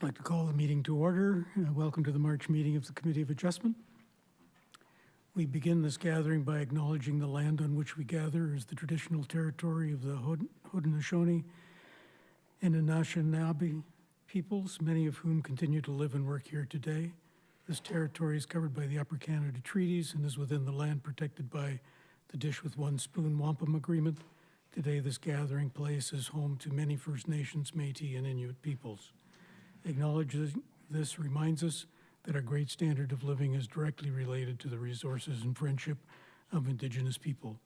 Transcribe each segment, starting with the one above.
I'd like to call the meeting to order. Welcome to the March meeting of the Committee of Adjustment. We begin this gathering by acknowledging the land on which we gather as the traditional territory of the Haudenosaunee and Anishinaabe peoples, many of whom continue to live and work here today. This territory is covered by the Upper Canada Treaties and is within the land protected by the Dish with One Spoon Wampum Agreement. Today, this gathering place is home to many First Nations, Métis, and Inuit peoples. Acknowledging this reminds us that our great standard of living is directly related to the resources and friendship of Indigenous people.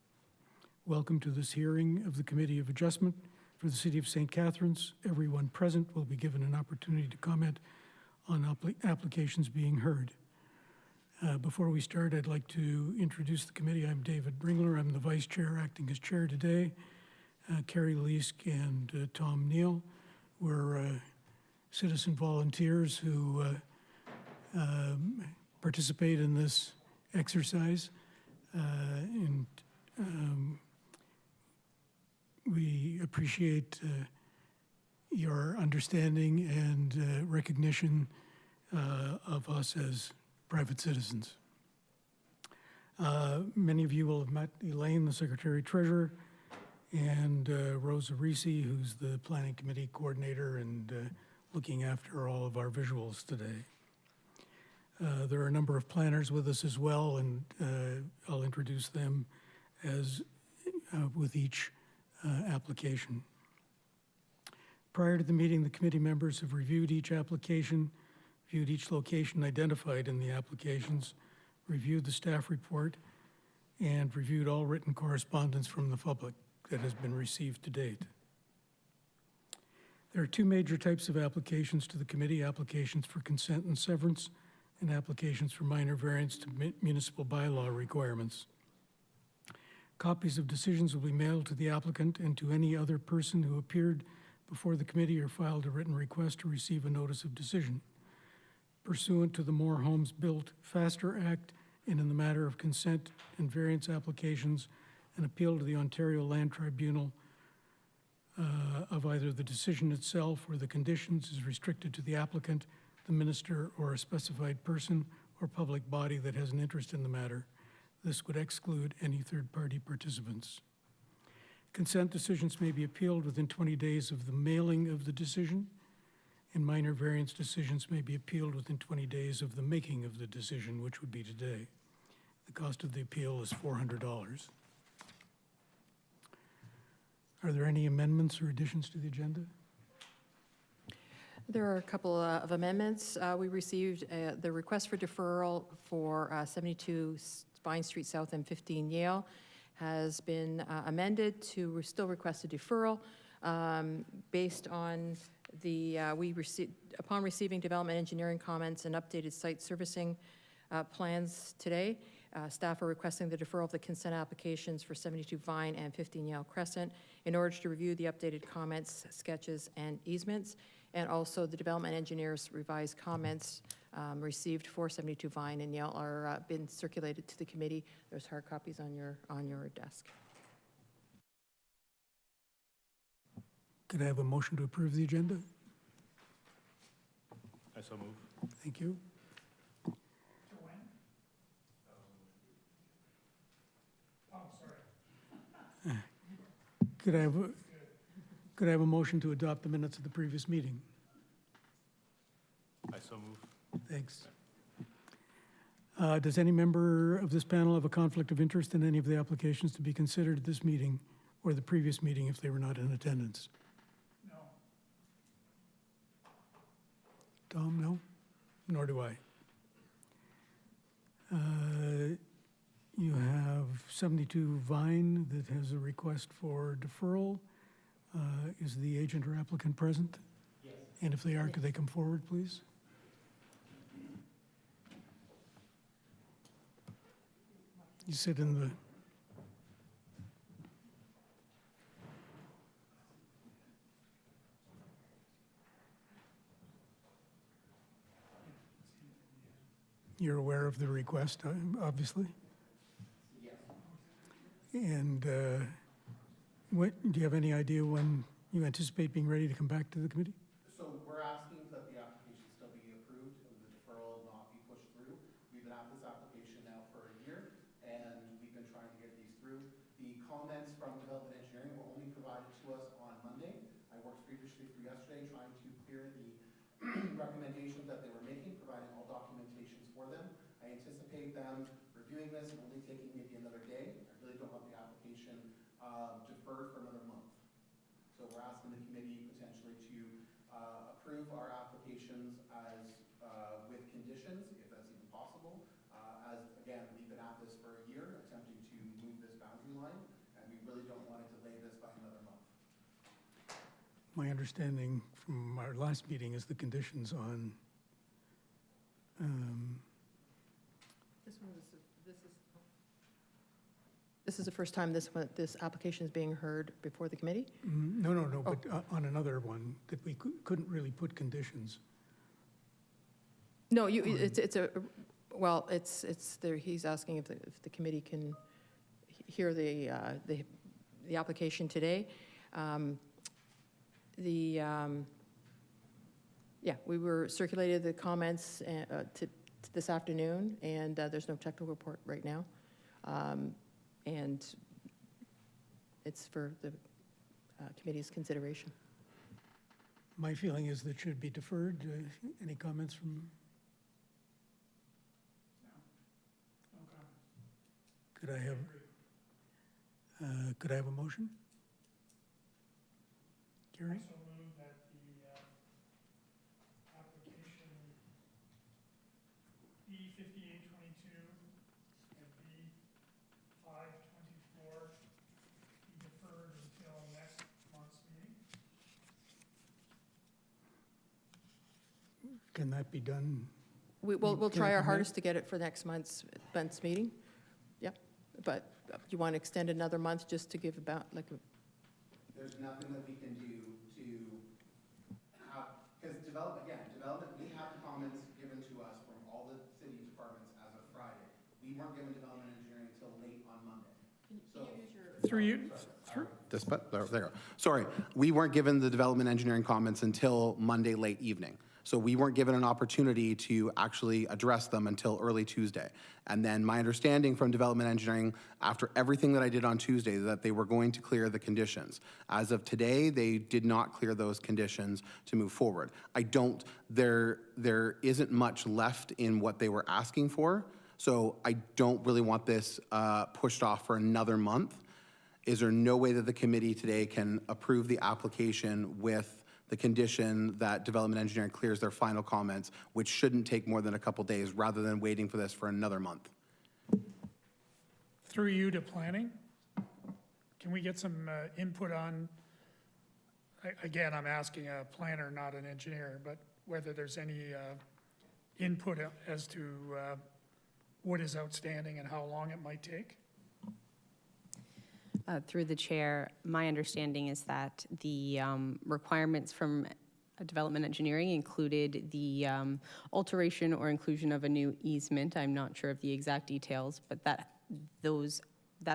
Welcome to this hearing of the Committee of Adjustment for the City of St. Catharines. Everyone present will be given an opportunity to comment on applications being heard. Before we start, I'd like to introduce the committee. I'm David Bringler. I'm the Vice Chair, acting as Chair today. Carrie Leask and Tom Neal were citizen volunteers who participate in this exercise. We appreciate your understanding and recognition of us as private citizens. Many of you will have met Elaine, the Secretary-Treasurer, and Rosa Reese, who's the Planning Committee Coordinator and looking after all of our visuals today. There are a number of planners with us as well, and I'll introduce them as with each application. Prior to the meeting, the committee members have reviewed each application, viewed each location identified in the applications, reviewed the staff report, and reviewed all written correspondence from the public that has been received to date. There are two major types of applications to the committee: applications for consent and severance, and applications for minor variance to municipal bylaw requirements. Copies of decisions will be mailed to the applicant and to any other person who appeared before the committee or filed a written request to receive a notice of decision. Pursuant to the More Homes Built Faster Act, and in the matter of consent and variance applications, an appeal to the Ontario Land Tribunal of either the decision itself or the conditions is restricted to the applicant, the minister, or a specified person or public body that has an interest in the matter. This would exclude any third-party participants. Consent decisions may be appealed within 20 days of the mailing of the decision, and minor variance decisions may be appealed within 20 days of the making of the decision, which would be today. The cost of the appeal is $400. Are there any amendments or additions to the agenda? There are a couple of amendments. We received the request for deferral for 72 Vine Street South and 15 Yale has been amended to still request a deferral based on the, upon receiving development engineering comments and updated site servicing plans today, staff are requesting the deferral of the consent applications for 72 Vine and 15 Yale Crescent in order to review the updated comments, sketches, and easements, and also the development engineers' revised comments received for 72 Vine and Yale are been circulated to the committee. There's hard copies on your desk. Could I have a motion to approve the agenda? I so move. Thank you. Could I have a motion to adopt the minutes of the previous meeting? I so move. Thanks. Does any member of this panel have a conflict of interest in any of the applications to be considered at this meeting or the previous meeting if they were not in attendance? No. Tom, no? Nor do I. You have 72 Vine that has a request for deferral. Is the agent or applicant present? Yes. And if they are, could they come forward, please? You sit in the... You're aware of the request, obviously? Yes. And do you have any idea when you anticipate being ready to come back to the committee? So we're asking that the application comments from development engineering were only provided to us on Monday. I worked feverishly through yesterday trying to clear the recommendations that they were making, providing all documentations for them. I anticipate them reviewing this and only taking maybe another day. I really don't want the application deferred for another month. So we're asking the committee potentially to approve our applications as with conditions, if that's even possible. As again, we've been at this for a year, attempting to move this boundary line, and we really don't want to delay this by another month. My understanding from our last meeting is the conditions on, This is the first time this application is being heard before the committee? no, but on another one, that we couldn't really put conditions. No, it's there, he's asking if the committee can hear the application today. Yeah, we were circulated the comments to this afternoon, and there's no technical report right now. And it's for the committee's consideration. My feeling is that should be deferred. Any comments from? Could I have a motion? Gary? Also move that the application B5822 and B524 be deferred until next month's meeting. Can that be done? We'll try Can I our come hardest to get it for next month's meeting. Yep, but you want to extend another month just to give about like a, There's nothing that we can do to have, because development, we have the comments given to us from all the city departments as of Friday. We weren't given development engineering until late on Monday. Through you, There you go. Sorry, we weren't given the development engineering comments until Monday late evening. So we weren't given an opportunity to actually address them until early Tuesday. And then my understanding from development engineering, after everything that I did on Tuesday, that they were going to clear the conditions. As of today, they did not clear those conditions to move forward. There isn't much left in what they were asking for, so I don't really want this pushed off for another month. Is there no way that the committee today can approve the application with the condition that development engineering clears their final comments, which shouldn't take more than a couple days, rather than waiting for this for another month? through you to planning, can we get some input on, again, I'm asking a planner, not an engineer, but whether there's any input as to what is outstanding and how long it might take? Through the chair, my understanding is that the requirements from development engineering included the alteration or inclusion of a new easement. I'm not sure of the exact details, but that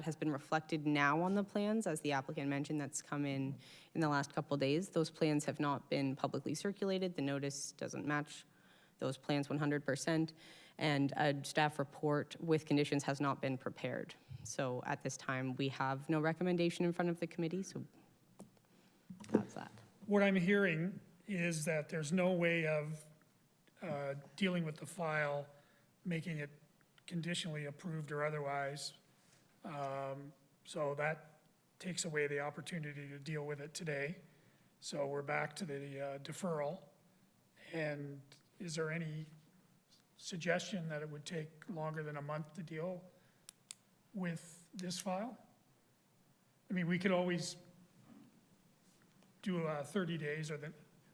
has been reflected now on the plans, as the applicant mentioned, that's come in the last couple of days. Those plans have not been publicly circulated. The notice doesn't match those plans 100%, and a staff report with conditions has not been prepared. So at this time, we have no recommendation in front of the committee, so that's that. What I'm hearing is that there's no way of dealing with the file, making it conditionally approved or otherwise. So that takes away the opportunity to deal with it today. So we're back to the deferral. And is there any suggestion that it would take longer than a month to deal with this file? I mean, we could always do 30 days or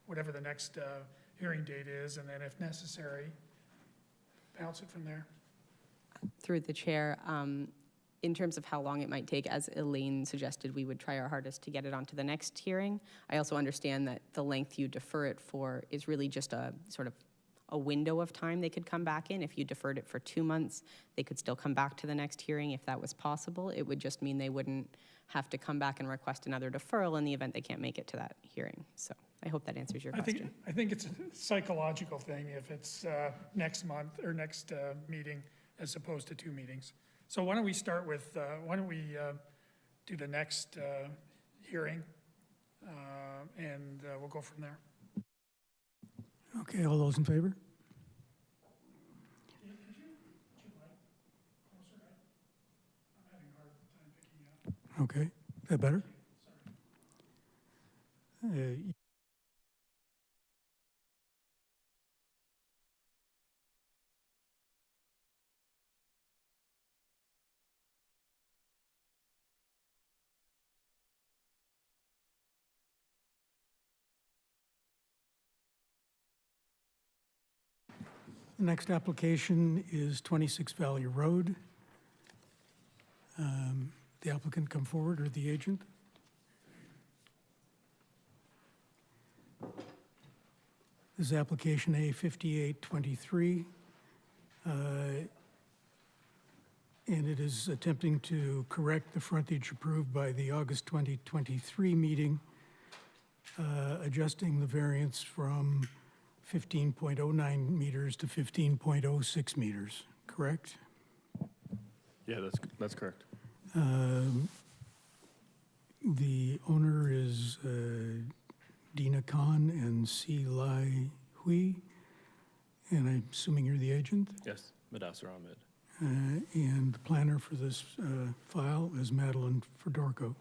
whatever the next hearing date is, and then if necessary, bounce it from there. Through the chair, in terms of how long it might take, as Elaine suggested, we would try our hardest to get it onto the next hearing. I also understand that the length you defer it for is really just a sort of a window of time they could come back in. If you deferred it for 2 months, they could still come back to the next hearing if that was possible. It would just mean they wouldn't have to come back and request another deferral in the event they can't make it to that hearing. So I hope that answers your question. I think it's a psychological thing if it's next month or next meeting as opposed to 2 meetings. So why don't we start with, why don't we do the next hearing, and we'll go from there. Okay, all those in favor? Okay, is that better? The next application is 26 Valley Road. The applicant come forward, or the agent? This is application A5823, and it is attempting to correct the frontage approved by the August 2023 meeting, adjusting the variance from 15.09 meters to 15.06 meters, correct? Yeah, that's correct. The owner is Dina Khan and C. Lai Hui, and I'm assuming you're the agent? Yes, Madassar Ahmed. And the planner for this file is Madeline Fedorko.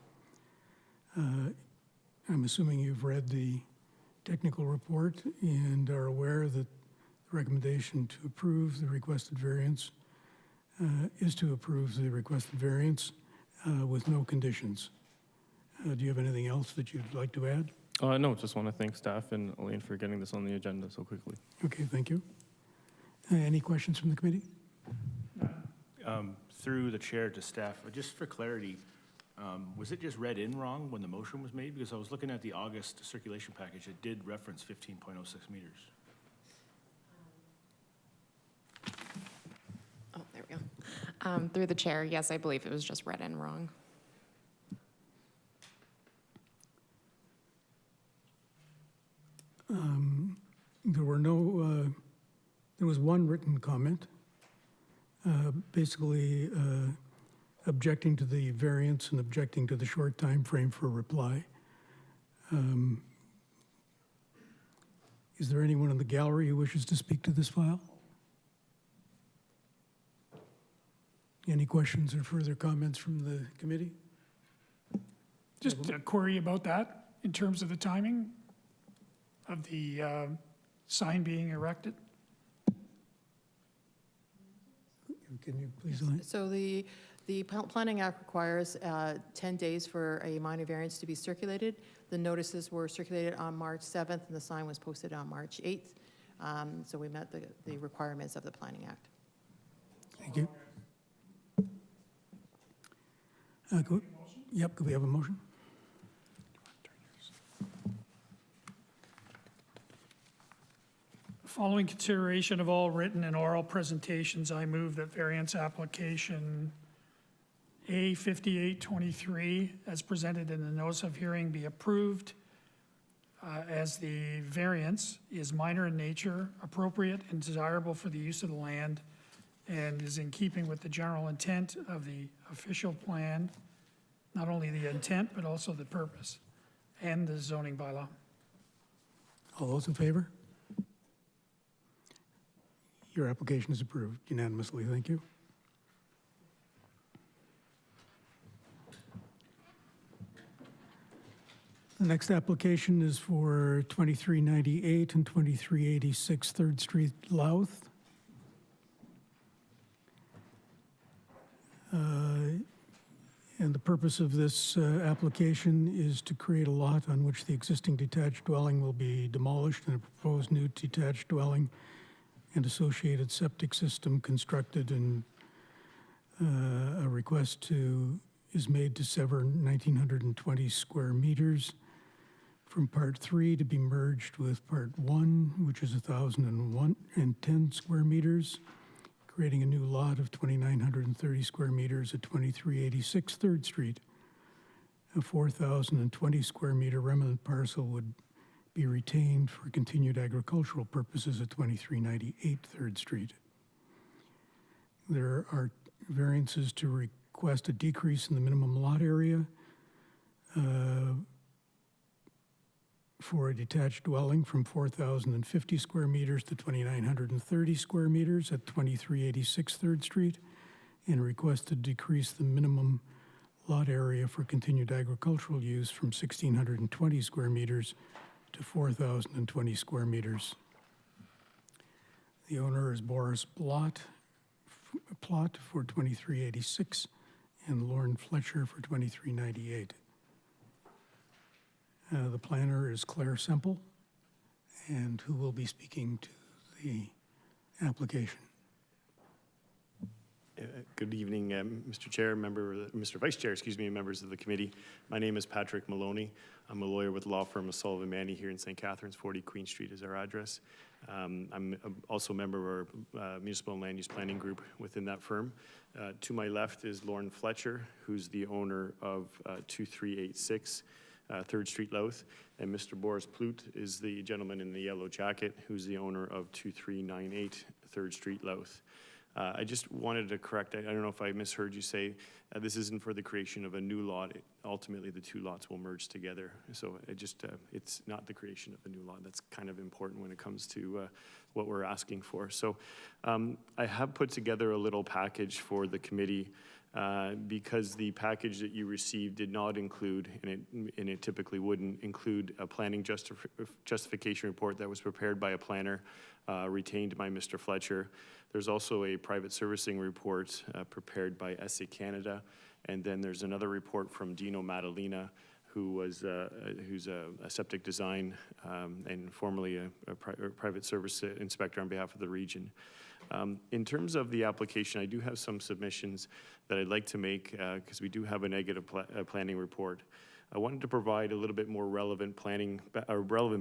I'm assuming you've read the technical report and are aware that the recommendation to approve the requested variance is to approve the requested variance with no conditions. Do you have anything else that you'd like to add? No, just want to thank staff and Elaine for getting this on the agenda so quickly. Okay, thank you. Any questions from the committee? Through the chair to staff, just for clarity, was it just read in wrong when the motion was made? Because I was looking at the August circulation package, it did reference 15.06 meters. Oh, there we go. Through the chair, yes, I believe it was just read in wrong. There was one written comment, basically objecting to the variance and objecting to the short time frame for reply. Is there anyone in the gallery who wishes to speak to this file? Any questions or further comments from the committee? Just a query about that in terms of the timing of the sign being erected. Can you please, Elaine? So the Planning Act requires 10 days for a minor variance to be circulated. The notices were circulated on March 7th, and the sign was posted on March 8th. So we met the requirements of the Planning Act. Thank you. Yep, could we have a motion? Following consideration of all written and oral presentations, I move that variance application A5823, as presented in the notice of hearing, be approved as the variance is minor in nature, appropriate and desirable for the use of the land, and is in keeping with the general intent of the official plan, not only the intent, but also the purpose, and the zoning bylaw. All those in favor? Your application is approved unanimously. Thank you. The next application is for 2398 and 2386 3rd Street, Louth. And the purpose of this application is to create a lot on which the existing detached dwelling will be demolished and a proposed new detached dwelling and associated septic system constructed, and a request is made to sever 1,920 square meters from Part 3 to be merged with Part 1, which is 1,010 square meters, creating a new lot of 2,930 square meters at 2386 3rd Street. A 4,020 square meter remnant parcel would be retained for continued agricultural purposes at 2398 3rd Street. There are variances to request a decrease in the minimum lot area for a detached dwelling from 4,050 square meters to 2,930 square meters at 2386 3rd Street, and request to decrease the minimum lot area for continued agricultural use from 1,620 square meters to 4,020 square meters. The owner is Boris Plot for 2386 and Lauren Fletcher for 2398. The planner is Claire Semple, and who will be speaking to the application. Good evening, Mr. Chair, Mr. Vice Chair, members of the committee. My name is Patrick Maloney. I'm a lawyer with the law firm of Sullivan Manny here in St. Catharines. 40 Queen Street is our address. I'm also a member of our municipal and land use planning group within that firm. To my left is Lauren Fletcher, who's the owner of 2386 3rd Street Louth, and Mr. Boris Plout is the gentleman in the yellow jacket, who's the owner of 2398 3rd Street Louth. I just wanted to correct, I don't know if I misheard you say, this isn't for the creation of a new lot. Ultimately, the two lots will merge together. So it's not the creation of a new lot. That's kind of important when it comes to what we're asking for. So I have put together a little package for the committee because the package that you received did not include, and it typically wouldn't include, a planning justification report that was prepared by a planner retained by Mr. Fletcher. There's also a private servicing report prepared by SA Canada, and then there's another report from Dino Madalena, who's a septic design and formerly a private service inspector on behalf of the region. In terms of the application, I do have some submissions that I'd like to make because we do have a negative planning report. I wanted to provide a little bit more relevant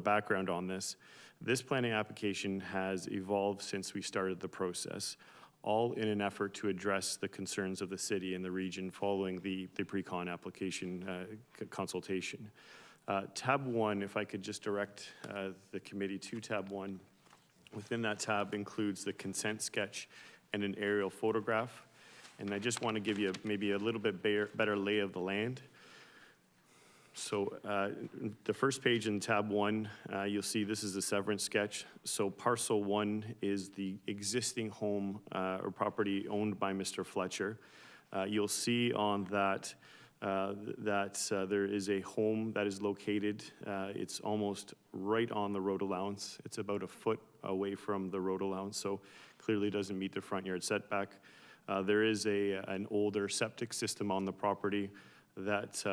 background on this. This planning application has evolved since we started the process, all in an effort to address the concerns of the city and the region following the pre-con application consultation. Tab 1, if I could just direct the committee to tab 1. Within that tab includes the consent sketch and an aerial photograph. And I just want to give you maybe a little bit better lay of the land. So the first page in tab 1, you'll see this is a severance sketch. So parcel 1 is the existing home or property owned by Mr. Fletcher. You'll see on that there is a home that is located. It's almost right on the road allowance. It's about a foot away from the road allowance, so clearly doesn't meet the front yard setback. There is an older septic system on the property that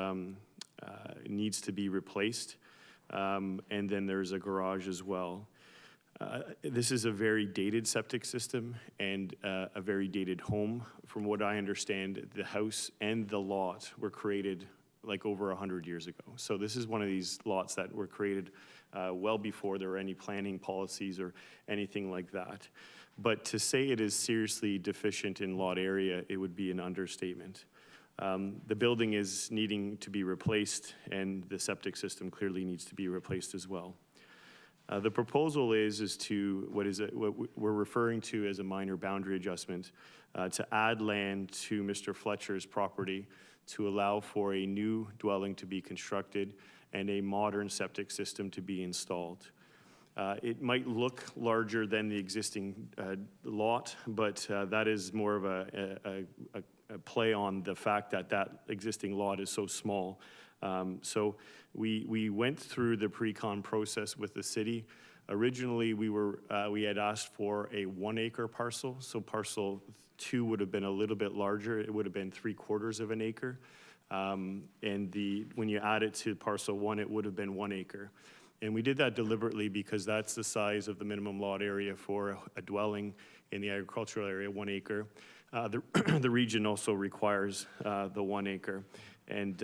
needs to be replaced, and then there's a garage as well. This is a very dated septic system and a very dated home. From what I understand, the house and the lot were created like over 100 years ago. So this is one of these lots that were created well before there were any planning policies or anything like that. But to say it is seriously deficient in lot area, it would be an understatement. The building is needing to be replaced, and the septic system clearly needs to be replaced as well. The proposal is to what we're referring to as a minor boundary adjustment to add land to Mr. Fletcher's property to allow for a new dwelling to be constructed and a modern septic system to be installed. It might look larger than the existing lot, but that is more of a play on the fact that that existing lot is so small. So we went through the pre-con process with the city. Originally, we had asked for a 1 acre parcel, so parcel 2 would have been a little bit larger. It would have been 3/4 of an acre. And when you add it to parcel 1, it would have been 1 acre. And we did that deliberately because that's the size of the minimum lot area for a dwelling in the agricultural area, 1 acre. The region also requires the 1 acre. And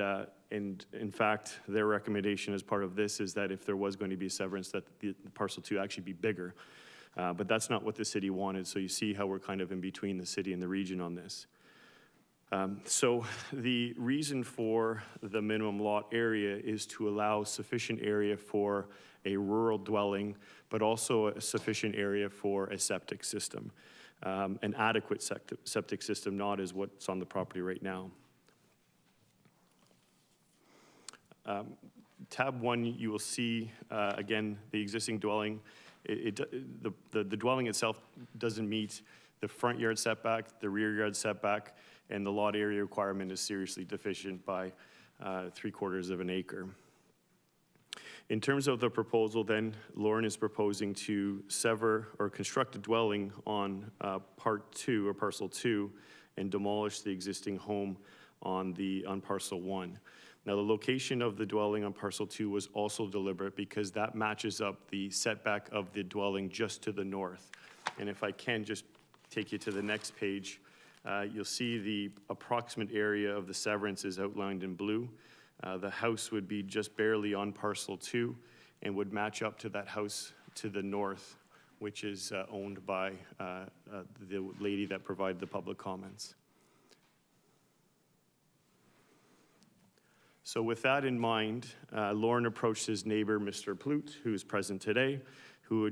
in fact, their recommendation as part of this is that if there was going to be severance, that the parcel 2 actually be bigger. But that's not what the city wanted. So you see how we're kind of in between the city and the region on this. So the reason for the minimum lot area is to allow sufficient area for a rural dwelling, but also a sufficient area for a septic system, an adequate septic system, not as what's on the property right now. Tab 1, you will see, again, the existing dwelling. The dwelling itself doesn't meet the front yard setback, the rear yard setback, and the lot area requirement is seriously deficient by 3/4 of an acre. In terms of the proposal then, Lauren is proposing to sever or construct a dwelling on Part 2 or Parcel 2 and demolish the existing home on Parcel 1. Now, the location of the dwelling on Parcel 2 was also deliberate because that matches up the setback of the dwelling just to the north. And if I can just take you to the next page, you'll see the approximate area of the severance is outlined in blue. The house would be just barely on Parcel 2 and would match up to that house to the north, which is owned by the lady that provided the public comments. So with that in mind, Lauren approached his neighbor, Mr. Plout, who is present today, who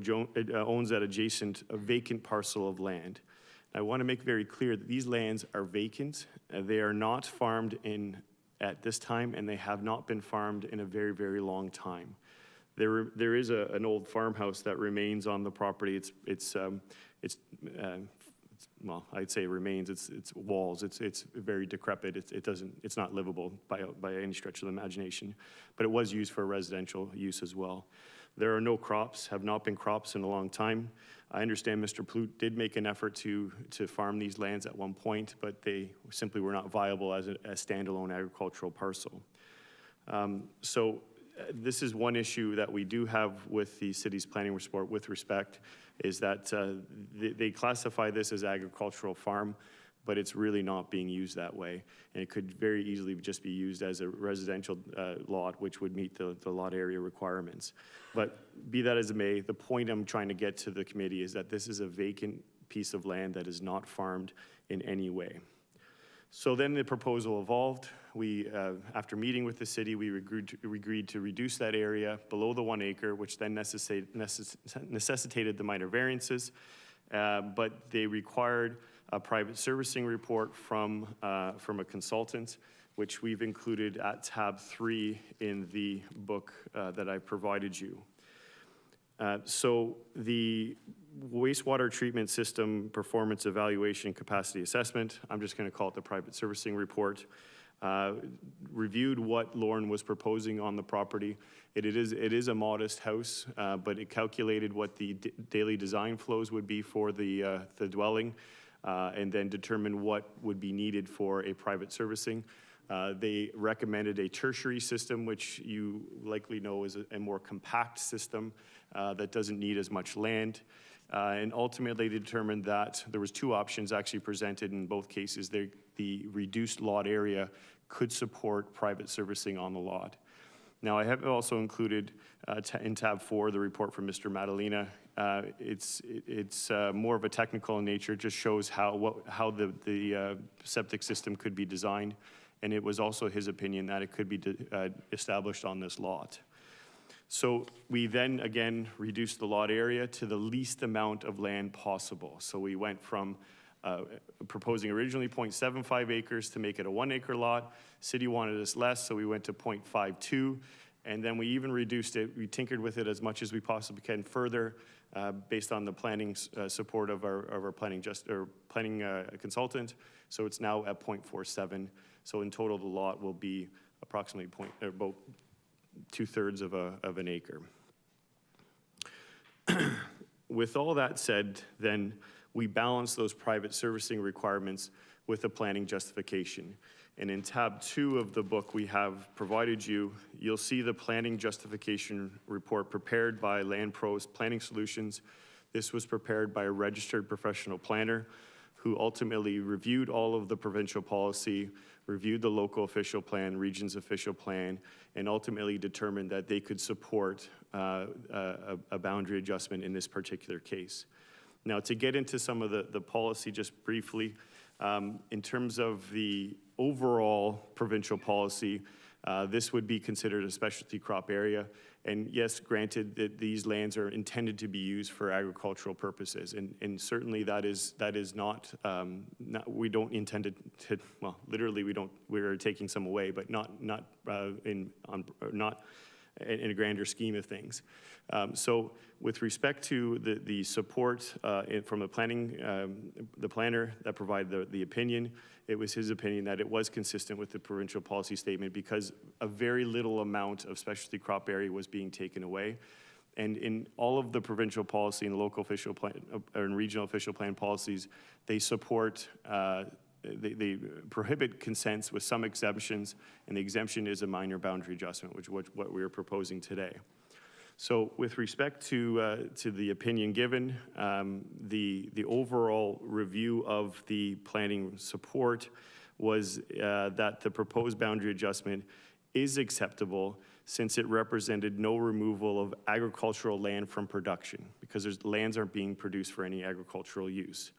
owns that adjacent vacant parcel of land. I want to make very clear that these lands are vacant. They are not farmed in at this time, and they have not been farmed in a very, very long time. There is an old farmhouse that remains on the property. Well, I'd say it remains. It's walls. It's very decrepit. It's not livable by any stretch of the imagination. But it was used for residential use as well. There are no crops. Have not been crops in a long time. I understand Mr. Plout did make an effort to farm these lands at one point, but they simply were not viable as a standalone agricultural parcel. This is one issue that we do have with the city's planning report with respect, is that they classify this as agricultural farm, but it's really not being used that way. And it could very easily just be used as a residential lot, which would meet the lot area requirements. But be that as it may, the point I'm trying to get to the committee is that this is a vacant piece of land that is not farmed in any way. So then the proposal evolved. We, after meeting with the city, we agreed to reduce that area below the 1 acre, which then necessitated the minor variances, but they required a private servicing report from a consultant, which we've included at tab 3 in the book that I provided you. So the wastewater treatment system performance evaluation capacity assessment, I'm just going to call it the private servicing report, reviewed what Lauren was proposing on the property. It is a modest house, but it calculated what the daily design flows would be for the dwelling, and then determined what would be needed for a private servicing. They recommended a tertiary system, which you likely know is a more compact system that doesn't need as much land. And ultimately they determined that there was 2 options actually presented in both cases. The reduced lot area could support private servicing on the lot. Now, I have also included in tab 4 the report from Mr. Madalena. It's more of a technical in nature. It just shows how the septic system could be designed, and it was also his opinion that it could be established on this lot. So we then again reduced the lot area to the least amount of land possible. So we went from proposing originally 0.75 acres to make it a 1 acre lot. City wanted us less, so we went to 0.52, and then we even reduced it. We tinkered with it as much as we possibly can further, based on the planning support of our planning consultant. So it's now at 0.47. So in total, the lot will be approximately about 2/3 of an acre. With all that said, then we balance those private servicing requirements with a planning justification. And in tab 2 of the book we have provided you, you'll see the planning justification report prepared by LandPros Planning Solutions. This was prepared by a registered professional planner who ultimately reviewed all of the provincial policy, reviewed the local official plan, region's official plan, and ultimately determined that they could support a boundary adjustment in this particular case. Now, to get into some of the policy just briefly, in terms of the overall provincial policy, This would be considered a specialty crop area. And yes, granted that these lands are intended to be used for agricultural purposes. And certainly that is not, we don't intend to, well, literally we're taking some away, but not in a grander scheme of things. So with respect to the support from the planner that provided the opinion, it was his opinion that it was consistent with the provincial policy statement because a very little amount of specialty crop area was being taken away. And in all of the provincial policy and local official plan and regional official plan policies, they support they prohibit consents with some exemptions, and the exemption is a minor boundary adjustment, which is what we are proposing today. So with respect to the opinion given, the overall review of the planning support was that the proposed boundary adjustment is acceptable since it represented no removal of agricultural land from production, because lands aren't being produced for any agricultural use.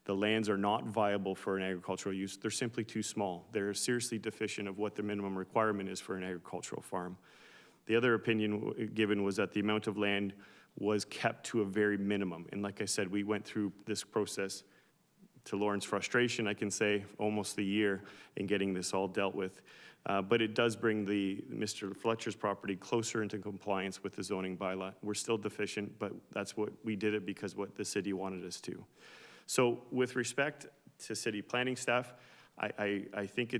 The lands are not viable for an agricultural use. They're simply too small. They're seriously deficient of what the minimum requirement is for an agricultural farm. The other opinion given was that the amount of land was kept to a very minimum. And like I said, we went through this process, to Lauren's frustration, I can say, almost a year in getting this all dealt with. But it does bring Mr. Fletcher's property closer into compliance with the zoning bylaw. We're still deficient, but that's what we did it because what the city wanted us to. So with respect to city planning staff, I think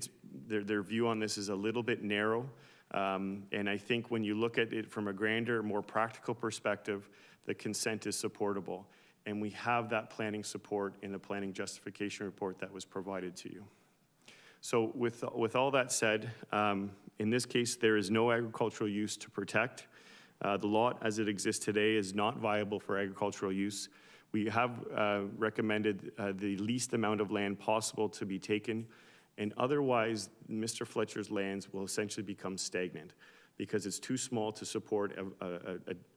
their view on this is a little bit narrow. And I think when you look at it from a grander, more practical perspective, the consent is supportable. And we have that planning support in the planning justification report that was provided to you. So with all that said, in this case, there is no agricultural use to protect. The lot as it exists today is not viable for agricultural use. We have recommended the least amount of land possible to be taken, and otherwise, Mr. Fletcher's lands will essentially become stagnant because it's too small to support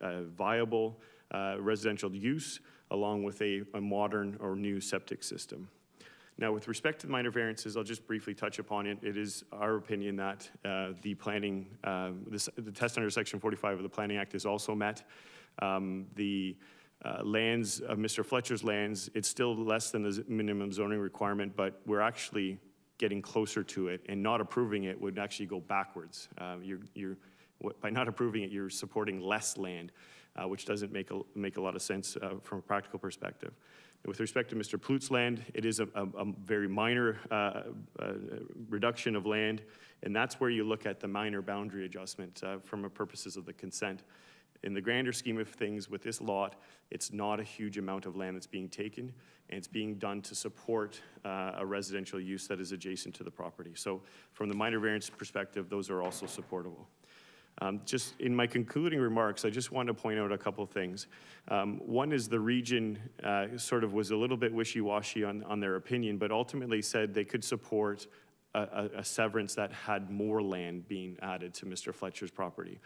a viable residential use along with a modern or new septic system. Now, with respect to the minor variances, I'll just briefly touch upon it. It is our opinion that the test under Section 45 of the Planning Act is also met. The lands of Mr. Fletcher's lands, it's still less than the minimum zoning requirement, but we're actually getting closer to it, and not approving it would actually go backwards. By not approving it, you're supporting less land, which doesn't make a lot of sense from a practical perspective. With respect to Mr. Plut's land, it is a very minor reduction of land, and that's where you look at the minor boundary adjustment from the purposes of the consent. In the grander scheme of things with this lot, it's not a huge amount of land that's being taken, and it's being done to support a residential use that is adjacent to the property. So from the minor variance perspective, those are also supportable. Just in my concluding remarks, I just want to point out a couple of things. One is the region sort of was a little bit wishy-washy on their opinion, but ultimately said they could support a severance that had more land being added to Mr. Fletcher's property.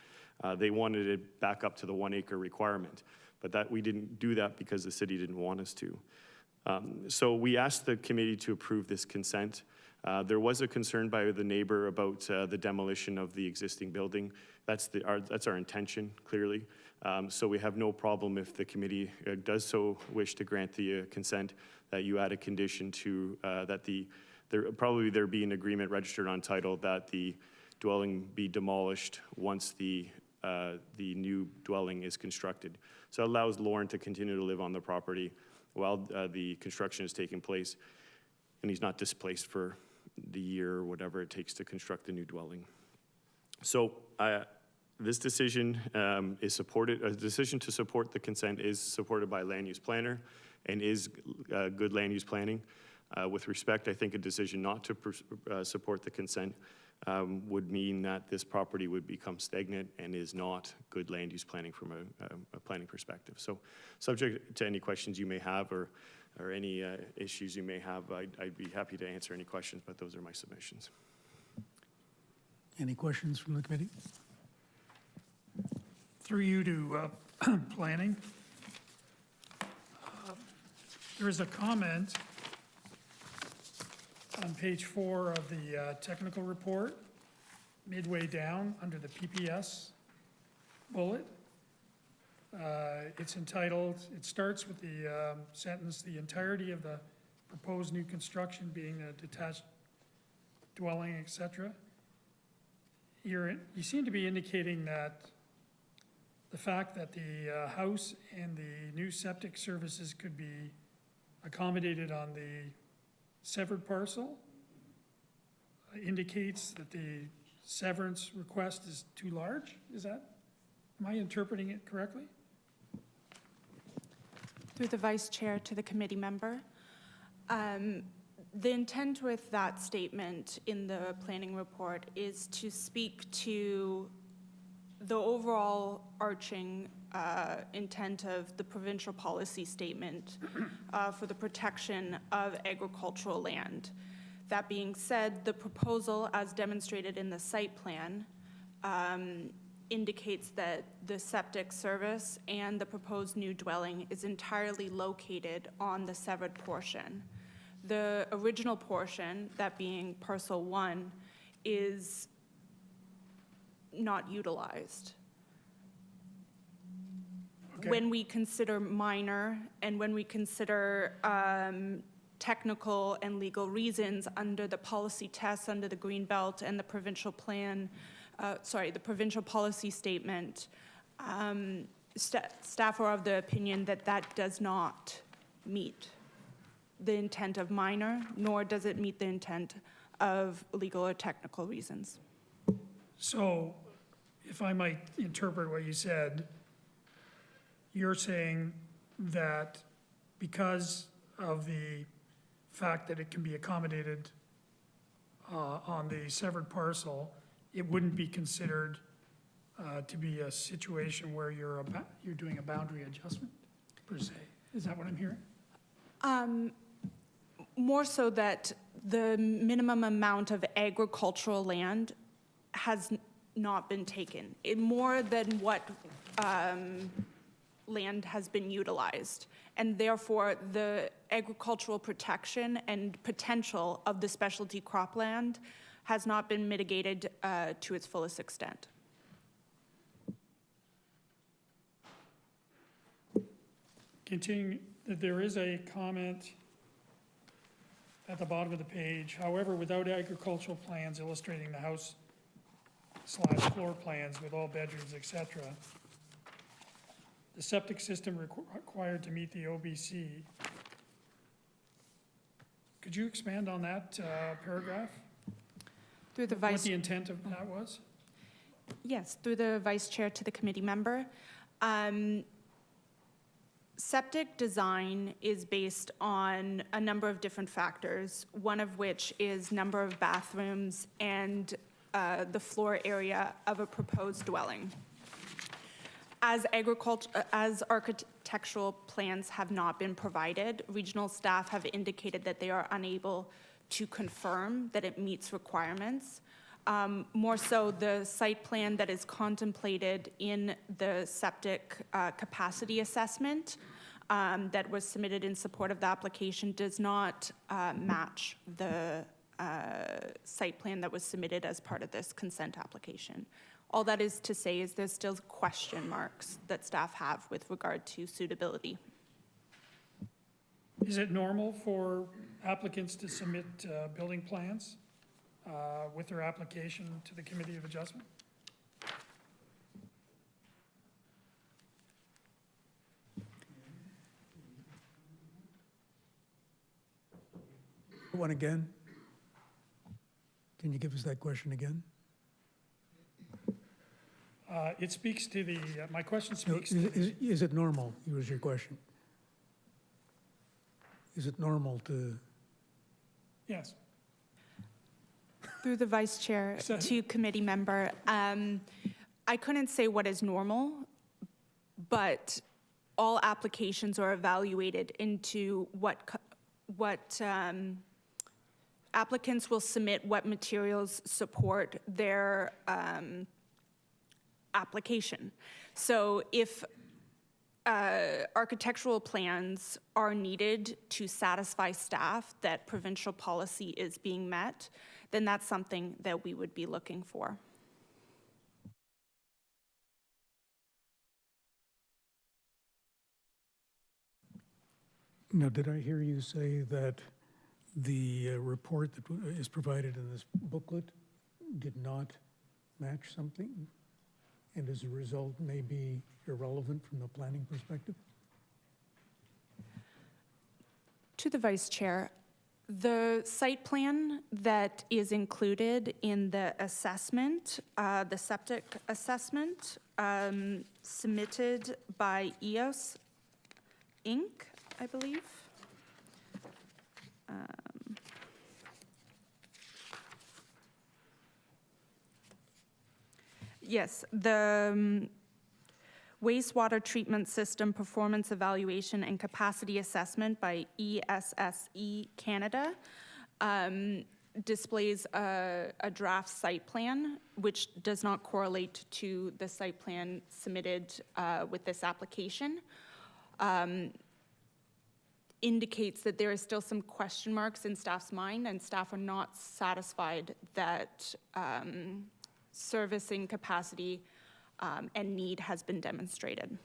They wanted it back up to the 1 acre requirement, but that we didn't do that because the city didn't want us to. So we asked the committee to approve this consent. There was a concern by the neighbor about the demolition of the existing building. That's our intention, clearly. So we have no problem if the committee does so wish to grant the consent that you add a condition to that there be an agreement registered on title that the dwelling be demolished once the new dwelling is constructed. So it allows Lauren to continue to live on the property while the construction is taking place, and he's not displaced for the year or whatever it takes to construct a new dwelling. So this decision is supported, a decision to support the consent is supported by land use planner and is good land use planning. With respect, I think a decision not to support the consent would mean that this property would become stagnant and is not good land use planning from a planning perspective. So subject to any questions you may have or any issues you may have, I'd be happy to answer any questions, but those are my submissions. Any questions from the committee? Through you to planning. There is a comment on page 4 of the technical report midway down under the PPS bullet. It's entitled, it starts with the sentence, "The entirety of the proposed new construction being a detached dwelling, et cetera." You seem to be indicating that the fact that the house and the new septic services could be accommodated on the severed parcel indicates that the severance request is too large? Am I interpreting it correctly? Through the vice chair to the committee member. The intent with that statement in the planning report is to speak to the overall arching intent of the provincial policy statement for the protection of agricultural land. That being said, the proposal, as demonstrated in the site plan, indicates that the septic service and the proposed new dwelling is entirely located on the severed portion. The original portion, that being parcel 1, is not utilized. Okay. When we consider minor and when we consider technical and legal reasons under the policy tests, under the Greenbelt and the provincial plan, the provincial policy statement, staff are of the opinion that that does not meet the intent of minor, nor does it meet the intent of legal or technical reasons. So, if I might interpret what you said, you're saying that because of the fact that it can be accommodated on the severed parcel, it wouldn't be considered to be a situation where you're doing a boundary adjustment, per se? Is that what I'm hearing? More so that the minimum amount of agricultural land has not been taken, more than what land has been utilized. And therefore, the agricultural protection and potential of the specialty cropland has not been mitigated to its fullest extent. Continuing, there is a comment at the bottom of the page. However, without agricultural plans illustrating the house/floor plans with all bedrooms, et cetera, the septic system required to meet the OBC. Could you expand on that paragraph? Through the What vice, the intent of that was? yes, through the vice chair to the committee member. Septic design is based on a number of different factors, one of which is number of bathrooms and the floor area of a proposed dwelling. As architectural plans have not been provided, regional staff have indicated that they are unable to confirm that it meets requirements. More so, the site plan that is contemplated in the septic capacity assessment that was submitted in support of the application does not match the site plan that was submitted as part of this consent application. All that is to say is there's still question marks that staff have with regard to suitability. Is it normal for applicants to submit building plans with their application to the Committee of Adjustment? One again? Can you give us that question again? It speaks to the, my question No, speaks to, is it normal, was your question? Is it normal to, yes. Through the vice chair to committee member, I couldn't say what is normal, but all applications are evaluated into what applicants will submit, what materials support their application. So if architectural plans are needed to satisfy staff that provincial policy is being met, then that's something that we would be looking for. Now, did I hear you say that the report that is provided in this booklet did not match something, and as a result may be irrelevant from the planning perspective? To the Vice Chair, the site plan that is included in the assessment, the septic assessment, submitted by EOS Inc., I believe. Yes, the wastewater treatment system performance evaluation and capacity assessment by ESSE Canada displays a draft site plan, which does not correlate to the site plan submitted with this application. Indicates that there is still some question marks in staff's mind, and staff are not satisfied that servicing capacity and need has been demonstrated.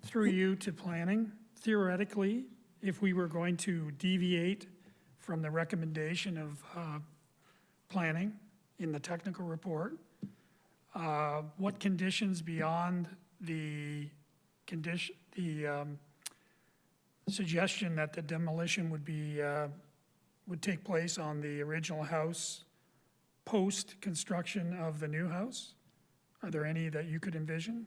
Through you to planning, theoretically, if we were going to deviate from the recommendation of planning in the technical report, what conditions beyond the condition, suggestion that the demolition would take place on the original house post-construction of the new house? Are there any that you could envision?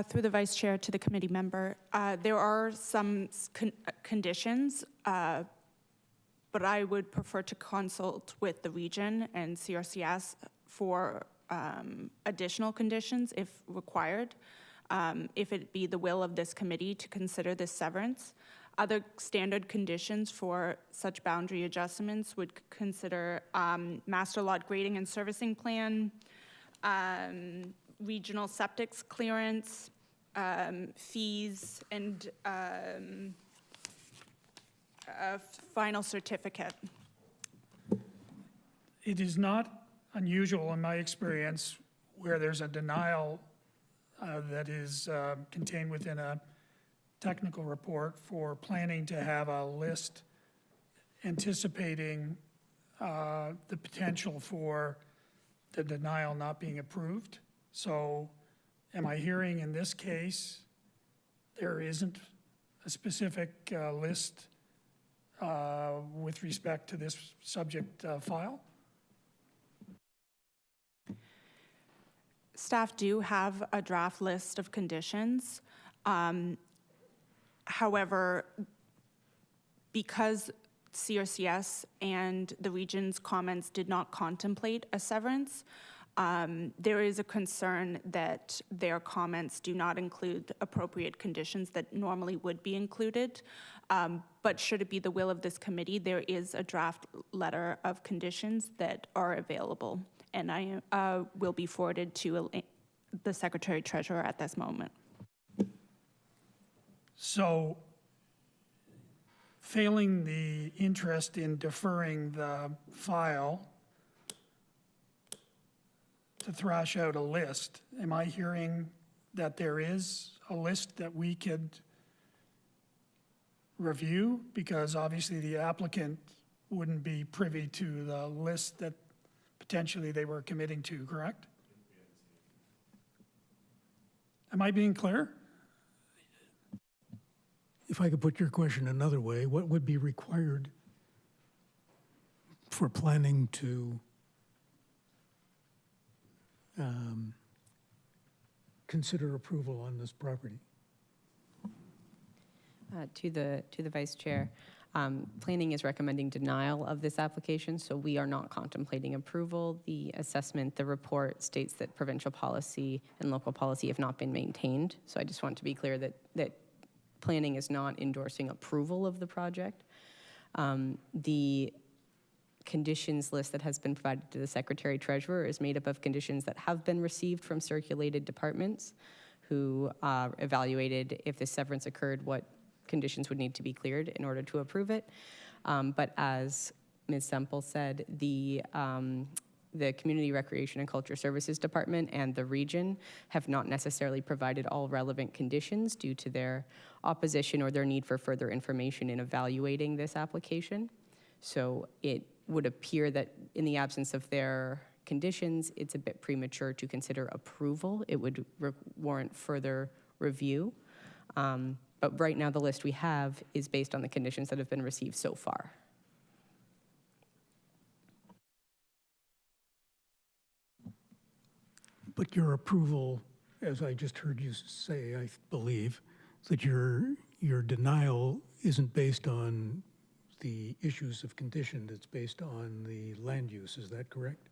Through the Vice Chair to the committee member, there are some conditions, but I would prefer to consult with the region and CRCS for additional conditions if required, if it be the will of this committee to consider this severance. Other standard conditions for such boundary adjustments would consider master lot grading and servicing plan, regional septics clearance, fees, and a final certificate. It is not unusual in my experience where there's a denial that is contained within a technical report for planning to have a list anticipating the potential for the denial not being approved. So am I hearing in this case there isn't a specific list with respect to this subject file? Staff do have a draft list of conditions. However, because CRCS and the region's comments did not contemplate a severance, there is a concern that their comments do not include appropriate conditions that normally would be included. But should it be the will of this committee, there is a draft letter of conditions that are available, and I will be forwarded to the Secretary Treasurer at this moment. So, failing the interest in deferring the file to thrash out a list, am I hearing that there is a list that we could review? Because obviously the applicant wouldn't be privy to the list that potentially they were committing to, correct? Am I being clear? If I could put your question another way, what would be required for planning to consider approval on this property? To the Vice Chair, planning is recommending denial of this application, so we are not contemplating approval. The assessment, the report states that provincial policy and local policy have not been maintained. So I just want to be clear that planning is not endorsing approval of the project. The conditions list that has been provided to the Secretary Treasurer is made up of conditions that have been received from circulated departments who evaluated if this severance occurred, what conditions would need to be cleared in order to approve it. But as Ms. Semple said, the the Community Recreation and Culture Services Department and the region have not necessarily provided all relevant conditions due to their opposition or their need for further information in evaluating this application. So it would appear that in the absence of their conditions, it's a bit premature to consider approval. It would warrant further review. But right now, the list we have is based on the conditions that have been received so far. But your approval, as I just heard you say, I believe, that your denial isn't based on the issues of condition, it's based on the land use, is that correct?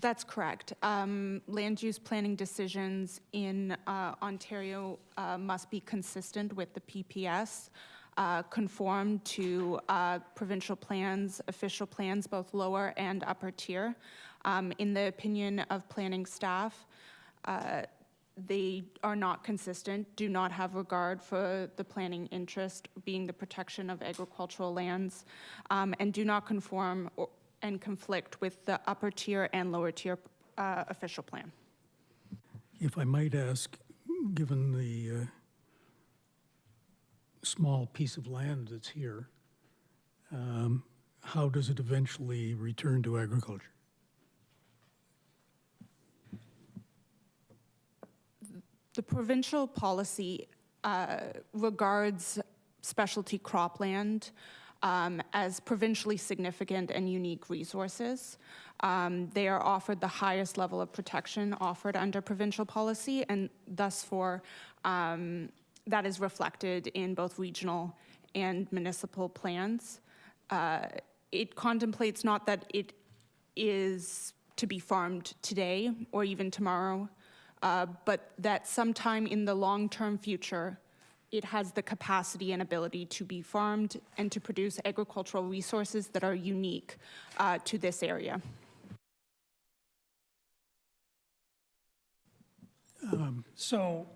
That's correct. Land use planning decisions in Ontario must be consistent with the PPS, conform to provincial plans, official plans, both lower and upper tier. In the opinion of planning staff, they are not consistent, do not have regard for the planning interest, being the protection of agricultural lands, and do not conform and conflict with the upper tier and lower tier official plan. If I might ask, given the small piece of land that's here, how does it eventually return to agriculture? The provincial policy regards specialty cropland as provincially significant and unique resources. They are offered the highest level of protection offered under provincial policy, and thus that is reflected in both regional and municipal plans. It contemplates not that it is to be farmed today or even tomorrow, but that sometime in the long-term future, it has the capacity and ability to be farmed and to produce agricultural resources that are unique to this area. So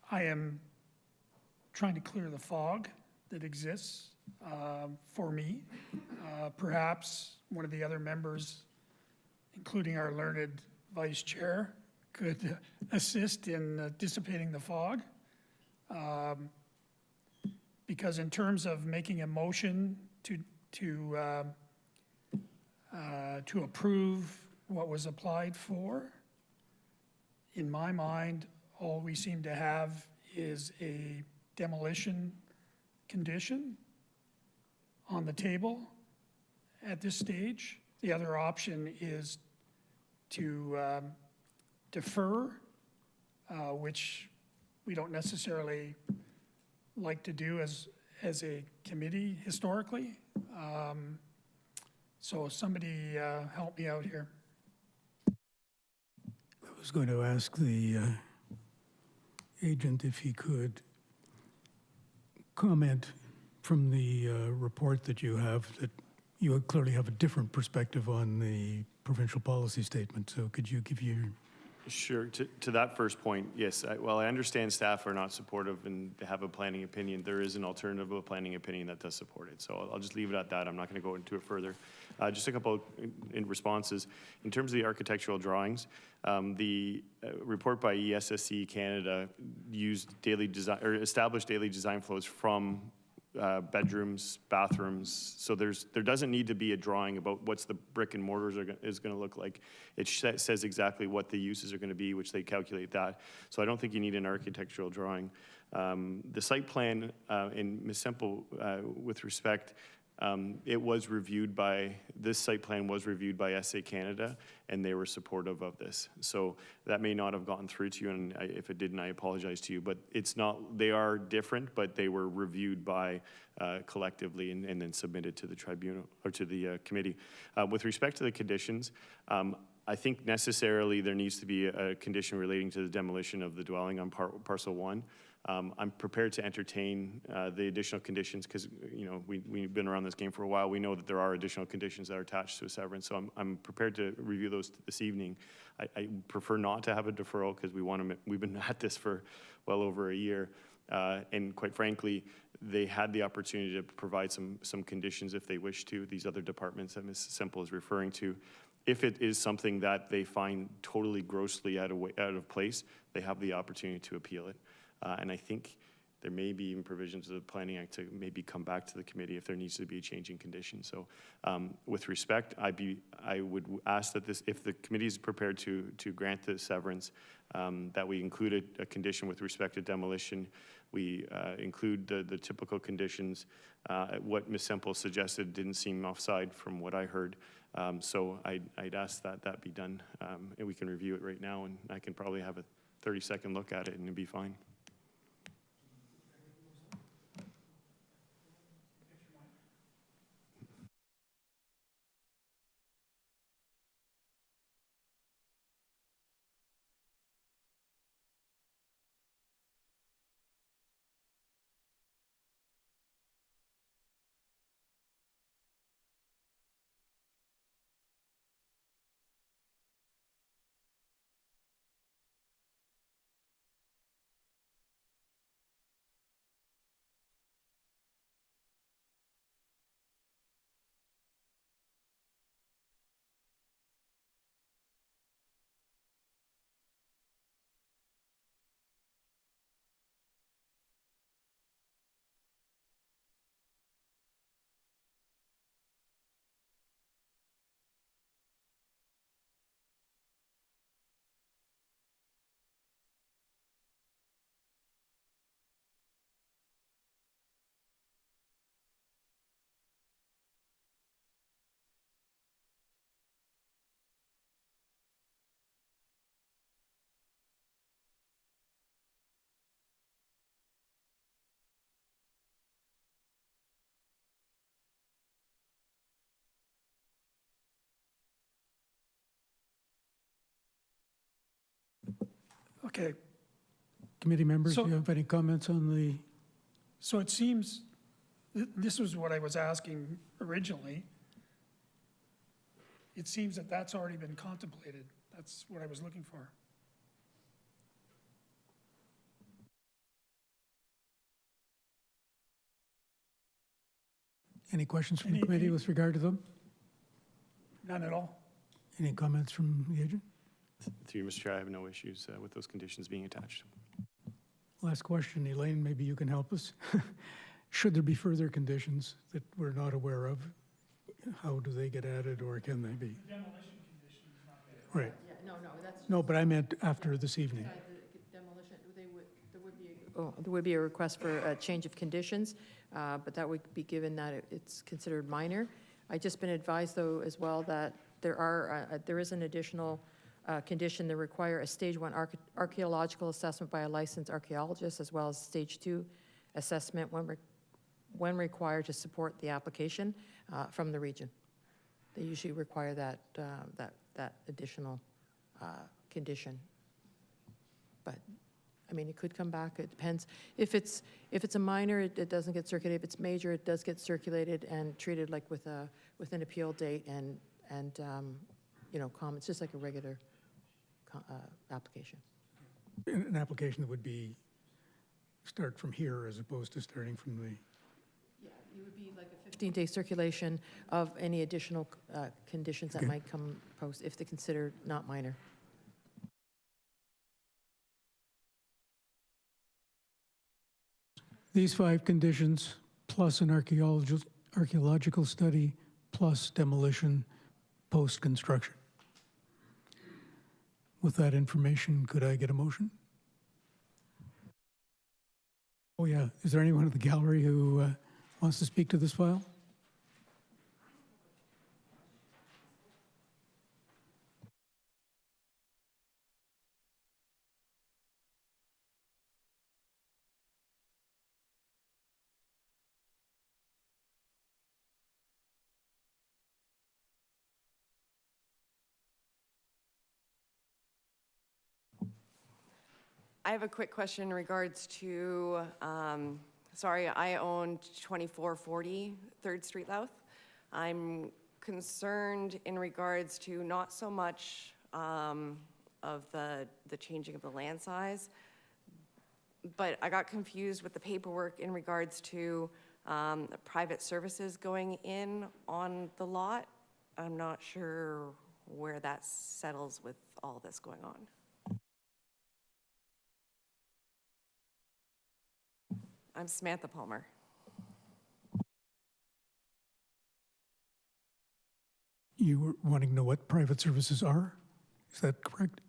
I am trying to clear the fog that exists for me. Perhaps one of the other members, including our learned vice chair, could assist in dissipating the fog. Because in terms of making a motion to approve what was applied for, in my mind, all we seem to have is a demolition condition on the table at this stage. The other option is to defer, which we don't necessarily like to do as a committee historically. So somebody help me out here. I was going to ask the agent if he could comment from the report that you have, that you clearly have a different perspective on the provincial policy statement. So could you give your... Sure. To that first point, yes. While I understand staff are not supportive and have a planning opinion, there is an alternative of a planning opinion that does support it. So I'll just leave it at that. I'm not going to go into it further. Just a couple in responses. In terms of the architectural drawings, the report by ESSC Canada used daily design or established daily design flows from bedrooms, bathrooms. So there doesn't need to be a drawing about what's the brick and mortars is going to look like. It says exactly what the uses are going to be, which they calculate that. So I don't think you need an architectural drawing. The site plan in Ms. Semple, with respect, it was reviewed by, this site plan was reviewed by SA Canada, and they were supportive of this. So that may not have gotten through to you, and if it didn't, I apologize to you. But it's not, they are different, but they were reviewed by collectively and then submitted to the tribunal, or to the committee. With respect to the conditions, I think necessarily there needs to be a condition relating to the demolition of the dwelling on parcel 1. I'm prepared to entertain the additional conditions because, you know, we've been around this game for a while. We know that there are additional conditions that are attached to a severance, so I'm prepared to review those this evening. I prefer not to have a deferral because we've been at this for well over a year. And quite frankly, they had the opportunity to provide some conditions if they wish to, these other departments that Ms. Semple is referring to. If it is something that they find totally grossly out of place, they have the opportunity to appeal it. And I think there may be even provisions of the Planning Act to maybe come back to the committee if there needs to be a change in condition. So with respect, I would ask that this, if the committee is prepared to grant the severance, that we include a condition with respect to demolition. We include the typical conditions. What Ms. Semple suggested didn't seem offside from what I heard. So I'd ask that that be done. And we can review it right now, and I can probably have a 30-second look at it and it'd be fine. Okay, Committee members, do So- you have any comments on the, so it seems, this was what I was asking originally. It seems that that's already been contemplated. That's what I was looking for. any questions from the Any- committee with regard to them? None at all? Any comments from the agent? Through you, Mr. Chair, I have no issues with those conditions being attached. Last question, Elaine, maybe you can help us. Should there be further conditions that we're not aware of, how do they get added or can they be? Demolition condition is not there. Right. Yeah, no, that's. No, but I meant after this evening. Demolition, there would be a request for a change of conditions, but that would be given that it's considered minor. I've just been advised, though, as well, that there is an additional condition that require a stage 1 archaeological assessment by a licensed archaeologist, as well as stage 2 assessment when required to support the application from the region. They usually require that additional condition. But, I mean, it could come back, it depends. If it's a minor, it doesn't get circulated. If it's major, it does get circulated and treated like with an appeal date and comments, just like a regular application. An application that would be, start from here as opposed to starting from the, Yeah, it would be like a 15-day circulation of any additional conditions that Okay. might come post if they're considered not minor. these 5 conditions, plus an archaeological study, plus demolition, post-construction. With that information, could I get a motion? Oh, yeah. Is there anyone in the gallery who wants to speak to this file? I have a quick question in regards to, I own 2440 3rd Street Louth. I'm concerned in regards to not so much of the changing of the land size, but I got confused with the paperwork in regards to private services going in on the lot. I'm not sure where that settles with all this going on. I'm Samantha Palmer. You were wanting to know what private services are? Is that correct?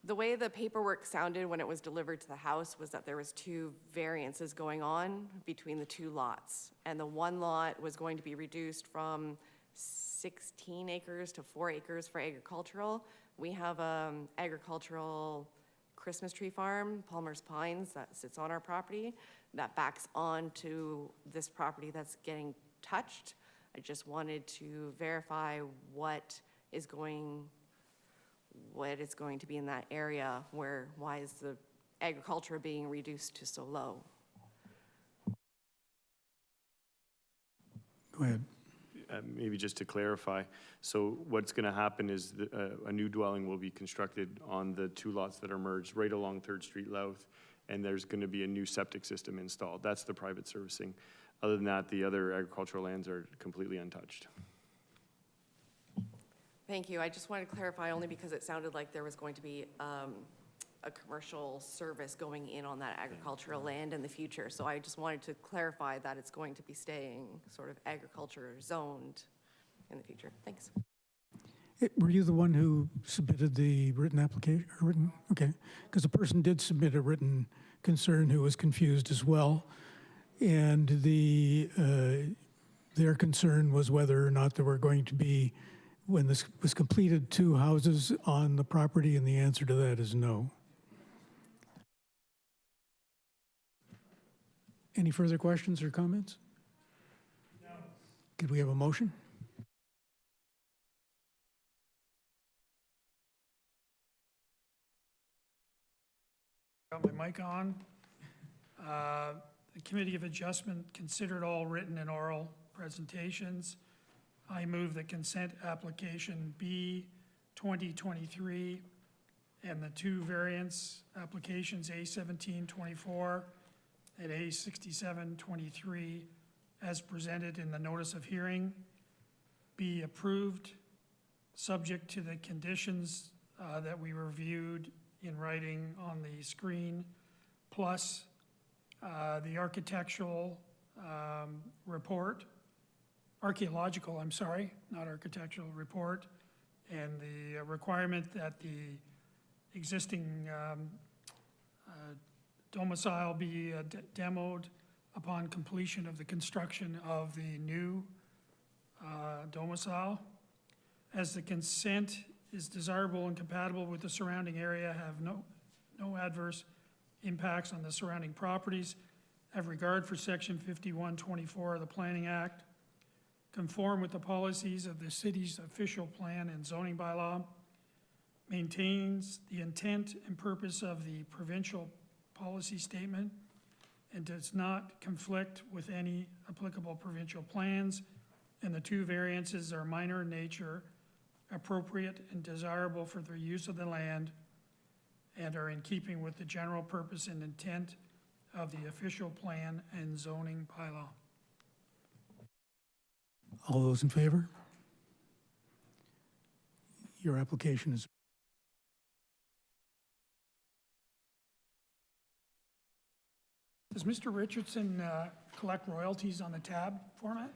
The way the paperwork sounded when it was delivered to the house was that there was 2 variances going on between the 2 lots. And the one lot was going to be reduced from 16 acres to 4 acres for agricultural. We have an agricultural Christmas tree farm, Palmer's Pines, that sits on our property, that backs onto this property that's getting touched. I just wanted to verify what is going to be in that area, why is the agriculture being reduced to so low? Go ahead. Maybe just to clarify, so what's going to happen is a new dwelling will be constructed on the 2 lots that are merged right along 3rd Street Louth, and there's going to be a new septic system installed. That's the private servicing. Other than that, the other agricultural lands are completely untouched. Thank you. I just wanted to clarify only because it sounded like there was going to be a commercial service going in on that agricultural land in the future. So I just wanted to clarify that it's going to be staying sort of agriculture zoned in the future. Thanks. Were you the one who submitted the written application? Okay, because the person did submit a written concern who was confused as well. And their concern was whether or not there were going to be, when this was completed, 2 houses on the property, and the answer to that is no. Any further questions or comments? No. Could we have a motion? Got my mic on. The Committee of Adjustment considered all written and oral presentations. I move the consent application B 2023 and the 2 variance applications A 1724 and A 6723 as presented in the notice of hearing be approved, subject to the conditions that we reviewed in writing on the screen, plus the architectural report, archaeological, I'm sorry, not architectural report, and the requirement that the existing domicile be demoed upon completion of the construction of the new domicile. As the consent is desirable and compatible with the surrounding area, have no adverse impacts on the surrounding properties, have regard for Section 5124 of the Planning Act, conform with the policies of the city's official plan and zoning bylaw, maintains the intent and purpose of the provincial policy statement, and does not conflict with any applicable provincial plans, and the 2 variances are minor in nature, appropriate and desirable for the use of the land, and are in keeping with the general purpose and intent of the official plan and zoning bylaw. All those in favor? Your application is. Does Mr. Richardson collect royalties on the tab format?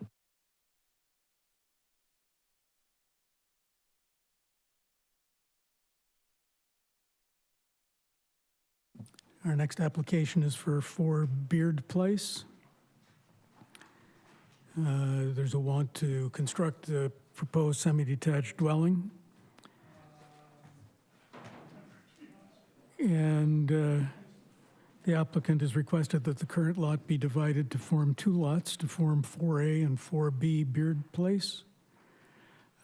Our next application is for 4 Beard Place. There's a want to construct a proposed semi-detached dwelling. And the applicant has requested that the current lot be divided to form 2 lots, to form 4A and 4B Beard Place.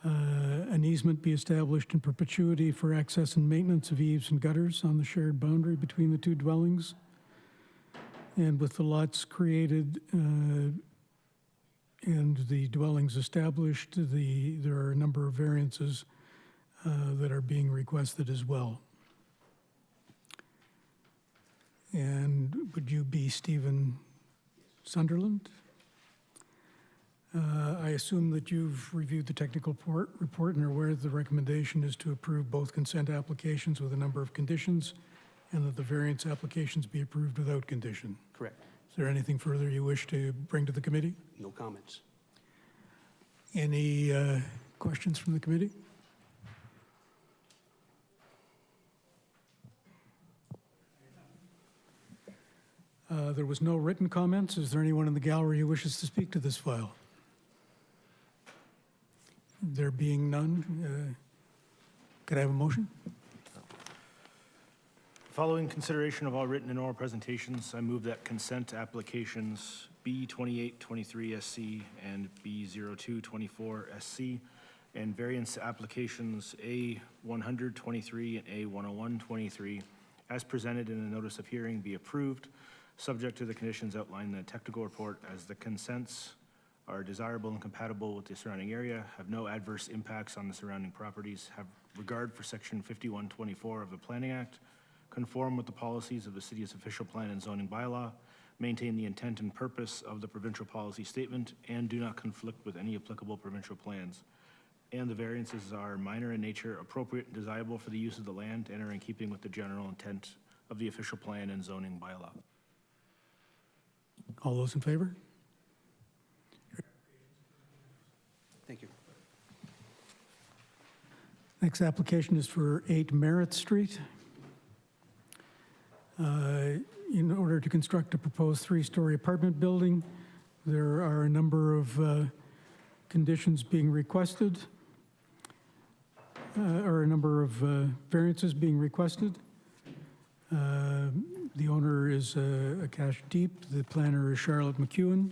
An easement be established in perpetuity for access and maintenance of eaves and gutters on the shared boundary between the 2 dwellings. And with the lots created and the dwellings established, there are a number of variances that are being requested as well. And would you be Stephen Sunderland? I assume that you've reviewed the technical report and are aware that the recommendation is to approve both consent applications with a number of conditions and that the variance applications be approved without condition. Correct. Is there anything further you wish to bring to the committee? No comments. Any questions from the committee? There was no written comments. Is there anyone in the gallery who wishes to speak to this file? There being none, could I have a motion? Following consideration of all written and oral presentations, I move that consent applications B2823 SC and B0224 SC and variance applications A123 and A10123 as presented in the notice of hearing be approved, subject to the conditions outlined in the technical report as the consents are desirable and compatible with the surrounding area, have no adverse impacts on the surrounding properties, have regard for section 5124 of the Planning Act, conform with the policies of the city's official plan and zoning bylaw, maintain the intent and purpose of the provincial policy statement, and do not conflict with any applicable provincial plans. And the variances are minor in nature, appropriate and desirable for the use of the land, and are in keeping with the general intent of the official plan and zoning bylaw. All those in favor? Thank you. Next application is for 8 Merritt Street. In order to construct a proposed 3-story apartment building, there are a number of conditions being requested, or a number of variances being requested. The owner is Akash Deep, the planner is Charlotte McEwen,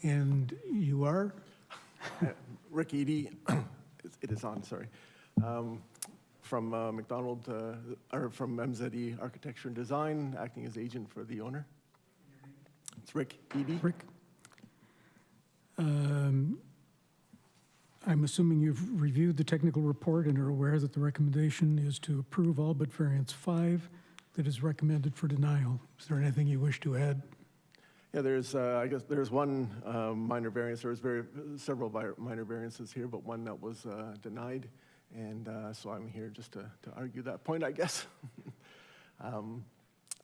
and you are? Rick Eady, it is on, sorry, from McDonald, or from MZE Architecture and Design, acting as agent for the owner. It's Rick Eady. Rick? I'm assuming you've reviewed the technical report and are aware that the recommendation is to approve all but variance 5 that is recommended for denial. Is there anything you wish to add? Yeah, there's, I guess there's one minor variance. There was several minor variances here, but one that was denied. And so I'm here just to argue that point, I guess.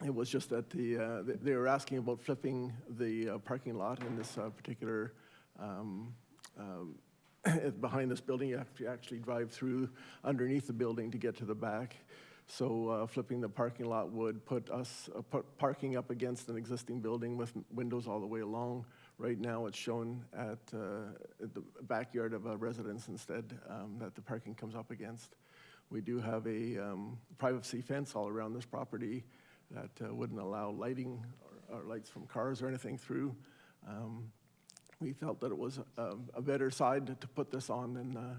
It was just that they were asking about flipping the parking lot in this particular, behind this building. You have to actually drive through underneath the building to get to the back. So flipping the parking lot would put us parking up against an existing building with windows all the way along. Right now it's shown at the backyard of a residence instead that the parking comes up against. We do have a privacy fence all around this property that wouldn't allow lighting or lights from cars or anything through. We felt that it was a better side to put this on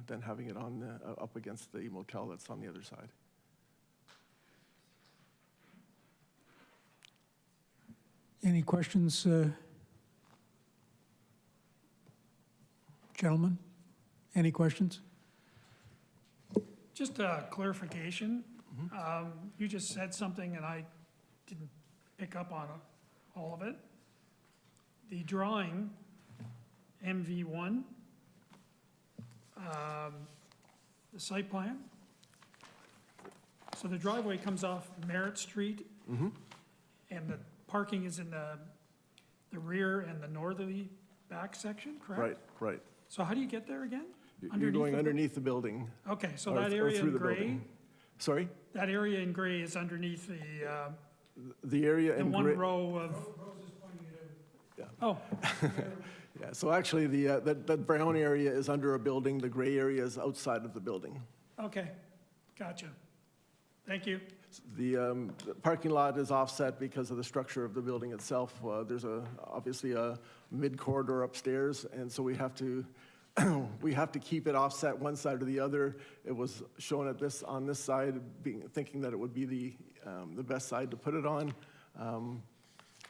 than having it on up against the motel that's on the other side. Any questions, gentlemen? Any questions? Just a clarification. You just said something and I didn't pick up on all of it. The drawing, MV1, the site plan. So the driveway comes off Merritt Street, and the parking is in the rear and the northerly back section, correct? Right. So how do you get there again? You're going underneath the building. Okay, so or that th- or area through in the gray, building. Sorry? that area in gray is underneath The area the in one gray. row of. Yeah. Oh, Yeah, so actually the brown area is under a building, the gray area is outside of the building. okay, gotcha. Thank you. The parking lot is offset because of the structure of the building itself. There's obviously a mid-corridor upstairs, and so we have to keep it offset one side or the other. It was shown on this side, thinking that it would be the best side to put it on.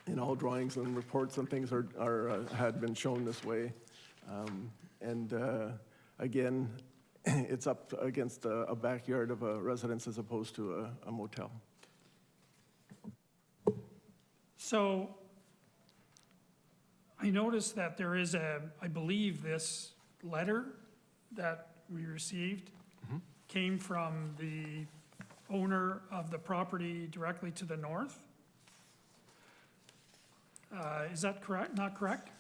In all drawings and reports and things had been shown this way. Again, it's up against a backyard of a residence as opposed to a motel. So I noticed that there is I believe this letter that we received came from the owner of the property directly to the north. Is that correct? Not correct?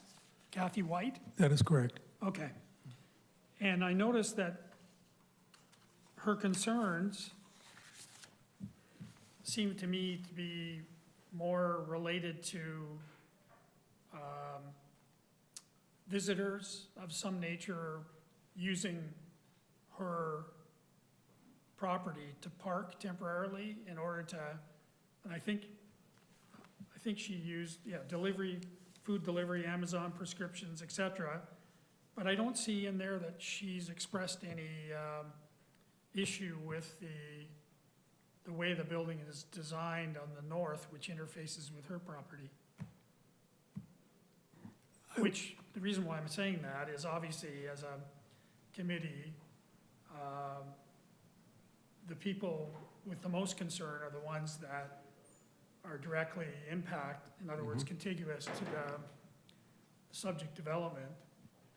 Kathy White? That is correct. Okay. And I noticed that her concerns seem to me to be more related to visitors of some nature using her property to park temporarily in order to, and I think she used, delivery, food delivery, Amazon prescriptions, et cetera. But I don't see in there that she's expressed any issue with the way the building is designed on the north, which interfaces with her property. Which, the reason why I'm saying that is obviously as a committee, the people with the most concern are the ones that are directly in other words, contiguous to the subject development.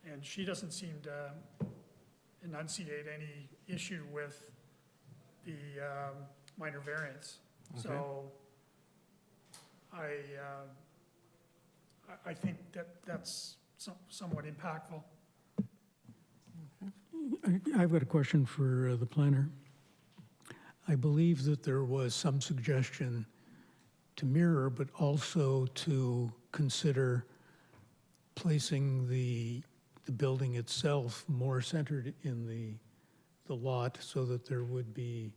And she doesn't seem to enunciate any issue with the minor variance. So I think that's somewhat impactful. I've got a question for the planner. I believe that there was some suggestion to mirror, but also to consider placing the building itself more centered in the lot so that there would be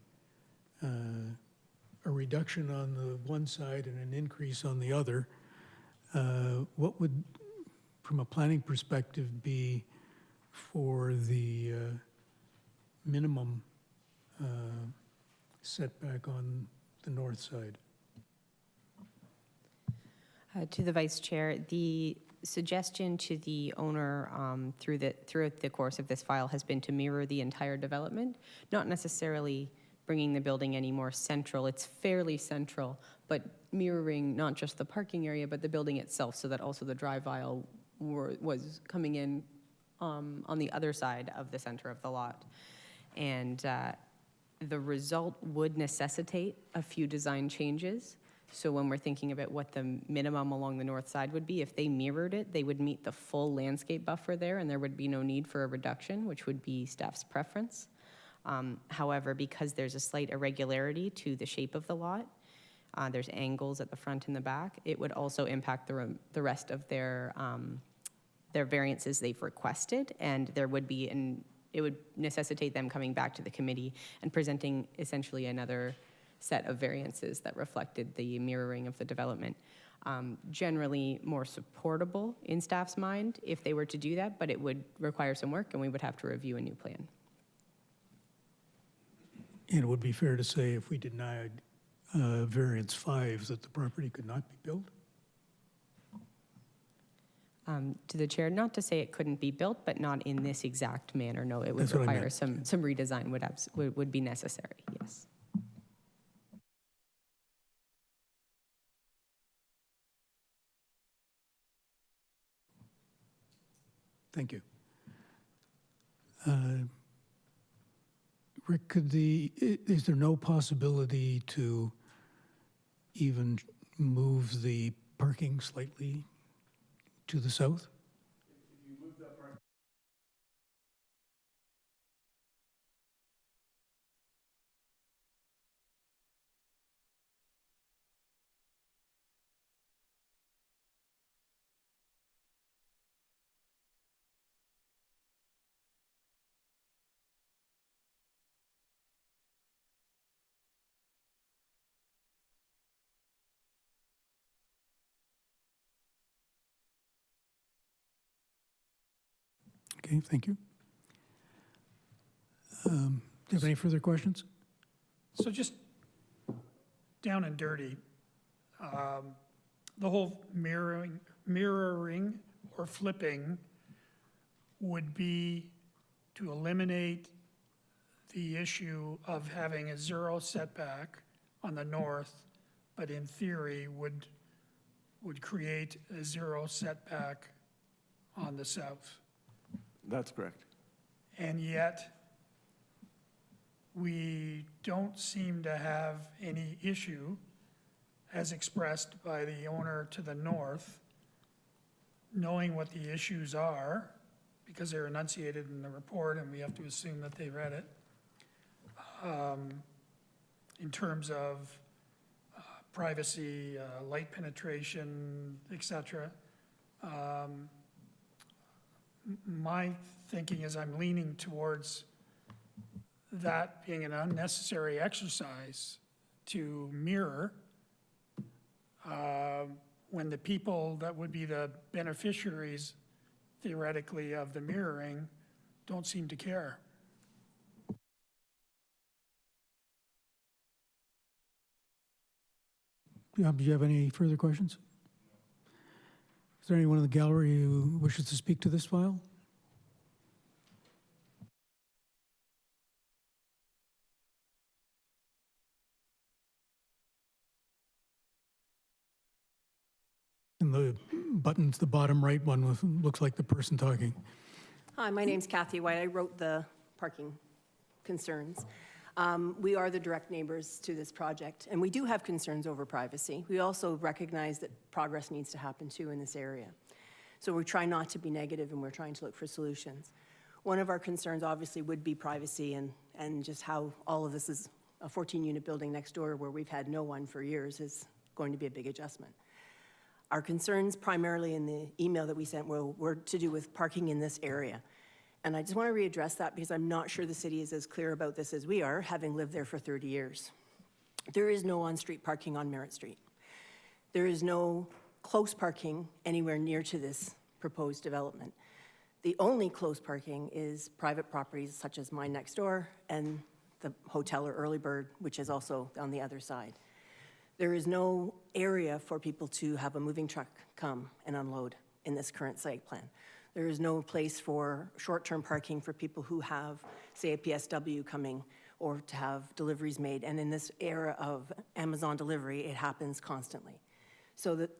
a reduction on the one side and an increase on the other. What would, from a planning perspective, be for the minimum setback on the north side? To the Vice Chair, the suggestion to the owner throughout the course of this file has been to mirror the entire development, not necessarily bringing the building any more central. It's fairly central, but mirroring not just the parking area, but the building itself, so that also the drive aisle was coming in on the other side of the center of the lot. And the result would necessitate a few design changes. So when we're thinking about what the minimum along the north side would be, if they mirrored it, they would meet the full landscape buffer there, and there would be no need for a reduction, which would be staff's preference. However, because there's a slight irregularity to the shape of the lot, there's angles at the front and the back, it would also impact the rest of their variances they've requested, and there would be it would necessitate them coming back to the committee and presenting essentially another set of variances that reflected the mirroring of the development. Generally more supportable in staff's mind if they were to do that, but it would require some work and we would have to review a new plan. And it would be fair to say if we denied variance 5 that the property could not be built? To the chair, not to say it couldn't be built, but not in this exact manner. No, it would That's what I require meant. some redesign would be necessary, yes. Thank you. Rick, is there no possibility to even move the parking slightly to the south? If you move that parking. Okay, thank you. Do you have any further questions? So just down and dirty, the whole mirroring or flipping would be to eliminate the issue of having a 0 setback on the north, but in theory would would create a zero setback on the south. That's correct. And yet, we don't seem to have any issue, as expressed by the owner to the north, knowing what the issues are, because they're enunciated in the report, and we have to assume that they read it, in terms of privacy, light penetration, et cetera. My thinking is I'm leaning towards that being an unnecessary exercise to mirror when the people that would be the beneficiaries theoretically of the mirroring don't seem to care. Do you have any further questions? Is there anyone in the gallery who wishes to speak to this file? And the button's the bottom right one with, looks like the person talking. Hi, my name's Kathy White. I wrote the parking concerns. We are the direct neighbors to this project, and we do have concerns over privacy. We also recognize that progress needs to happen too in this area. So we're trying not to be negative, and we're trying to look for solutions. One of our concerns obviously would be privacy and just how all of this is a 14-unit building next door where we've had no one for years is going to be a big adjustment. Our concerns primarily in the email that we sent were to do with parking in this area. And I just want to readdress that because I'm not sure the city is as clear about this as we are, having lived there for 30 years. There is no on-street parking on Merritt Street. There is no close parking anywhere near to this proposed development. The only close parking is private properties such as mine next door and the hotel or Early Bird, which is also on the other side. There is no area for people to have a moving truck come and unload in this current site plan. There is no place for short-term parking for people who have, say, a PSW coming or to have deliveries made. And in this era of Amazon delivery, it happens constantly. So that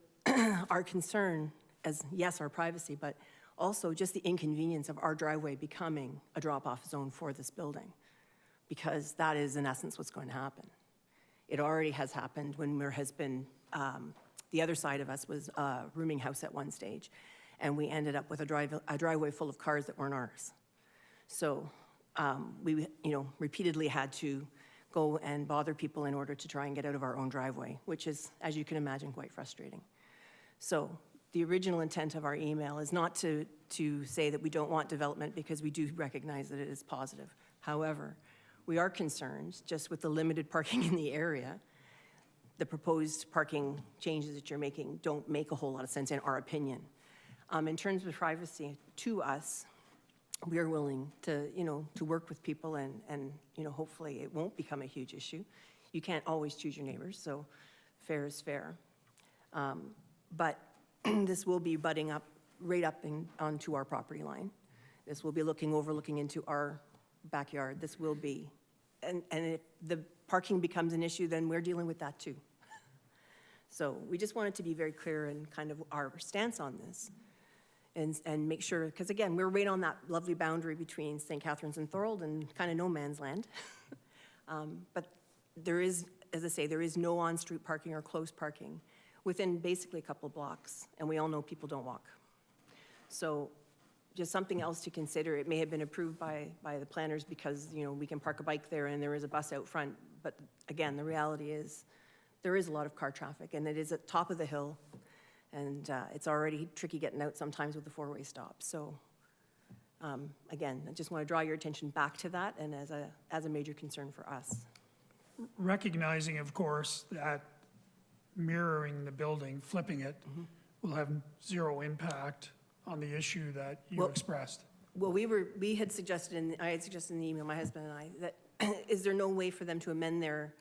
our concern as, yes, our privacy, but also just the inconvenience of our driveway becoming a drop-off zone for this building, because that is in essence what's going to happen. It already has happened when there has been, the other side of us was a rooming house at one stage, and we ended up with a driveway full of cars that weren't ours. So we, repeatedly had to go and bother people in order to try and get out of our own driveway, which is, as you can imagine, quite frustrating. So the original intent of our email is not to say that we don't want development, because we do recognize that it is positive. However, we are concerned just with the limited parking in the area. The proposed parking changes that you're making don't make a whole lot of sense in our opinion. In terms of privacy, to us, we are willing to, to work with people and hopefully it won't become a huge issue. You can't always choose your neighbors, so fair is fair. But this will be butting up, right up onto our property line. This will be overlooking into our backyard. This will be, and if the parking becomes an issue, then we're dealing with that too. So we just wanted to be very clear in kind of our stance on this and make sure, because again, we're right on that lovely boundary between St. Catharines and Thorold and kind of no man's land. But there is, as I say, there is no on-street parking or close parking within basically a couple blocks, and we all know people don't walk. So just something else to consider. It may have been approved by the planners because, we can park a bike there and there is a bus out front. But again, the reality is there is a lot of car traffic, and it is at top of the hill, and it's already tricky getting out sometimes with the four-way stop. So again, I just want to draw your attention back to that and as a major concern for us. Recognizing, of course, that mirroring the building, flipping it, will have zero impact on the issue that you expressed. Well, we had suggested, I had suggested in the email, my husband and I, that is there no way for them to amend their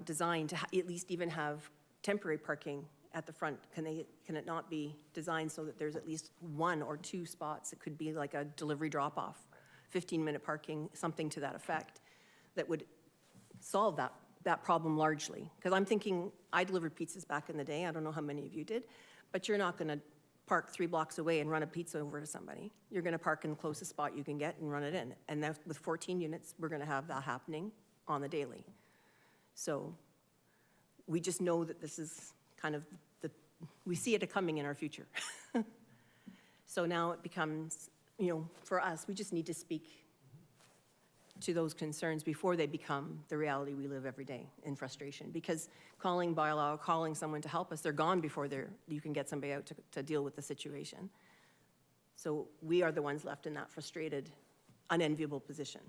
design to at least even have temporary parking at the front? Can it not be designed so that there's at least one or two spots? It could be like a delivery drop-off, 15-minute parking, something to that effect, that would solve that that problem largely. Because I'm thinking, I delivered pizzas back in the day, I don't know how many of you did, but you're not going to park 3 blocks away and run a pizza over to somebody. You're going to park in the closest spot you can get and run it in. And then with 14 units, we're going to have that happening on the daily. So we just know that this is kind of we see it coming in our future. So now it becomes, for us, we just need to speak to those concerns before they become the reality we live every day in frustration. Because calling bylaw, calling someone to help us, they're gone before you can get somebody out to deal with the situation. So we are the ones left in that frustrated, unenviable position.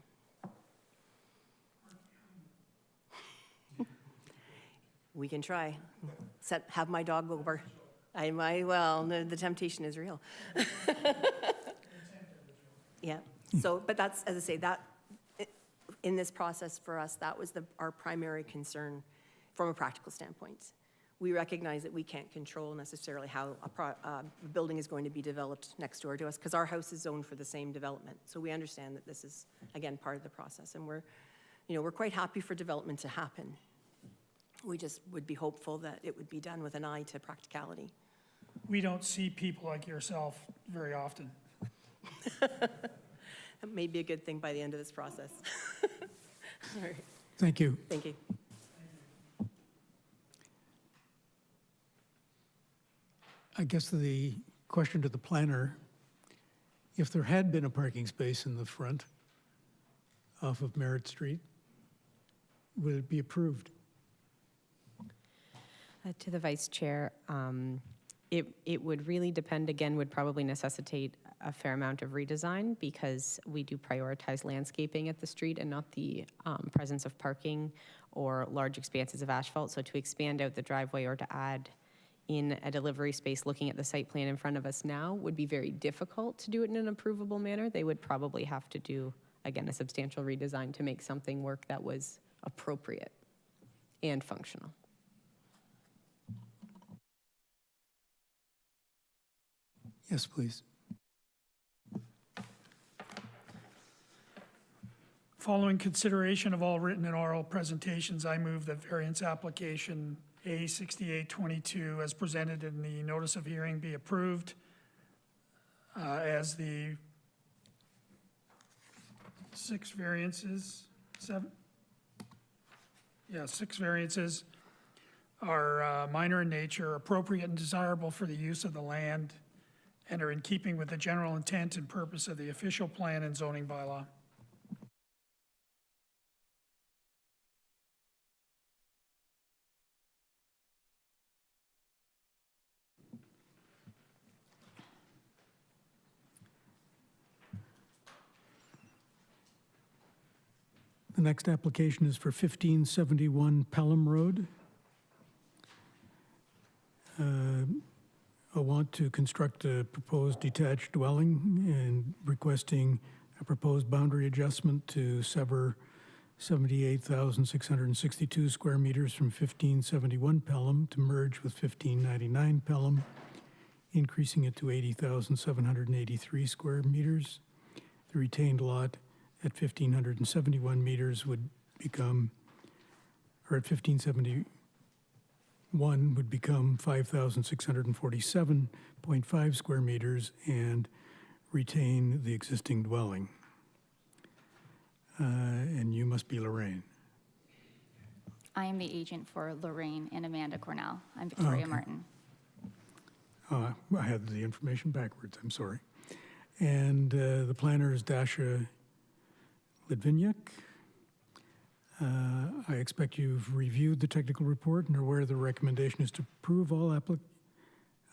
We can try. Have my dog over. The temptation is real. Yeah. So, but that's, as I say, that in this process for us, that was our primary concern from a practical standpoint. We recognize that we can't control necessarily how a building is going to be developed next door to us because our house is zoned for the same development. So we understand that this is, again, part of the process. And we're quite happy for development to happen. We just would be hopeful that it would be done with an eye to practicality. We don't see people like yourself very often. That may be a good thing by the end of this process. All right. Thank you. Thank you. I guess the question to the planner, if there had been a parking space in the front off of Merritt Street, would it be approved? To the Vice Chair, it would really depend, again, would probably necessitate a fair amount of redesign because we do prioritize landscaping at the street and not the presence of parking or large expanses of asphalt. So to expand out the driveway or to add in a delivery space, looking at the site plan in front of us now would be very difficult to do it in an approvable manner. They would probably have to do, again, a substantial redesign to make something work that was appropriate and functional. Yes, please. Following consideration of all written and oral presentations, I move that variance application A6822 as presented in the notice of hearing be approved as the 6 variances are minor in nature, appropriate and desirable for the use of the land, and are in keeping with the general intent and purpose of the official plan and zoning bylaw. The next application is for 1571 Pelham Road. I want to construct a proposed detached dwelling and requesting a proposed boundary adjustment to sever 78,662 square meters from 1571 Pelham to merge with 1599 Pelham, increasing it to 80,783 square meters. The retained lot at 1,571 meters would become, or at 1571 would become 5,647.5 square meters and retain the existing dwelling. And you must be Lorraine. I am the agent for Lorraine and Amanda Cornell. I'm Victoria Martin. I had the information backwards, I'm sorry. And the planner is Dasha Litvinyak. I expect you've reviewed the technical report and are aware the recommendation is to approve all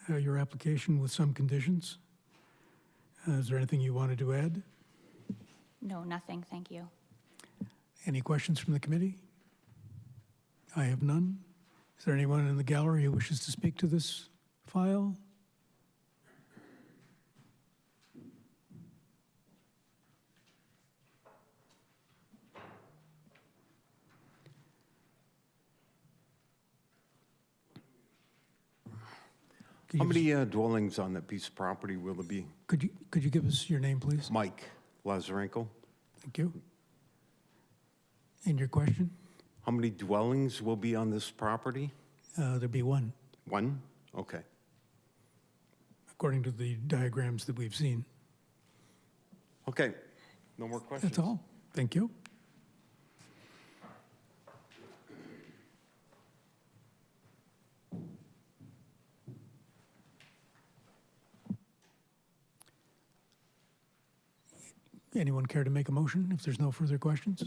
your application with some conditions. Is there anything you wanted to add? No, nothing, thank you. Any questions from the committee? I have none. Is there anyone in the gallery who wishes to speak to this file? How many dwellings on that piece of property will there be? Could you give us your name, please? Mike Lazarenko. Thank you. And your question? How many dwellings will be on this property? There'd be one, One? Okay. according to the diagrams that we've seen. Okay, no more questions? That's all. Thank you. Anyone care to make a motion if there's no further questions?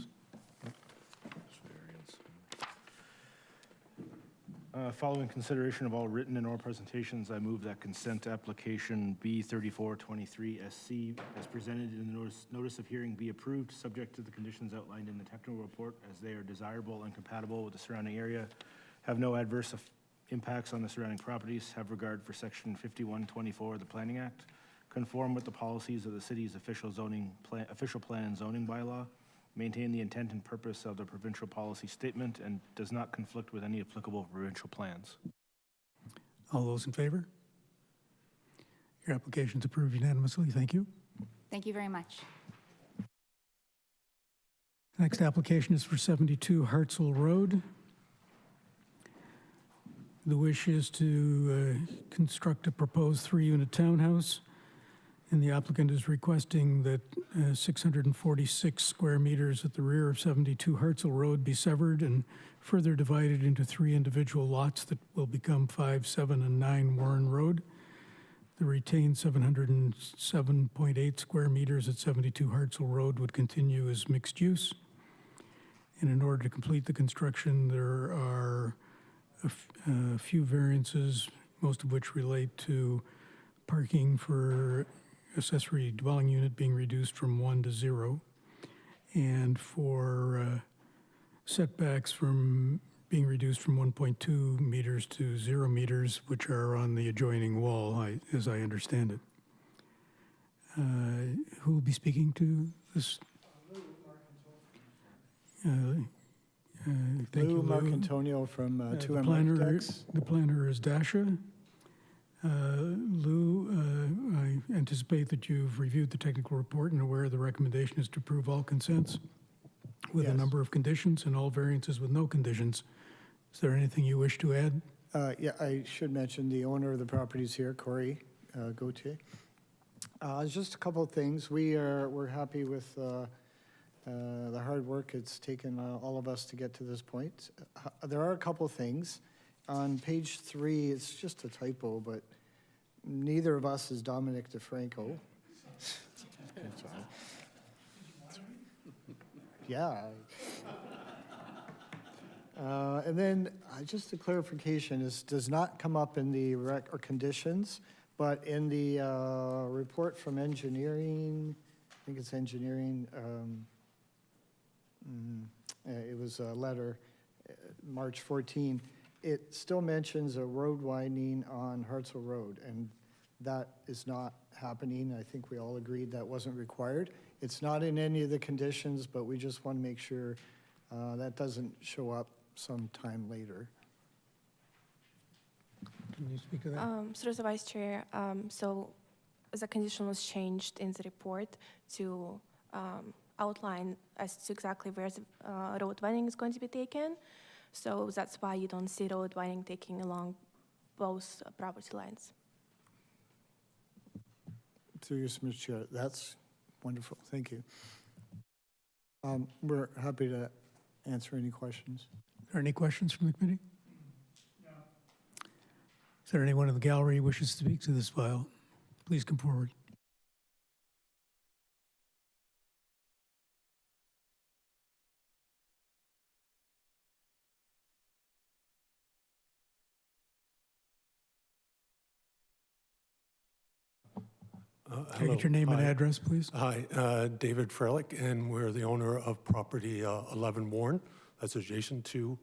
Following consideration of all written and oral presentations, I move that consent application B3423SC as presented in the notice of hearing be approved, subject to the conditions outlined in the technical report as they are desirable and compatible with the surrounding area, have no adverse impacts on the surrounding properties, have regard for Section 5124 of the Planning Act, conform with the policies of the city's official plan and zoning bylaw, maintain the intent and purpose of the provincial policy statement, and does not conflict with any applicable provincial plans. All those in favor? Your application's approved unanimously. Thank you. Thank you very much. Next application is for 72 Hartzell Road. The wish is to construct a proposed 3-unit townhouse, and the applicant is requesting that 646 square meters at the rear of 72 Hartzell Road be severed and further divided into 3 individual lots that will become 5, 7, and 9 Warren Road. The retained 707.8 square meters at 72 Hartzell Road would continue as mixed use. And in order to complete the construction, there are a few variances, most of which relate to parking for accessory dwelling unit being reduced from 1 to 0, and for setbacks from being reduced from 1.2 meters to 0 meters, which are on the adjoining wall, as I understand it. Who will be speaking to this? Thank you, Lou Lou. Marcantonio from The 2M planner, Architects. the planner is Dasha. Lou, I anticipate that you've reviewed the technical report and aware the recommendation is to approve all consents with a Yes. number of conditions and all variances with no conditions. Is there anything you wish to add? Yeah, I should mention the owner of the property is here, Corey Gauthier. Just a couple of things. We're happy with the hard work it's taken all of us to get to this point. There are a couple of things. On page 3, it's just a typo, but neither of us is Dominic DeFranco. That's right. Yeah. And then just a clarification, this does not come up in the or conditions, but in the report from engineering, I think it's engineering, it was a letter, March 14, it still mentions a road widening on Hartzell Road, and that is not happening. I think we all agreed that wasn't required. It's not in any of the conditions, but we just want to make sure that doesn't show up sometime later. Can you speak to that? So as the Vice Chair, so the condition was changed in the report to outline as to exactly where the road widening is going to be taken. So that's why you don't see road widening taking along both property lines. Through you, Mr. Chair, that's wonderful, thank you. We're happy to answer any questions. Are there any questions from the committee? No. Is there anyone in the gallery who wishes to speak to this file? Please come forward. Can I get your name and address, please? Hi, David Freilich, and we're the owner of property 11 Warren, that's adjacent to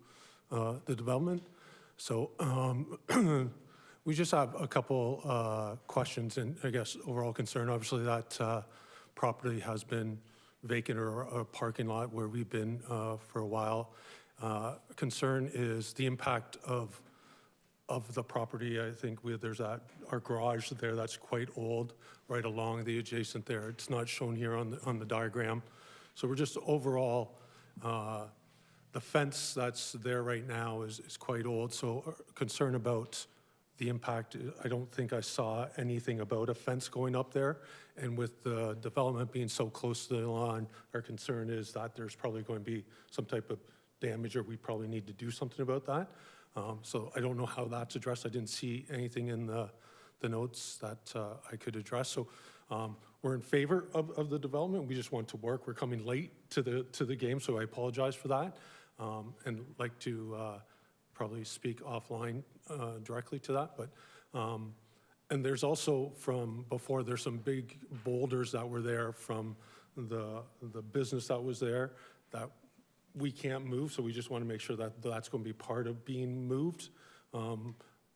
the development. So we just have a couple questions and I guess overall concern. Obviously that property has been vacant or a parking lot where we've been for a while. Concern is the impact of the property. I think there's our garage there that's quite old, right along the adjacent there. It's not shown here on the diagram. So we're just overall The fence that's there right now is quite old, so concern about the impact, I don't think I saw anything about a fence going up there. And with the development being so close to the lawn, our concern is that there's probably going to be some type of damage, or we probably need to do something about that. So I don't know how that's addressed. I didn't see anything in the notes that I could address. So we're in favor of the development. We just want to work. We're coming late to the game, so I apologize for that. And like to probably speak offline directly to that. But and there's also from before, there's some big boulders that were there from the business that was there that we can't move. So we just want to make sure that that's going to be part of being moved.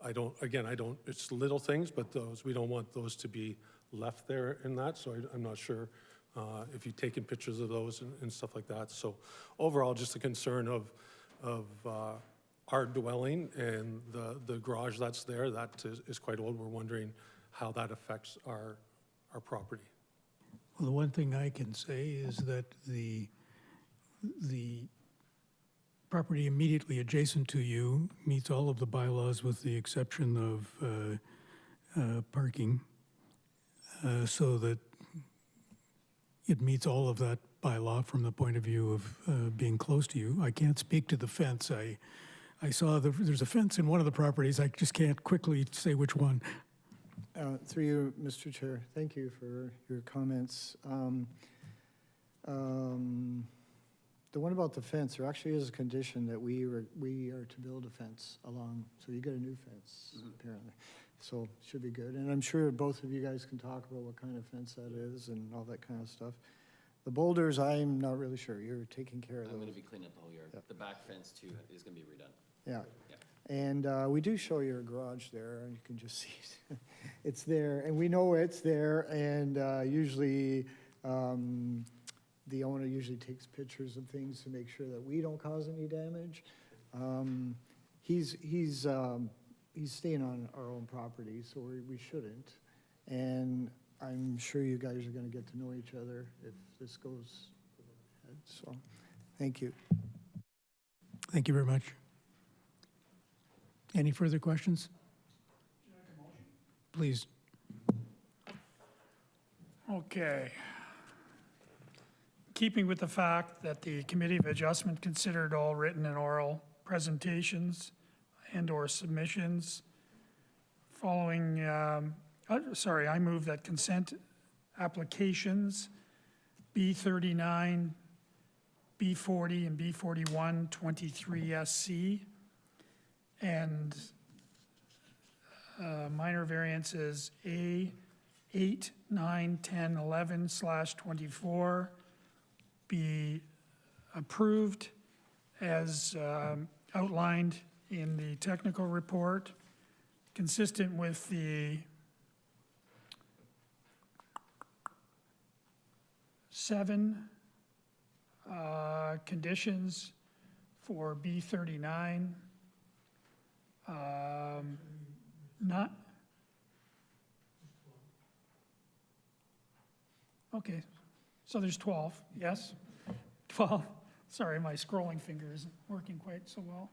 It's little things, but we don't want those to be left there in that. So I'm not sure if you've taken pictures of those and stuff like that. So overall, just a concern of our dwelling and the garage that's there, that is quite old. We're wondering how that affects our property. Well, the one thing I can say is that the property immediately adjacent to you meets all of the bylaws with the exception of parking, so that it meets all of that bylaw from the point of view of being close to you. I can't speak to the fence. I saw there's a fence in one of the properties. I just can't quickly say which one. Through you, Mr. Chair, thank you for your comments. The one about the fence, there actually is a condition that we are to build a fence along, so you get a new fence, apparently. So it should be good. And I'm sure both of you guys can talk about what kind of fence that is and all that kind of stuff. The boulders, I'm not really sure. You're taking care of those. I'm going to be cleaning up the whole yard. The back fence too is going to be redone. Yeah. And we do show your garage there, and you can just see it's there, and we know it's there, and usually the owner usually takes pictures of things to make sure that we don't cause any damage. He's staying on our own property, so we shouldn't. And I'm sure you guys are going to get to know each other if this goes ahead. So, thank you. Thank you very much. Any further questions? Please. Okay. Keeping with the fact that the Committee of Adjustment considered all written and oral presentations and/or submissions following, I move that consent applications B39, B40, and B41, 23 SC, and minor variances A 8, 9, 10, 11/24 be approved as outlined in the technical report, consistent with the 7 conditions for B39. Not, okay, so there's 12, yes? 12, sorry, my scrolling finger isn't working quite so well.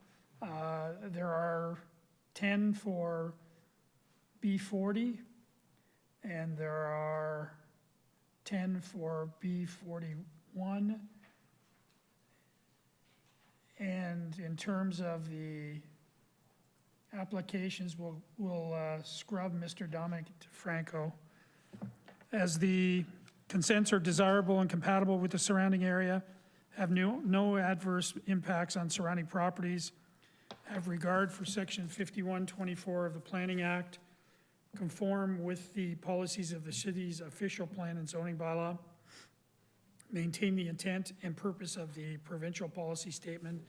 There are 10 for B40, and there are 10 for B41. And in terms of the applications, we'll scrub Mr. Dominic DeFranco. As the consents are desirable and compatible with the surrounding area, have no adverse impacts on surrounding properties, have regard for section 5124 of the Planning Act, conform with the policies of the city's official plan and zoning bylaw, maintain the intent and purpose of the provincial policy statement,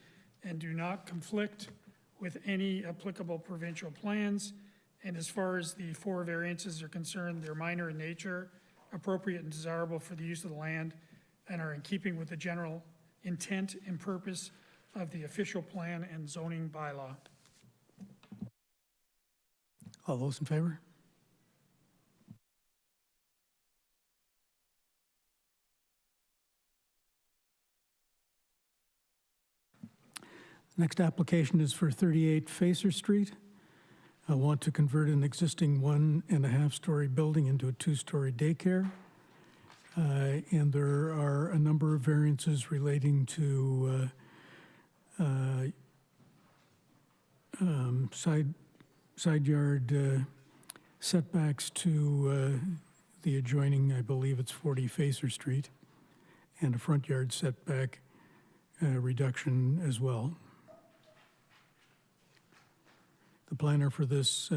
and do not conflict with any applicable provincial plans. And as far as the 4 variances are concerned, they're minor in nature, appropriate and desirable for the use of the land, and are in keeping with the general intent and purpose of the official plan and zoning bylaw. All those in favor? Next application is for 38 Facer Street. I want to convert an existing 1.5-story building into a 2-story daycare. And there are a number of variances relating to side yard setbacks to the adjoining, I believe it's 40 Facer Street, and a front yard setback reduction as well. The planner for this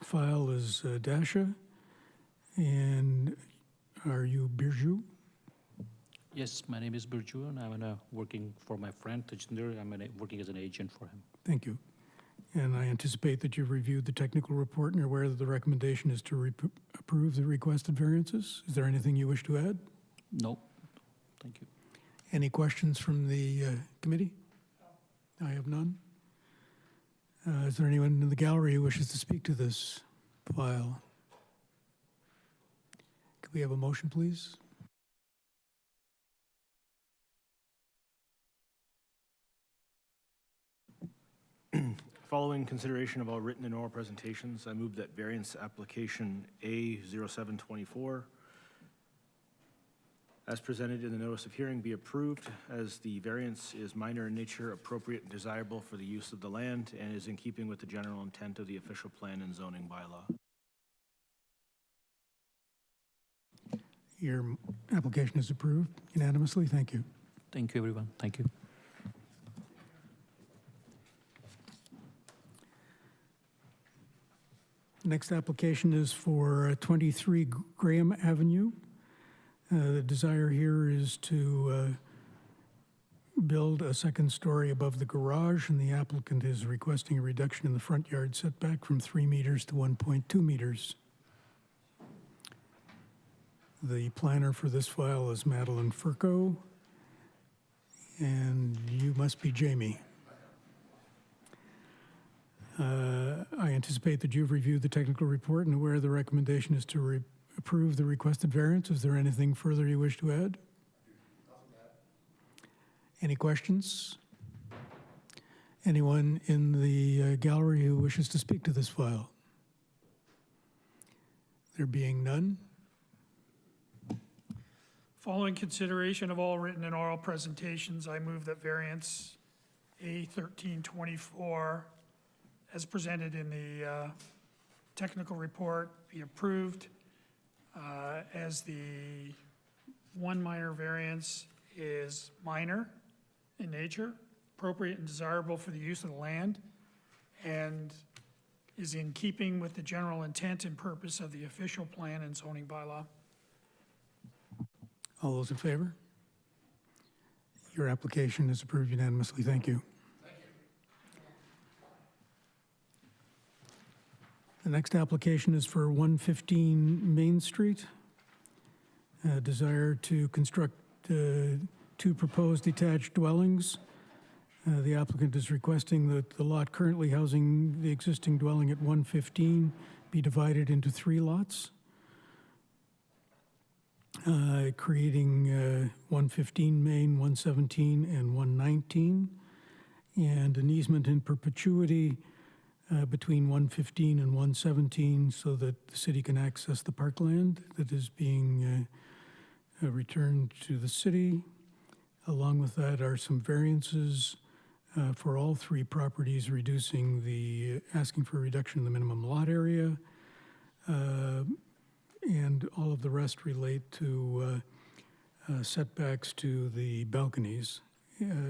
file is Dasha, and are you Birju? Yes, my name is Birju, and I'm working for my friend Tajinder. I'm working as an agent for him. Thank you. And I anticipate that you've reviewed the technical report and are aware that the recommendation is to approve the requested variances. Is there anything you wish to add? No, thank you. Any questions from the committee? I have none. Is there anyone in the gallery who wishes to speak to this file? Could we have a motion, please? Following consideration of all written and oral presentations, I move that variance application A0724 as presented in the notice of hearing be approved, as the variance is minor in nature, appropriate and desirable for the use of the land, and is in keeping with the general intent of the official plan and zoning bylaw. Your application is approved unanimously. Thank you. Thank you, everyone. Thank you. Next application is for 23 Graham Avenue. The desire here is to build a second story above the garage, and the applicant is requesting a reduction in the front yard setback from 3 meters to 1.2 meters. The planner for this file is Madeline Furco, and you must be Jamie. I anticipate that you've reviewed the technical report and aware the recommendation is to approve the requested variance. Is there anything further you wish to add? Any questions? Anyone in the gallery who wishes to speak to this file? There being none, Following consideration of all written and oral presentations, I move that variance A1324, as presented in the technical report, be approved, as the one minor variance is minor in nature, appropriate and desirable for the use of the land, and is in keeping with the general intent and purpose of the official plan and zoning bylaw. all those in favor? Your application is approved unanimously. Thank you. The next application is for 115 Main Street. Desire to construct 2 proposed detached dwellings. The applicant is requesting that the lot currently housing the existing dwelling at 115 be divided into 3 lots, creating 115 Main, 117, and 119, and an easement in perpetuity between 115 and 117 so that the city can access the parkland that is being returned to the city. Along with that are some variances for all 3 properties, reducing the, asking for a reduction in the minimum lot area, and all of the rest relate to setbacks to the balconies,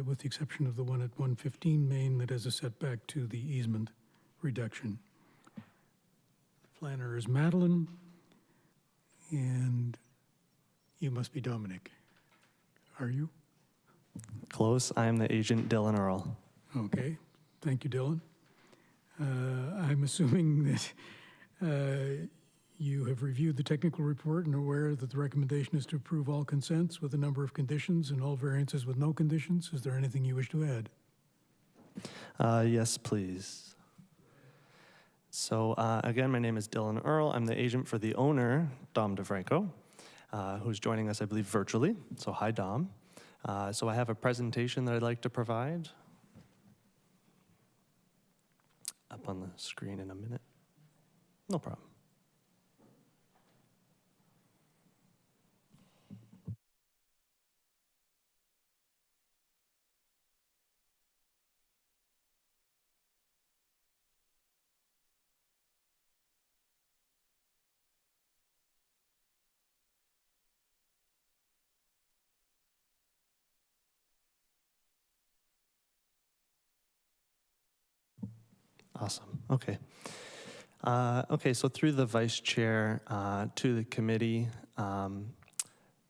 with the exception of the one at 115 Main that has a setback to the easement reduction. Planner is Madeline, and you must be Dominic. Are you? Close. I am the agent, Dylan Earl. Okay, thank you, Dylan. I'm assuming that you have reviewed the technical report and are aware that the recommendation is to approve all consents with a number of conditions and all variances with no conditions. Is there anything you wish to add? Yes, please. So again, my name is Dylan Earl. I'm the agent for the owner, Dom DeFranco, who's joining us, I believe, virtually. So hi, Dom. So I have a presentation that I'd like to provide. up on the screen in a minute. No problem. Awesome. Okay. Okay, so through the vice chair to the committee,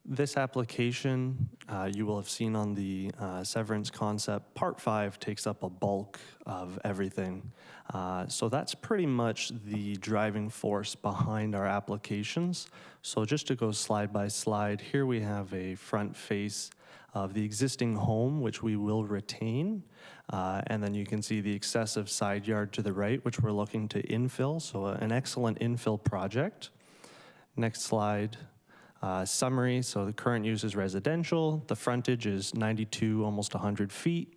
this application you will have seen on the severance concept. Part 5 takes up a bulk of everything. So that's pretty much the driving force behind our applications. So just to go slide by slide, here we have a front face of the existing home, which we will retain. And then you can see the excessive side yard to the right, which we're looking to infill. So an excellent infill project. Next slide. Summary, so the current use is residential. The frontage is 92, almost 100 feet.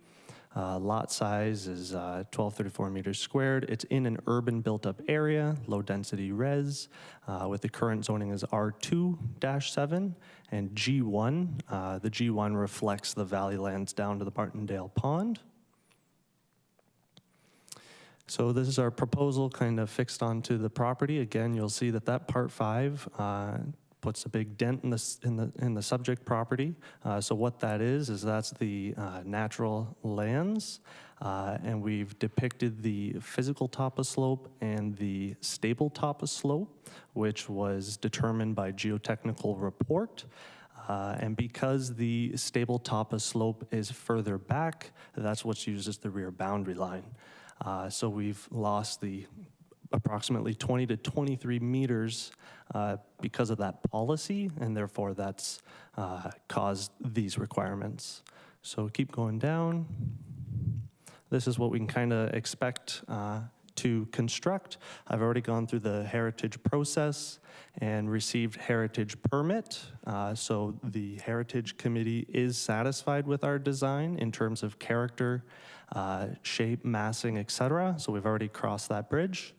Lot size is 1234 meters squared. It's in an urban built-up area, low-density res, with the current zoning is R2-7 and G1. The G1 reflects the valley lands down to the Martindale Pond. So this is our proposal kind of fixed onto the property. Again, you'll see that that Part 5 puts a big dent in the subject property. So what that is that's the natural lands, and we've depicted the physical topo slope and the stable topo slope, which was determined by geotechnical report. And because the stable topo slope is further back, that's what's used as the rear boundary line. So we've lost the approximately 20 to 23 meters because of that policy, and therefore that's caused these requirements. So keep going down. This is what we can kind of expect to construct. I've already gone through the heritage process and received heritage permit. So the Heritage Committee is satisfied with our design in terms of character, shape, massing, etc. So we've already crossed that bridge.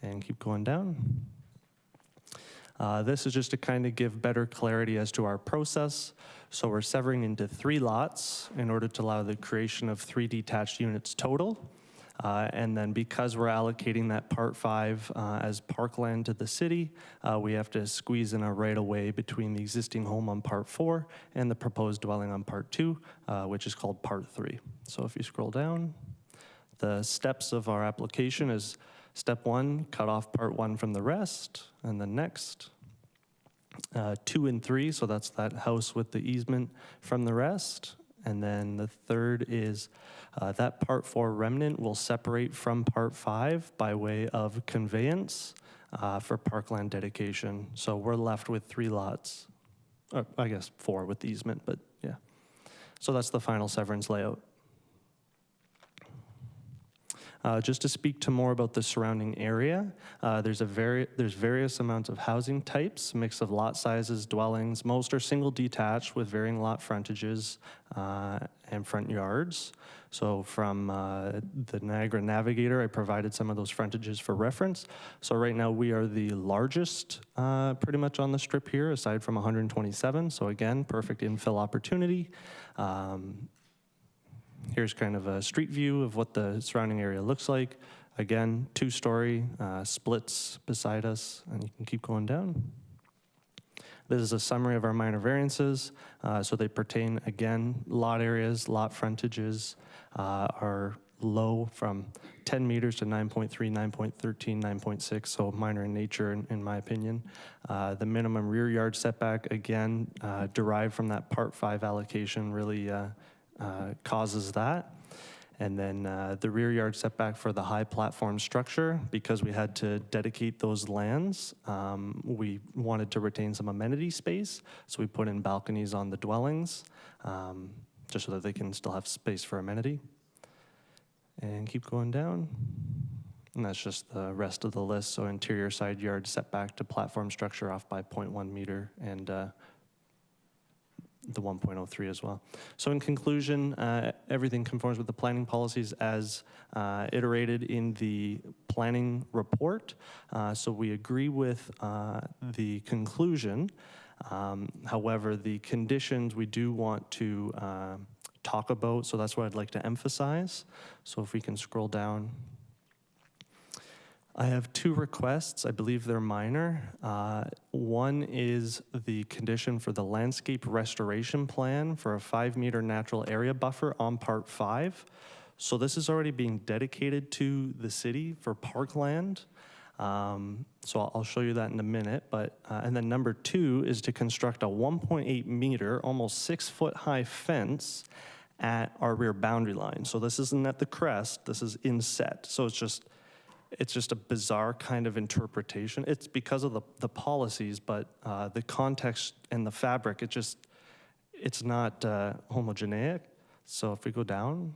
And keep going down. This is just to kind of give better clarity as to our process. So we're severing into 3 lots in order to allow the creation of 3 detached units total. And then because we're allocating that Part 5 as parkland to the city, we have to squeeze in a right-of-way between the existing home on Part 4 and the proposed dwelling on Part 2, which is called Part 3. So if you scroll down, the steps of our application is Step 1, cut off Part 1 from the rest, and then next. 2 and 3, so that's that house with the easement from the rest. And then the third is that Part 4 remnant will separate from Part 5 by way of conveyance for parkland dedication. So we're left with 3 lots, or I guess 4 with the easement, but yeah. So that's the final severance layout. Just to speak to more about the surrounding area, there's various amounts of housing types, mix of lot sizes, dwellings. Most are single detached with varying lot frontages and front yards. So from the Niagara Navigator, I provided some of those frontages for reference. So right now we are the largest pretty much on the strip here, aside from 127. So again, perfect infill opportunity. Here's kind of a street view of what the surrounding area looks like. Again, 2-story splits beside us, and you can keep going down. This is a summary of our minor variances. So they pertain, again, lot areas, lot frontages are low from 10 meters to 9.3, 9.13, 9.6, so minor in nature in my opinion. The minimum rear yard setback, again, derived from that Part 5 allocation really causes that. And then the rear yard setback for the high platform structure, because we had to dedicate those lands, we wanted to retain some amenity space, so we put in balconies on the dwellings, just so that they can still have space for amenity. And keep going down. And that's just the rest of the list. So interior side yard setback to platform structure off by 0.1 meter, and the 1.03 as well. So in conclusion, everything conforms with the planning policies as iterated in the planning report. So we agree with the conclusion. However, the conditions we do want to talk about, so that's what I'd like to emphasize. So if we can scroll down. I have two requests. I believe they're minor. One is the condition for the landscape restoration plan for a 5-meter natural area buffer on Part 5. So this is already being dedicated to the city for parkland. So I'll show you that in a minute. But and then number 2 is to construct a 1.8 meter, almost 6-foot high fence at our rear boundary line. So this isn't at the crest. This is inset. So it's just a bizarre kind of interpretation. It's because of the policies, but the context and the fabric, it's not homogeneic. So if we go down,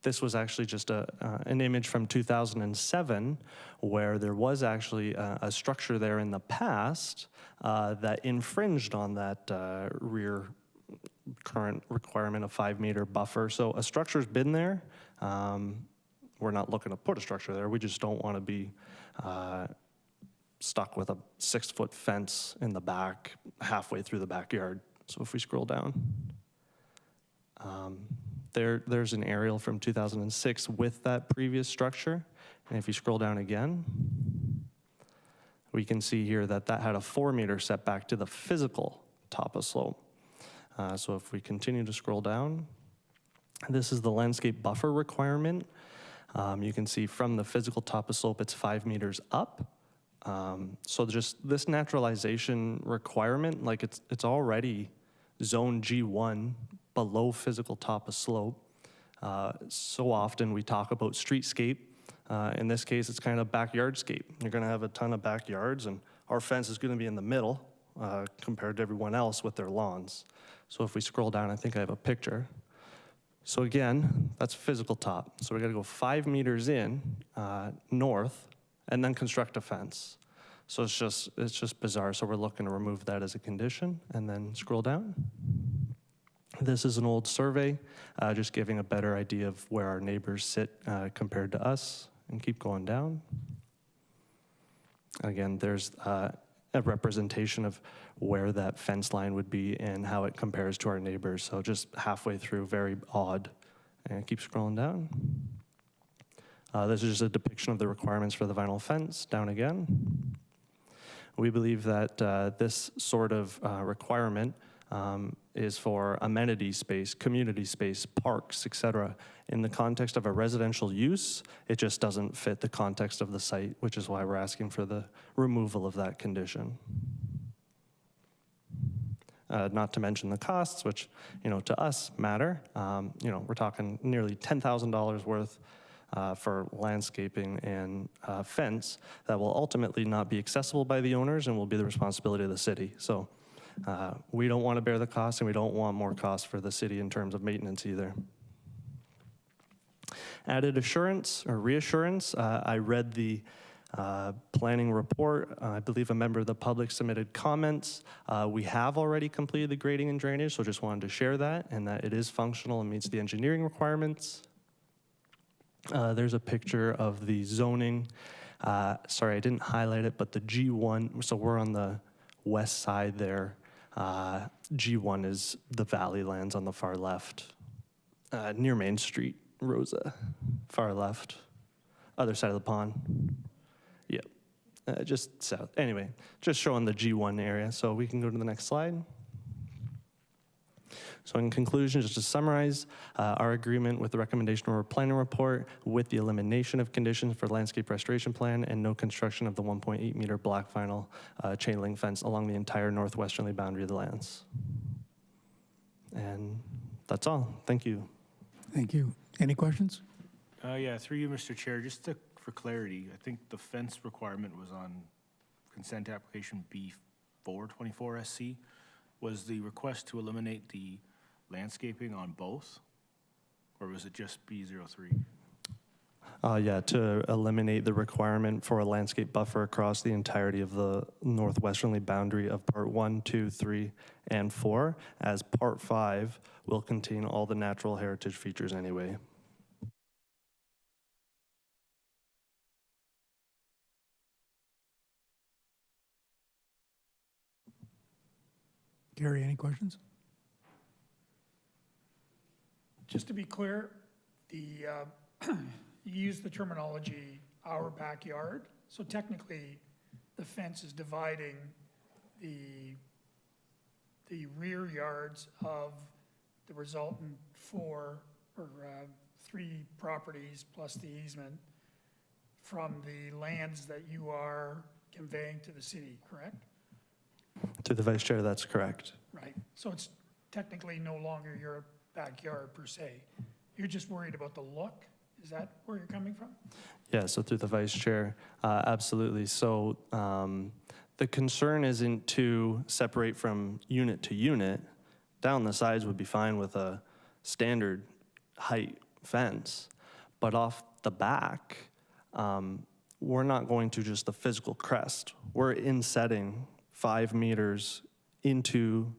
this was actually just an image from 2007 where there was actually a structure there in the past that infringed on that rear current requirement of 5-meter buffer. So a structure's been there. We're not looking to put a structure there. We just don't want to be stuck with a 6-foot fence in the back, halfway through the backyard. So if we scroll down, there's an aerial from 2006 with that previous structure. And if you scroll down again, we can see here that that had a 4-meter setback to the physical top of slope. So if we continue to scroll down, this is the landscape buffer requirement. You can see from the physical top of slope, it's 5 meters up. So just this naturalization requirement, like it's already zone G1 below physical top of slope. So often we talk about streetscape. In this case, it's kind of backyardscape. You're gonna have a ton of backyards and our fence is gonna be in the middle compared to everyone else with their lawns. So if we scroll down, I think I have a picture. So again, that's physical top. So we gotta go 5 meters in north and then construct a fence. So it's just bizarre. So we're looking to remove that as a condition and then scroll down. This is an old survey, just giving a better idea of where our neighbors sit compared to us, and keep going down. Again, there's a representation of where that fence line would be and how it compares to our neighbors. So just halfway through, very odd. And keep scrolling down. This is just a depiction of the requirements for the vinyl fence. Down again. We believe that this sort of requirement is for amenity space, community space, parks, etc. In the context of a residential use, it just doesn't fit the context of the site, which is why we're asking for the removal of that condition. Not to mention the costs, which, to us matter. We're talking nearly $10,000 worth for landscaping and fence that will ultimately not be accessible by the owners and will be the responsibility of the city. So we don't want to bear the cost, and we don't want more costs for the city in terms of maintenance either. Added assurance or reassurance, I read the planning report. I believe a member of the public submitted comments. We have already completed the grading and drainage, so just wanted to share that, and that it is functional and meets the engineering requirements. There's a picture of the zoning. Sorry, I didn't highlight it, but the G1, so we're on the west side there. G1 is the valley lands on the far left, near Main Street, Rosa, far left, other side of the pond. Yep, just south. Anyway, just showing the G1 area. So we can go to the next slide. So in conclusion, just to summarize, our agreement with the recommendation of our planning report with the elimination of conditions for landscape restoration plan and no construction of the 1.8 meter black vinyl chain link fence along the entire northwesterly boundary of the lands. And that's all. Thank you. Thank you. Any questions? Yeah, through you, Mr. Chair, just for clarity, I think the fence requirement was on consent application B424 SC. Was the request to eliminate the landscaping on both, or was it just B03? Yeah, to eliminate the requirement for a landscape buffer across the entirety of the northwesterly boundary of Part 1, 2, 3, and 4, as Part 5 will contain all the natural heritage features anyway. Gary, any questions? Just to be clear, you use the terminology "our backyard," so technically, the fence is dividing the rear yards of the resultant 3 properties plus the easement from the lands that you are conveying to the city, correct? To the Vice Chair, that's correct. Right, so it's technically no longer your backyard per se. You're just worried about the look? Is that where you're coming from? Yeah, so through the Vice Chair, absolutely. So the concern isn't to separate from unit to unit. Down the sides would be fine with a standard height fence, but off the back, we're not going to just the physical crest. We're insetting 5 meters into,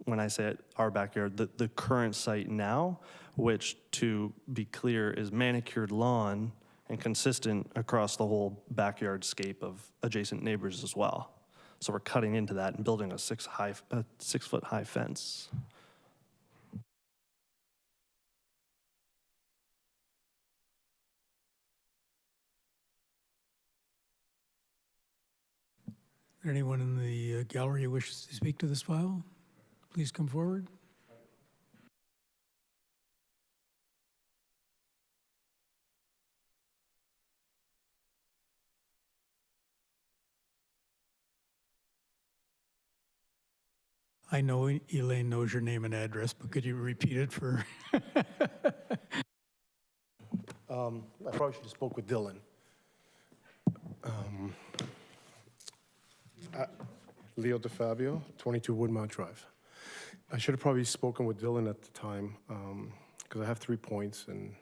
when I say it, our backyard, the current site now, which, to be clear, is manicured lawn and consistent across the whole backyard scape of adjacent neighbors as well. So we're cutting into that and building a 6-foot high fence. Anyone in the gallery who wishes to speak to this file, please come forward. I know Elaine knows your name and address, but could you repeat it for? I probably should have spoke with Dylan. Leo DeFabio, 22 Woodmount Drive. I should have probably spoken with Dylan at the time, because I have 3 points, and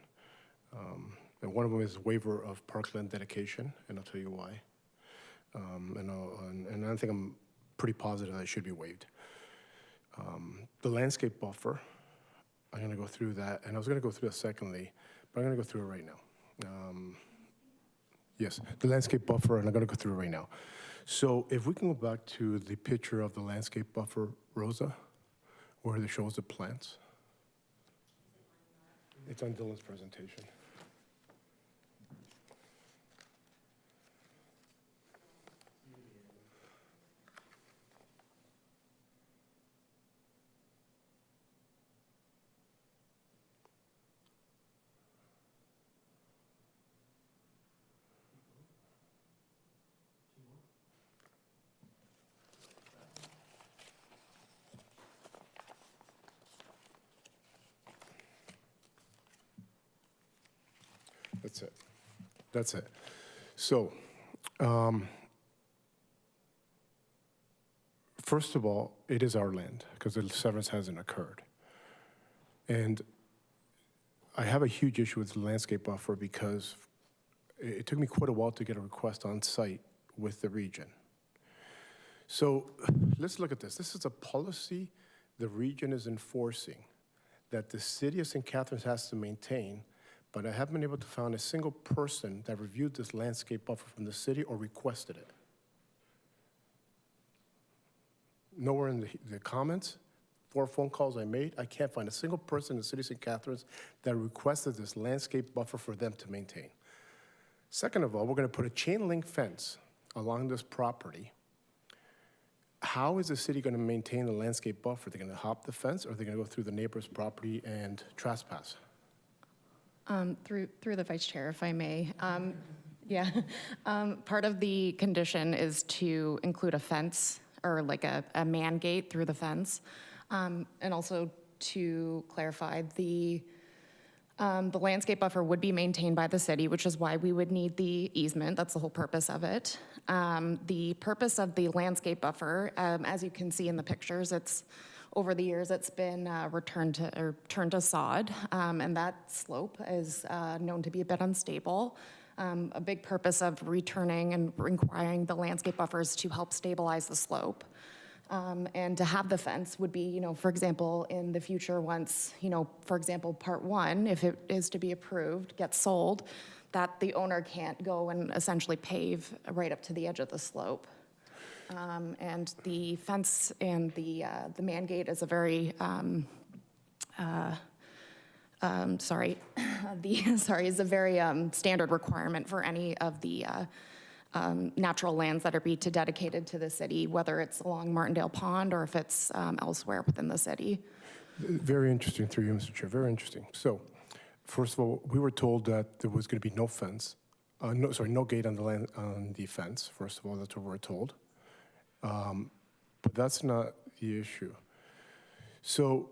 one of them is waiver of parkland dedication, and I'll tell you why. And I think I'm pretty positive that it should be waived. The landscape buffer, I'm going to go through that, and I was going to go through it secondly, but I'm going to go through it right now. Yes, the landscape buffer, and I'm going to go through it right now. So if we can go back to the picture of the landscape buffer, Rosa, where it shows the plants. It's on Dylan's presentation. That's it. That's it. So, first of all, it is our land because the severance hasn't occurred. And I have a huge issue with the landscape buffer because it took me quite a while to get a request on site with the region. So let's look at this. This is a policy the region is enforcing that the city of St. Catharines has to maintain, but I haven't been able to find a single person that reviewed this landscape buffer from the city or requested it. Nowhere in the comments, 4 phone calls I made, I can't find a single person in the city of St. Catharines that requested this landscape buffer for them to maintain. Second of all, we're going to put a chain link fence along this property. How is the city going to maintain the landscape buffer? They're going to hop the fence, or are they going to go through the neighbor's property and trespass? Through the vice chair, if I may. Part of the condition is to include a fence or like a man gate through the fence. And also to clarify, the landscape buffer would be maintained by the city, which is why we would need the easement. That's the whole purpose of it. The purpose of the landscape buffer, as you can see in the pictures, it's over the years, it's been turned to sod, and that slope is known to be a bit unstable. A big purpose of returning and requiring the landscape buffers to help stabilize the slope. And to have the fence would be, for example, in the future, once, for example, Part 1, if it is to be approved, gets sold, that the owner can't go and essentially pave right up to the edge of the slope. And the fence and the man gate is a very, is a very standard requirement for any of the natural lands that are dedicated to the city, whether it's along Martindale Pond or if it's elsewhere within the city. Very interesting through you, Mr. Chair, very interesting. So, first of all, we were told that there was going to be no fence, no gate on the fence. First of all, that's what we're told. But that's not the issue. So,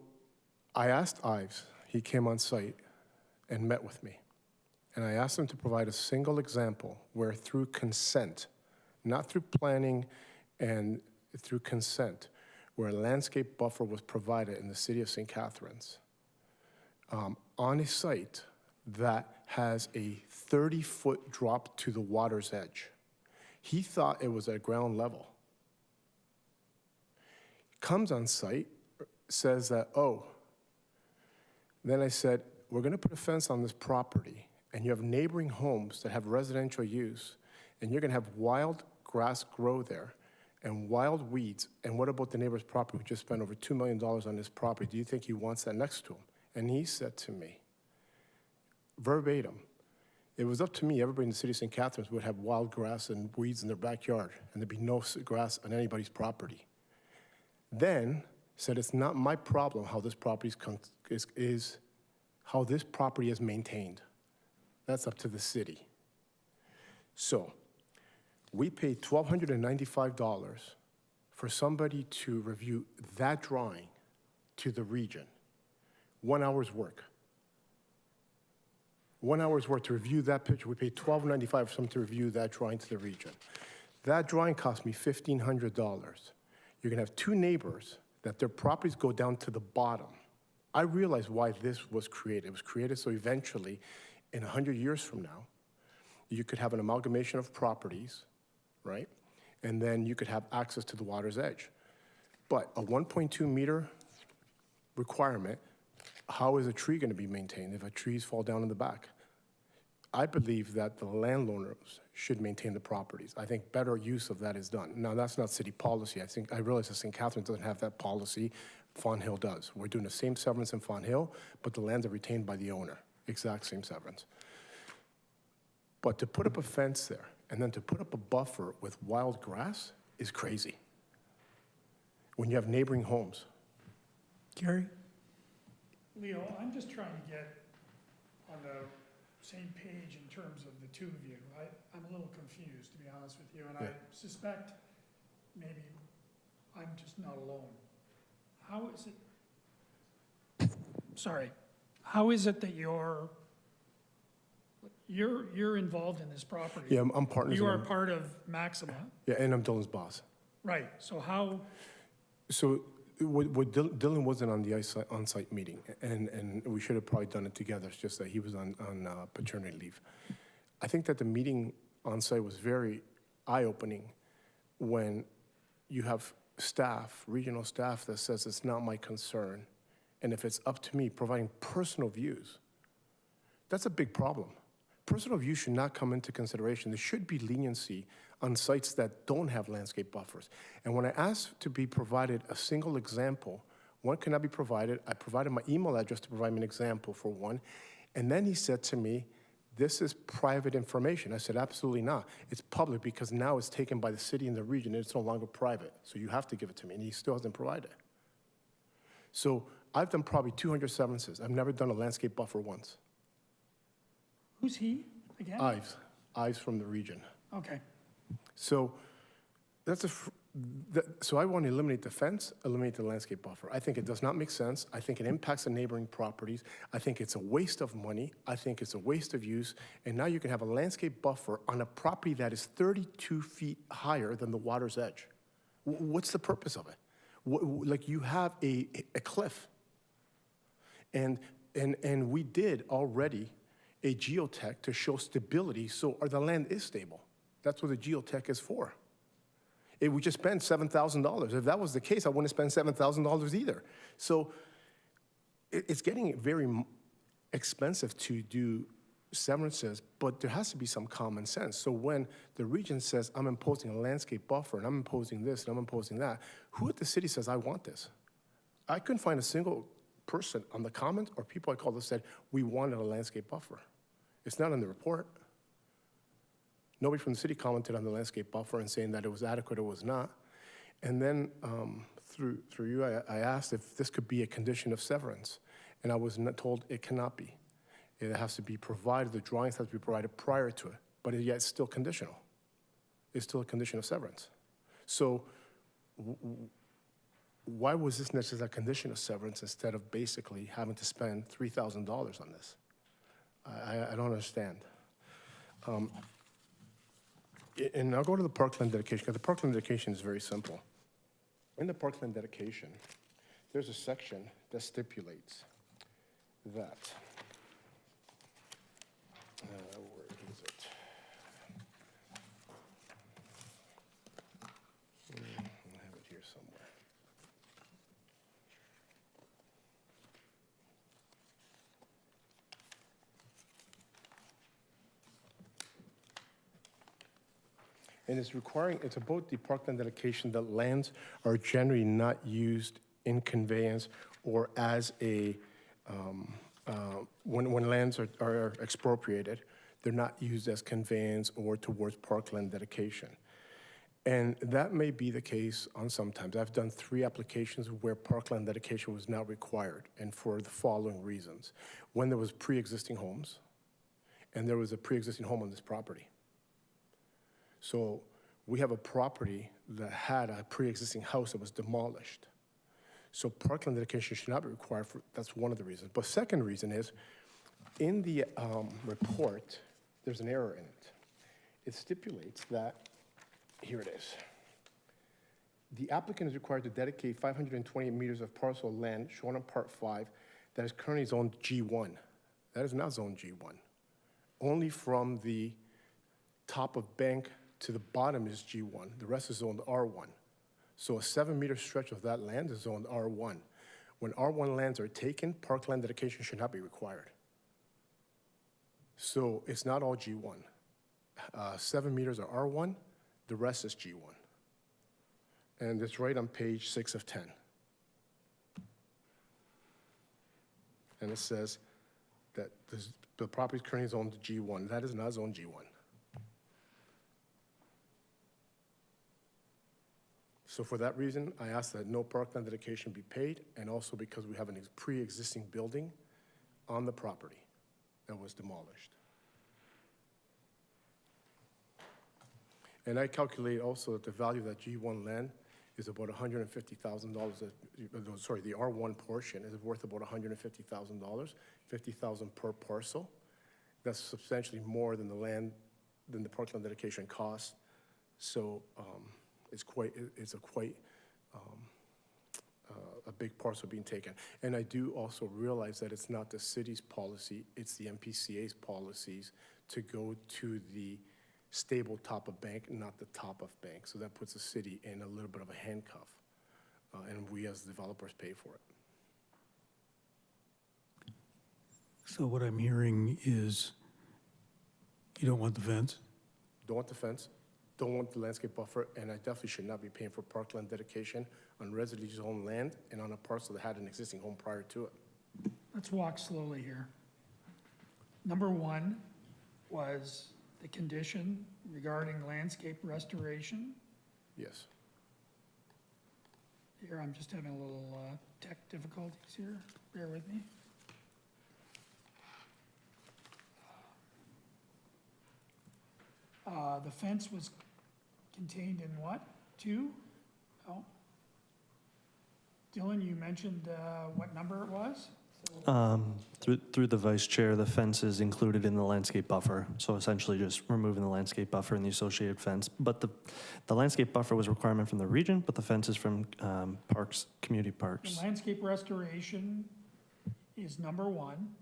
I asked Ives, he came on site and met with me. And I asked him to provide a single example where through consent, not through planning and through consent, where a landscape buffer was provided in the city of St. Catharines on a site that has a 30-foot drop to the water's edge. He thought it was at ground level. Comes on site, says that, then I said, we're going to put a fence on this property, and you have neighboring homes that have residential use, and you're going to have wild grass grow there and wild weeds. And what about the neighbor's property who just spent over $2 million on this property? Do you think he wants that next to him? And he said to me, verbatim, it was up to me, everybody in the city of St. Catharines would have wild grass and weeds in their backyard, and there'd be no grass on anybody's property. Then said, it's not my problem how this property how this property is maintained. That's up to the city. So we paid $1,295 for somebody to review that drawing to the region. 1 hour's work. 1 hour's work to review that picture. We paid $1,295 for someone to review that drawing to the region. That drawing cost me $1,500. You're gonna have two neighbors that their properties go down to the bottom. I realize why this was created. It was created so eventually, in 100 years from now, you could have an amalgamation of properties, right? And then you could have access to the water's edge. But a 1.2 meter requirement, how is a tree going to be maintained if trees fall down in the back? I believe that the landowners should maintain the properties. I think better use of that is done. Now, that's not city policy. I realize that St. Catharines doesn't have that policy. Fawn Hill does. We're doing the same severance in Fawn Hill, but the lands are retained by the owner. Exact same severance. But to put up a fence there and then to put up a buffer with wild grass is crazy when you have neighboring homes. Gary? Leo, I'm just trying to get on the same page in terms of the two of you. I'm a little confused, to be honest with you, and I suspect maybe I'm just not alone. How is it that you're involved in this property? Yeah, I'm partners. You are part of Maxima. Yeah, and I'm Dylan's boss. Right, so how? So Dylan wasn't on the on-site meeting, and we should have probably done it together. It's just that he was on paternity leave. I think that the meeting on-site was very eye-opening when you have staff, regional staff, that says it's not my concern, and if it's up to me, providing personal views, that's a big problem. Personal views should not come into consideration. There should be leniency on sites that don't have landscape buffers. And when I asked to be provided a single example, one cannot be provided. I provided my email address to provide me an example for one. And then he said to me, this is private information. I said, absolutely not. It's public because now it's taken by the city and the region and it's no longer private. So you have to give it to me. And he still hasn't provided it. So I've done probably 200 severances. I've never done a landscape buffer once. Who's he again? Ives from the region. Okay. So so I want to eliminate the fence, eliminate the landscape buffer. I think it does not make sense. I think it impacts the neighboring properties. I think it's a waste of money. I think it's a waste of use. And now you can have a landscape buffer on a property that is 32 feet higher than the water's edge. What's the purpose of it? Like you have a cliff. And we did already a geotech to show stability, so the land is stable. That's what the geotech is for. We just spent $7,000. If that was the case, I wouldn't spend $7,000 either. So it's getting very expensive to do severances, but there has to be some common sense. So when the region says, I'm imposing a landscape buffer, and I'm imposing this, and I'm imposing that, who at the city says, I want this? I couldn't find a single person on the comment or people I called that said, we wanted a landscape buffer. It's not in the report. Nobody from the city commented on the landscape buffer and saying that it was adequate or was not. And then through you, I asked if this could be a condition of severance, and I was told it cannot be. It has to be provided, the drawings have to be provided prior to it, but yet it's still conditional. It's still a condition of severance. So why was this necessarily a condition of severance instead of basically having to spend $3,000 on this? I don't understand. And I'll go to the parkland dedication, because the parkland dedication is very simple. In the parkland dedication, there's a section that stipulates that, where is it? I have it here somewhere. And it's about the parkland dedication that lands are generally not used in conveyance or as a, when lands are expropriated, they're not used as conveyance or towards parkland dedication. And that may be the case on sometimes. I've done 3 applications where parkland dedication was not required, and for the following reasons. When there was pre-existing homes, and there was a pre-existing home on this property. So we have a property that had a pre-existing house that was demolished. So parkland dedication should not be required that's one of the reasons. But second reason is, in the report, there's an error in it. It stipulates that, here it is. The applicant is required to dedicate 528 meters of parcel of land shown on Part 5 that is currently zoned G1. That is not zoned G1. Only from the top of bank to the bottom is G1. The rest is zoned R1. So a 7-meter stretch of that land is zoned R1. When R1 lands are taken, parkland dedication should not be required. So it's not all G1. 7 meters are R1, the rest is G1. And it's right on page 6 of 10. And it says that the property is currently zoned G1. That is not zoned G1. So for that reason, I ask that no parkland dedication be paid, and also because we have a pre-existing building on the property that was demolished. And I calculate also that the value of that G1 land is about $150,000. Sorry, the R1 portion is worth about $150,000, $50,000 per parcel. That's substantially more than the parkland dedication cost. So it's a big parcel being taken. And I do also realize that it's not the city's policy, it's the MPCA's policies to go to the stable top of bank, not the top of bank. So that puts the city in a little bit of a handcuff, and we as developers pay for it. So what I'm hearing is you don't want the fence? Don't want the fence, don't want the landscape buffer, and I definitely should not be paying for parkland dedication on residential zone land and on a parcel that had an existing home prior to it. Let's walk slowly here. Number 1 was the condition regarding landscape restoration. Yes. Here, I'm just having a little tech difficulties here. Bear with me. The fence was contained in what? 2? Oh. Dylan, you mentioned what number it was? Through the vice chair, the fence is included in the landscape buffer, so essentially just removing the landscape buffer and the associated fence. But the landscape buffer was a requirement from the region, but the fence is from parks, community The parks. landscape restoration is number 1.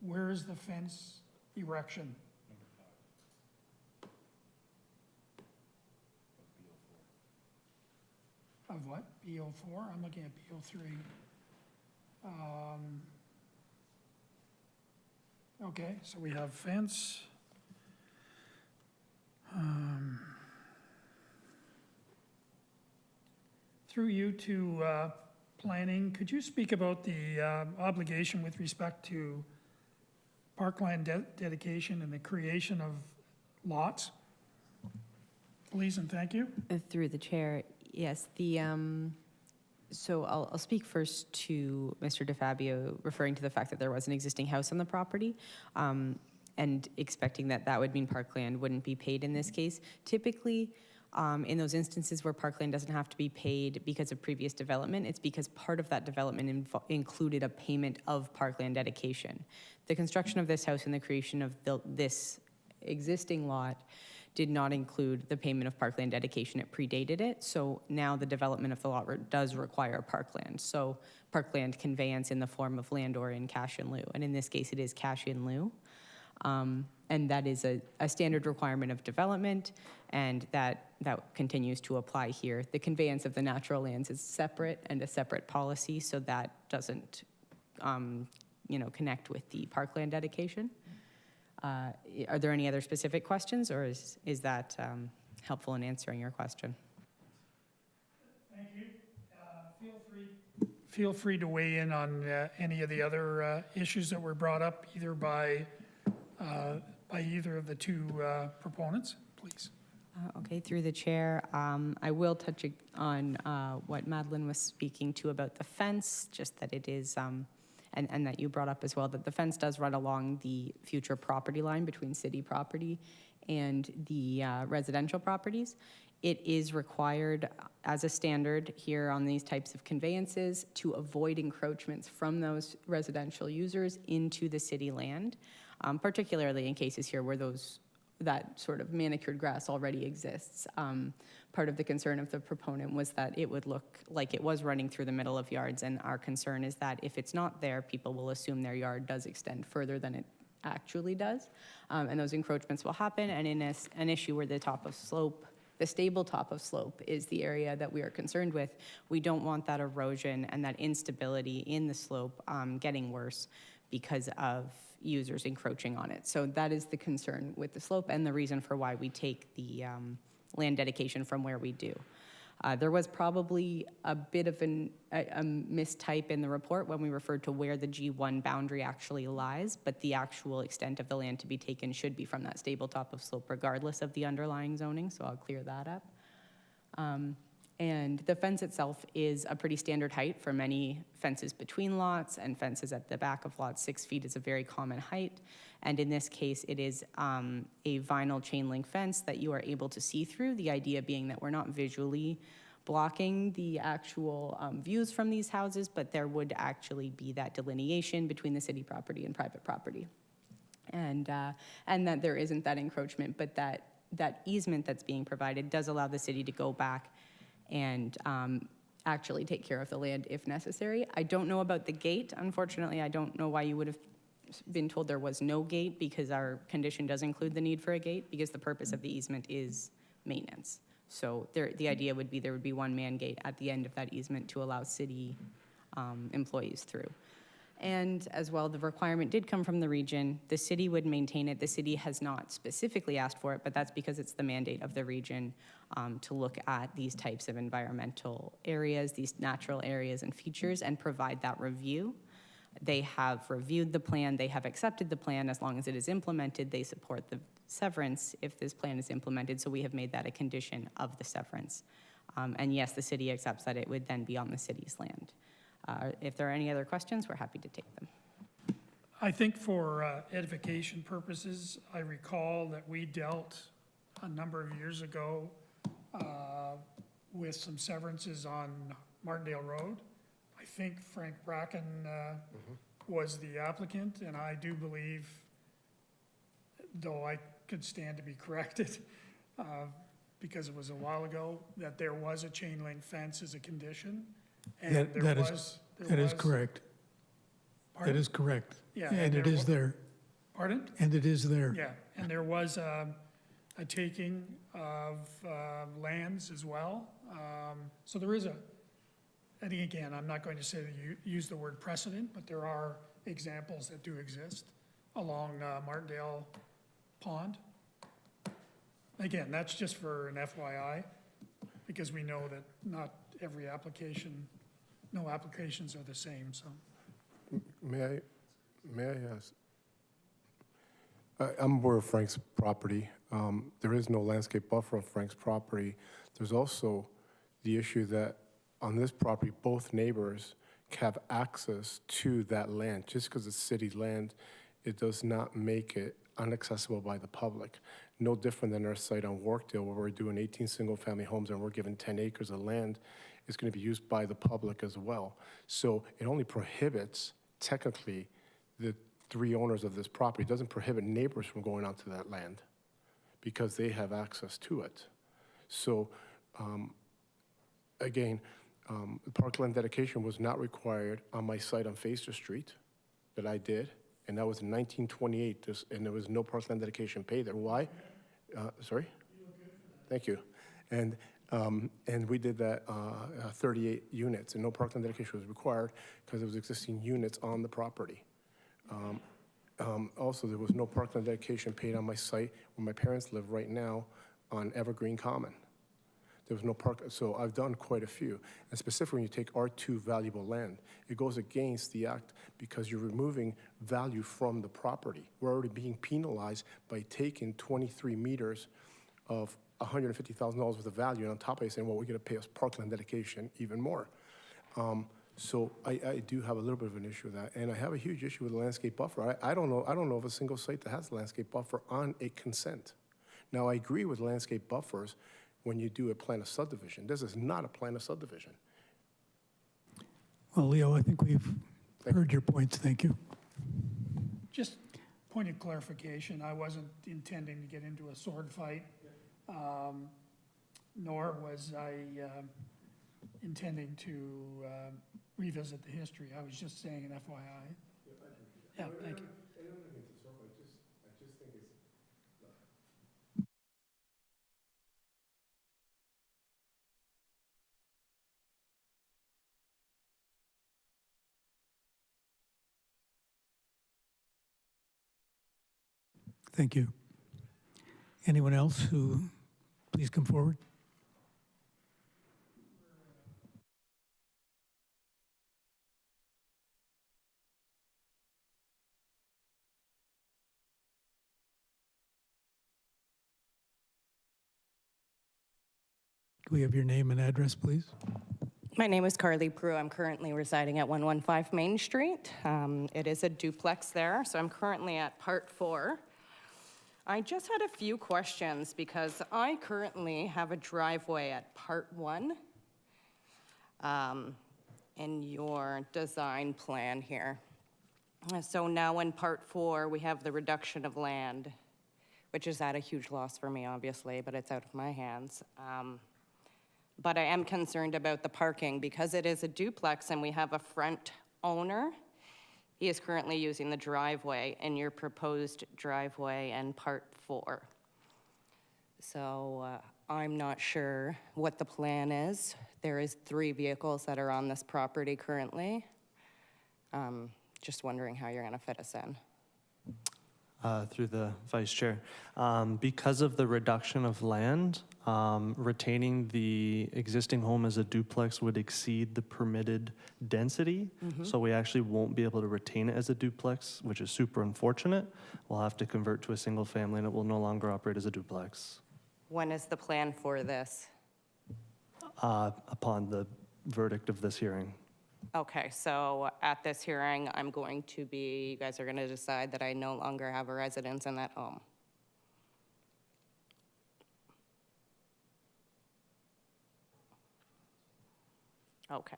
Where is the fence erection? Of what? BO4? I'm looking at BO3. Okay, so we have fence. Through you to planning, could you speak about the obligation with respect to parkland dedication and the creation of lots? Please and thank you. Through the chair, yes, so I'll speak first to Mr. DeFabio, referring to the fact that there was an existing house on the property, and expecting that that would mean parkland wouldn't be paid in this case. Typically, in those instances where parkland doesn't have to be paid because of previous development, it's because part of that development included a payment of parkland dedication. The construction of this house and the creation of this existing lot did not include the payment of parkland dedication. It predated it. So now the development of the lot does require parkland. So parkland conveyance in the form of land or in cash in lieu. And in this case, it is cash in lieu. And that is a standard requirement of development, and that continues to apply here. The conveyance of the natural lands is separate and a separate policy, so that doesn't connect with the parkland dedication. Are there any other specific questions, or is that helpful in answering your question? Thank you. Feel free to weigh in on any of the other issues that were brought up, either by either of the two proponents, please. Okay, through the chair, I will touch on what Madeline was speaking to about the fence, just that it is, and that you brought up as well, that the fence does run along the future property line between city property and the residential properties. It is required as a standard here on these types of conveyances to avoid encroachments from those residential users into the city land, particularly in cases here where that sort of manicured grass already exists. Part of the concern of the proponent was that it would look like it was running through the middle of yards, and our concern is that if it's not there, people will assume their yard does extend further than it actually does, and those encroachments will happen. And in an issue where the stable top of slope is the area that we are concerned with, we don't want that erosion and that instability in the slope getting worse because of users encroaching on it. So that is the concern with the slope and the reason for why we take the land dedication from where we do. There was probably a bit of a mistype in the report when we referred to where the G1 boundary actually lies, but the actual extent of the land to be taken should be from that stable top of slope regardless of the underlying zoning, so I'll clear that up. And the fence itself is a pretty standard height for many fences between lots, and fences at the back of lots. 6 feet is a very common height. And in this case, it is a vinyl chain link fence that you are able to see through, the idea being that we're not visually blocking the actual views from these houses, but there would actually be that delineation between the city property and private property. And that there isn't that encroachment, but that easement that's being provided does allow the city to go back and actually take care of the land if necessary. I don't know about the gate. Unfortunately, I don't know why you would have been told there was no gate, because our condition does include the need for a gate, because the purpose of the easement is maintenance. So the idea would be there would be one man gate at the end of that easement to allow city employees through. And as well, the requirement did come from the region. The city would maintain it. The city has not specifically asked for it, but that's because it's the mandate of the region to look at these types of environmental areas, these natural areas and features, and provide that review. They have reviewed the plan. They have accepted the plan. As long as it is implemented, they support the severance if this plan is implemented. So we have made that a condition of the severance. And yes, the city accepts that it would then be on the city's land. If there are any other questions, we're happy to take them. I think for edification purposes, I recall that we dealt a number of years ago with some severances on Martindale Road. I think Frank Bracken was the applicant, and I do believe, though I could stand to be corrected, because it was a while ago, that there was a chain link fence as a condition. And That is correct. That Pardon? is correct. Yeah, And it is there. Pardon? And it is there. Yeah, and there was a taking of lands as well. So there is I think, again, I'm not going to say that you use the word precedent, but there are examples that do exist along Martindale Pond. Again, that's just for an FYI, because we know that not every application, no applications are the same, so. May I ask? I'm aware of Frank's property. There is no landscape buffer on Frank's property. There's also the issue that on this property, both neighbors have access to that land. Just because it's city land, it does not make it inaccessible by the public. No different than our site on Workdale, where we're doing 18 single-family homes and we're given 10 acres of land. It's going to be used by the public as well. So it only prohibits, technically, the 3 owners of this property. It doesn't prohibit neighbors from going onto that land because they have access to it. So, again, parkland dedication was not required on my site on Facer Street that I did, and that was in 1928, and there was no parkland dedication paid there. Why? Sorry? Thank you. And we did that 38 units, and no parkland dedication was required because there was existing units on the property. Also, there was no parkland dedication paid on my site where my parents live right now on Evergreen Common. There was no park, so I've done quite a few. And specifically, when you take R2 valuable land, it goes against the act because you're removing value from the property. We're already being penalized by taking 23 meters of $150,000 worth of value, and on top of it saying, well, we're gonna pay us parkland dedication even more. So I do have a little bit of an issue with that, and I have a huge issue with the landscape buffer. I don't know of a single site that has a landscape buffer on a consent. Now, I agree with landscape buffers when you do a plan of subdivision. This is not a plan of subdivision. Well, Leo, I think we've heard your points. Thank you. Just point of clarification, I wasn't intending to get into a sword fight, nor was I intending to revisit the history. I was just saying an FYI. Yeah, thank you. Thank you. Anyone else who, please come forward. Do we have your name and address, please? My name is Carly Prue. I'm currently residing at 115 Main Street. It is a duplex there, so I'm currently at Part 4. I just had a few questions because I currently have a driveway at Part 1 in your design plan here. So now in Part 4, we have the reduction of land, which is at a huge loss for me, obviously, but it's out of my hands. But I am concerned about the parking because it is a duplex and we have a front owner. He is currently using the driveway in your proposed driveway in Part 4. So I'm not sure what the plan is. There is 3 vehicles that are on this property currently. Just wondering how you're gonna fit us in. Through the vice chair. Because of the reduction of land, retaining the existing home as a duplex would exceed the permitted density. So we actually won't be able to retain it as a duplex, which is super unfortunate. We'll have to convert to a single family and it will no longer operate as a duplex. When is the plan for this? Upon the verdict of this hearing. Okay, so at this hearing, you guys are gonna decide that I no longer have a residence in that home. Okay.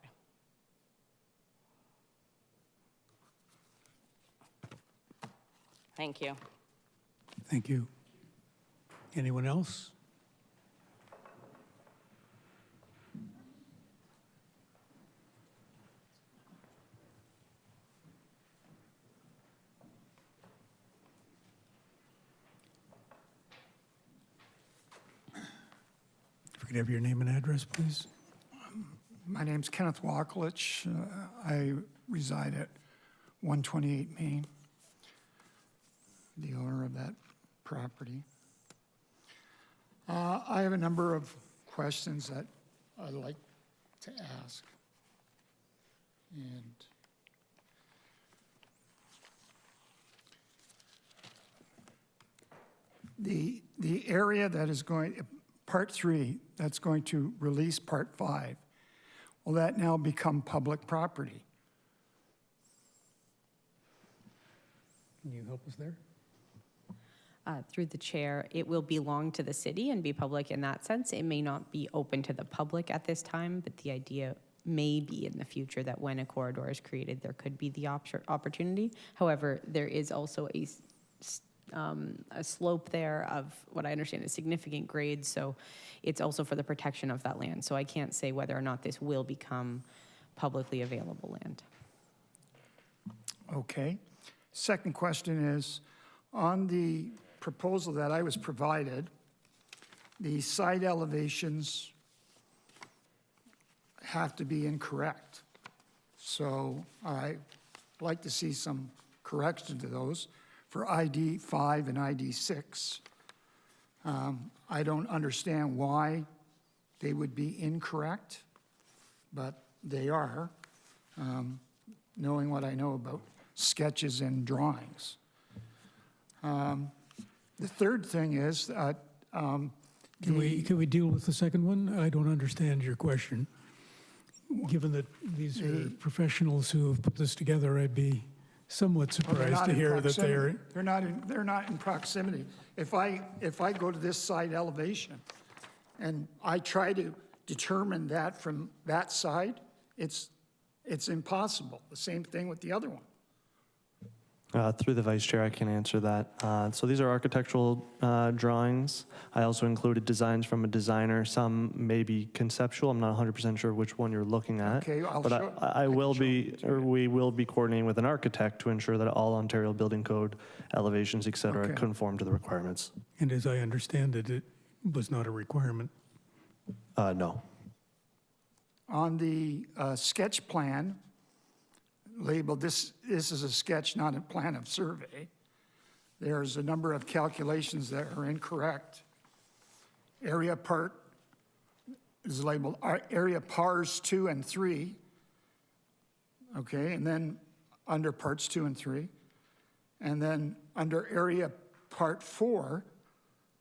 Thank you. Thank you. Anyone else? If we could have your name and address, please. My name's Kenneth Wachlich. I reside at 128 Main, the owner of that property. I have a number of questions that I'd like to ask. And the area that is going, Part 3, that's going to release Part 5, will that now become public property? Can you help us there? Through the chair, it will belong to the city and be public in that sense. It may not be open to the public at this time, but the idea may be in the future that when a corridor is created, there could be the opportunity. However, there is also a slope there of what I understand is significant grade, so it's also for the protection of that land. So I can't say whether or not this will become publicly available land. Okay. Second question is, on the proposal that I was provided, the side elevations have to be incorrect. So I'd like to see some correction to those for ID 5 and ID 6. I don't understand why they would be incorrect, but they are, knowing what I know about sketches and drawings. The third thing is that Can we deal with the second one? I don't understand your question. Given that these are professionals who have put this together, I'd be somewhat surprised to hear that they're... They're not in proximity. If I go to this side elevation and I try to determine that from that side, it's impossible. The same thing with the other one. Through the vice chair, I can answer that. So these are architectural drawings. I also included designs from a designer. Some may be conceptual. I'm not 100% sure which one you're looking at. Okay, I'll but show- we will be coordinating with an architect to ensure that all Ontario Building Code elevations, et cetera, Okay. conform to the requirements. And as I understand it, it was not a requirement. No. On the sketch plan, labeled, this is a sketch, not a plan of survey. There's a number of calculations that are incorrect. Area part is labeled area pars 2 and 3. Okay, and then under parts 2 and 3. And then under area part 4,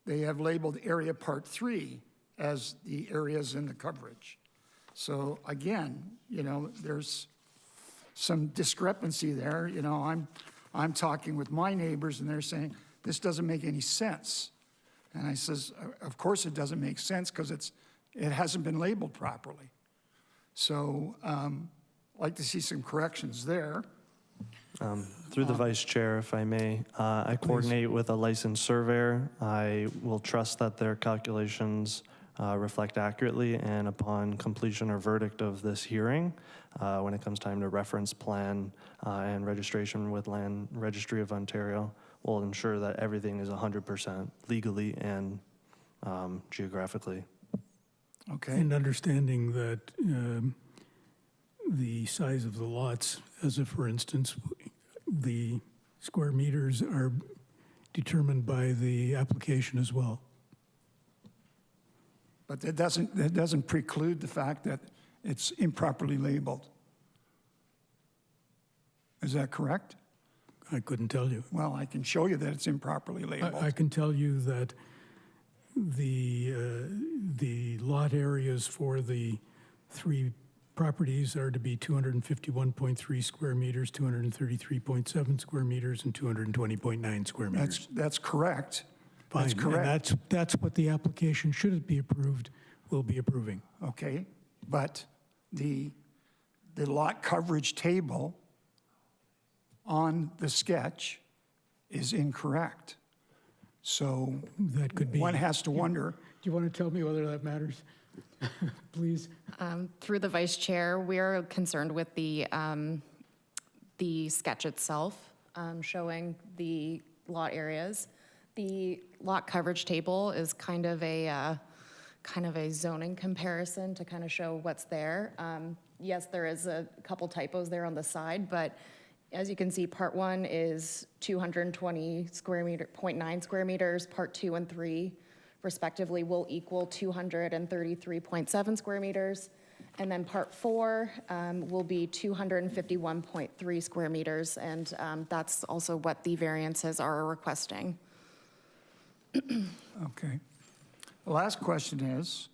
they have labeled area part 3 as the areas in the coverage. So again, you know, there's some discrepancy there. You know, I'm talking with my neighbors and they're saying, this doesn't make any sense. And I says, of course it doesn't make sense because it hasn't been labeled properly. So I'd like to see some corrections there. Through the vice chair, if I may, I coordinate with a licensed surveyor. I will trust that their calculations reflect accurately, and upon completion or verdict of this hearing, when it comes time to reference plan and registration with Land Registry of Ontario, we'll ensure that everything is 100% legally and geographically. Okay. And understanding that the size of the lots, as if, for instance, the square meters are determined by the application as well. But that doesn't preclude the fact that it's improperly labeled. Is that correct? I couldn't tell you. Well, I can show you that it's improperly labeled. I can tell you that the lot areas for the three properties are to be 251.3 square meters, 233.7 square meters, and 220.9 square meters. That's correct. Fine. That's correct. And that's what the application, should it be approved, will be approving. Okay, but the lot coverage table on the sketch is incorrect. So That could be. one has to wonder, Do you want to tell me whether that matters? Please. Through the vice chair, we're concerned with the sketch itself, showing the lot areas. The lot coverage table is kind of a zoning comparison to kind of show what's there. Yes, there is a couple typos there on the side, but as you can see, part 1 is 220 square meter, 0.9 square meters, part 2 and 3 respectively will equal 233.7 square meters. And then part 4 will be 251.3 square meters, and that's also what the variances are requesting. okay. The last question is,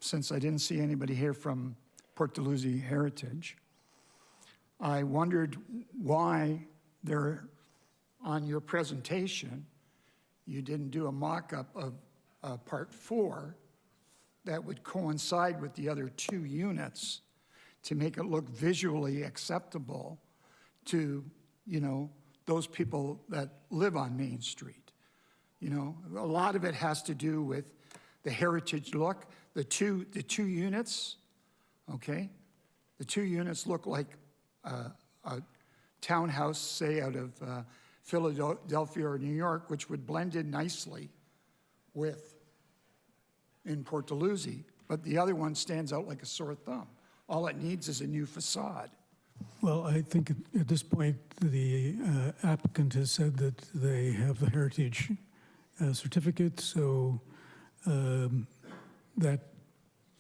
since I didn't see anybody here from Port Dalhousie Heritage, I wondered why there, on your presentation, you didn't do a mock-up of part 4 that would coincide with the other 2 units to make it look visually acceptable to, you know, those people that live on Main Street. You know, a lot of it has to do with the heritage look. The two units, okay? The 2 units look like a townhouse, say, out of Philadelphia or New York, which would blend in nicely with in Port Dalhousie, but the other one stands out like a sore thumb. All it needs is a new facade. Well, I think at this point, the applicant has said that they have the heritage certificate, so that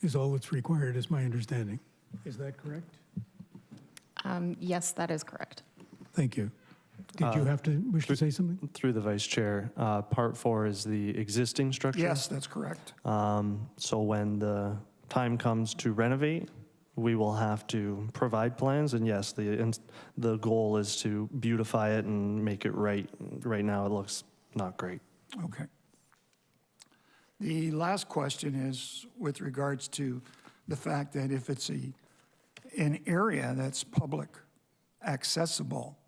is all that's required, is my understanding. Is that correct? Yes, that is correct. Thank you. Did you have to wish to say something? Through the vice chair, part 4 is the existing structure. Yes, that's correct. So when the time comes to renovate, we will have to provide plans, and yes, the goal is to beautify it and make it right. Right now, it looks not great. Okay. The last question is with regards to the fact that if it's an area that's public accessible,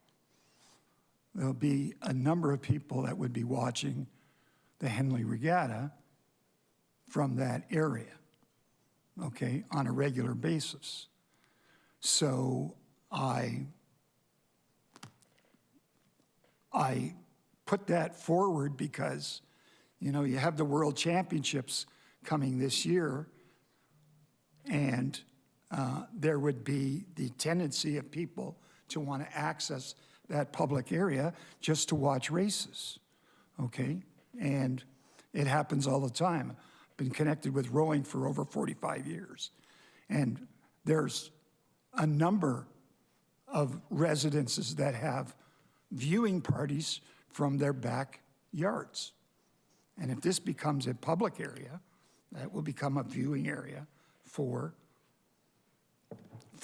there'll be a number of people that would be watching the Henley Regatta from that area, okay, on a regular basis. So I put that forward because, you know, you have the World Championships coming this year, and there would be the tendency of people to want to access that public area just to watch races, okay? And it happens all the time. I've been connected with rowing for over 45 years. And there's a number of residences that have viewing parties from their backyards. And if this becomes a public area, that will become a viewing area for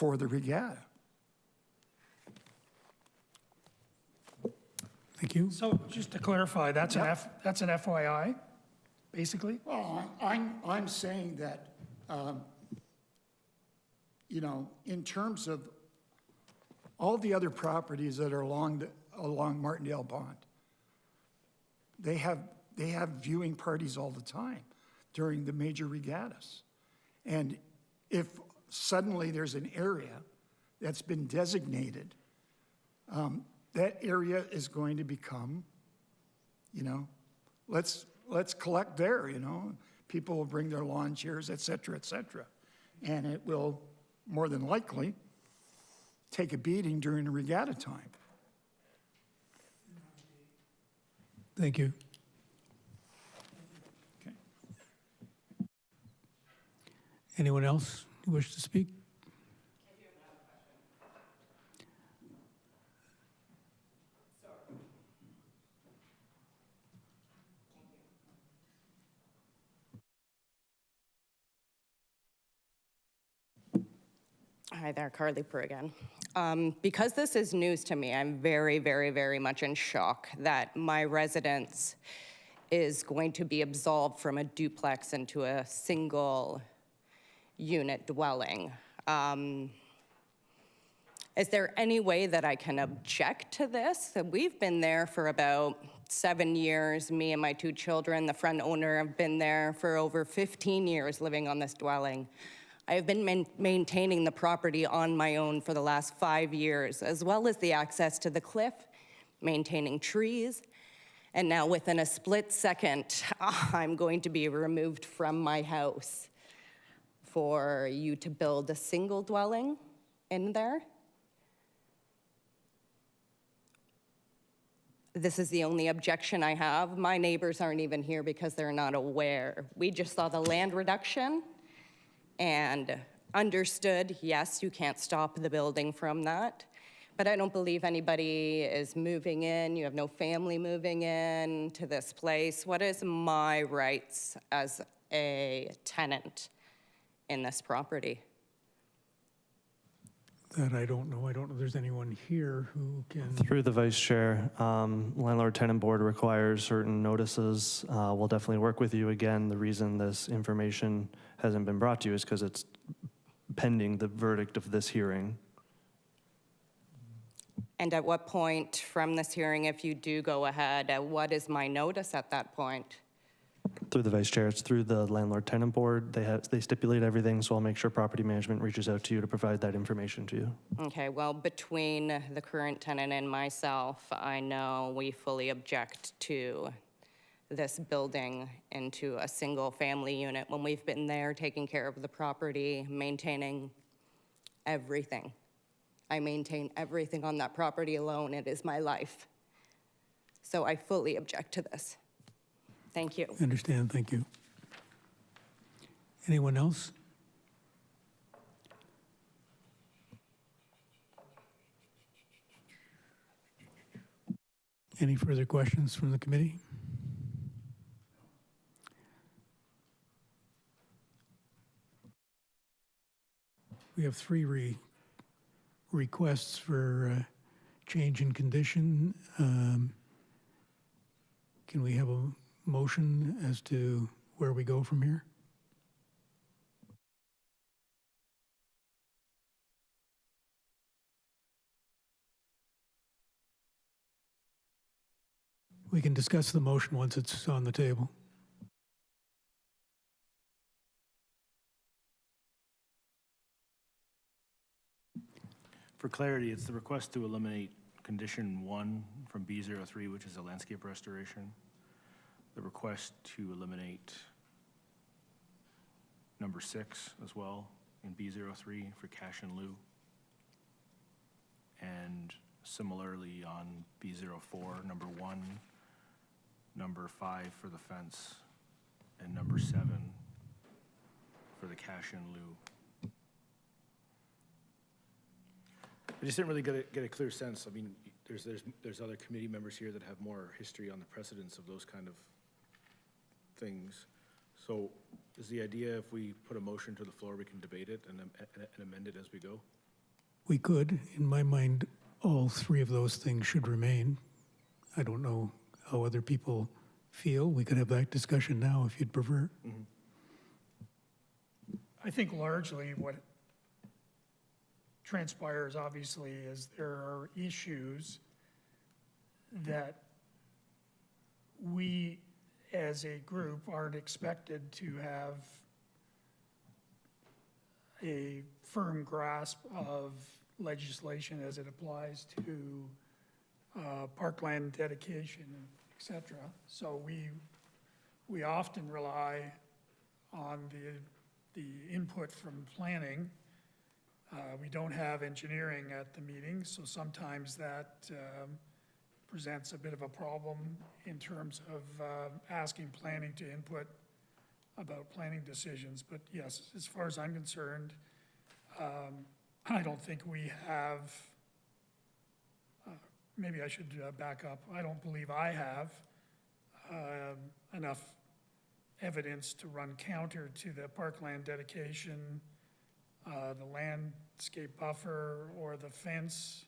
the regatta. Thank you. So just to clarify, that's an FYI, basically? Well, I'm saying that, you know, in terms of all the other properties that are along Martindale Pond, they have viewing parties all the time during the major regattas. And if suddenly there's an area that's been designated, that area is going to become, you know, let's collect there, you know. People will bring their lawn chairs, et cetera, et cetera. And it will, more than likely, take a beating during the regatta time. Thank you. Okay. Anyone else who wish to speak? Hi there, Carly Prue again. Because this is news to me, I'm very, very, very much in shock that my residence is going to be absolved from a duplex into a single unit dwelling. Is there any way that I can object to this? We've been there for about 7 years, me and my 2 children. The front owner have been there for over 15 years living on this dwelling. I have been maintaining the property on my own for the last 5 years, as well as the access to the cliff, maintaining trees. And now within a split second, I'm going to be removed from my house for you to build a single dwelling in there. This is the only objection I have. My neighbors aren't even here because they're not aware. We just saw the land reduction and understood, yes, you can't stop the building from that. But I don't believe anybody is moving in. You have no family moving in to this place. What is my rights as a tenant in this property? That I don't know. I don't know if there's anyone here who can. Through the vice chair, landlord-tenant board requires certain notices. We'll definitely work with you again. The reason this information hasn't been brought to you is because it's pending the verdict of this hearing. And at what point from this hearing, if you do go ahead, what is my notice at that point? Through the vice chair, it's through the landlord-tenant board. They stipulate everything, so I'll make sure property management reaches out to you to provide that information to you. Okay, well, between the current tenant and myself, I know we fully object to this building into a single-family unit when we've been there taking care of the property, maintaining everything. I maintain everything on that property alone. It is my life. So I fully object to this. Thank you. I understand, thank you. Anyone else? Any further questions from the committee? We have 3 requests for change in condition. Can we have a motion as to where we go from here? We can discuss the motion once it's on the table. For clarity, it's the request to eliminate condition 1 from B03, which is a landscape restoration. The request to eliminate number 6 as well in B03 for cash in lieu. And similarly on B04, number 1, number 5 for the fence, and number 7 for the cash in lieu. I just didn't really get a clear sense. I mean, there's other committee members here that have more history on the precedence of those kind of things. So is the idea if we put a motion to the floor, we can debate it and amend it as we go? We could. In my mind, all 3 of those things should remain. I don't know how other people feel. We could have that discussion now if you'd prefer. Mm-hmm. I think largely what transpires, obviously, is there are issues that we, as a group, aren't expected to have a firm grasp of legislation as it applies to parkland dedication, et cetera. So we often rely on the input from planning. We don't have engineering at the meeting, so sometimes that presents a bit of a problem in terms of asking planning to input about planning decisions. But yes, as far as I'm concerned, I don't think we have, maybe I should back up. I don't believe I have enough evidence to run counter to the parkland dedication, the landscape buffer, or the fence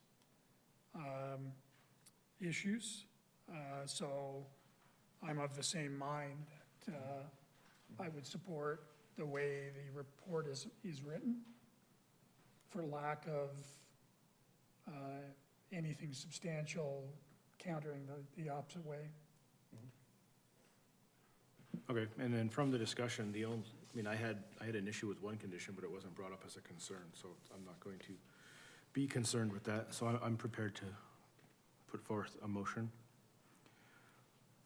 issues. So I'm of the same mind that I would support the way the report is written, for lack of anything substantial countering the opposite way. Okay, and then from the discussion, I had an issue with one condition, but it wasn't brought up as a concern, so I'm not going to be concerned with that. So I'm prepared to put forth a motion.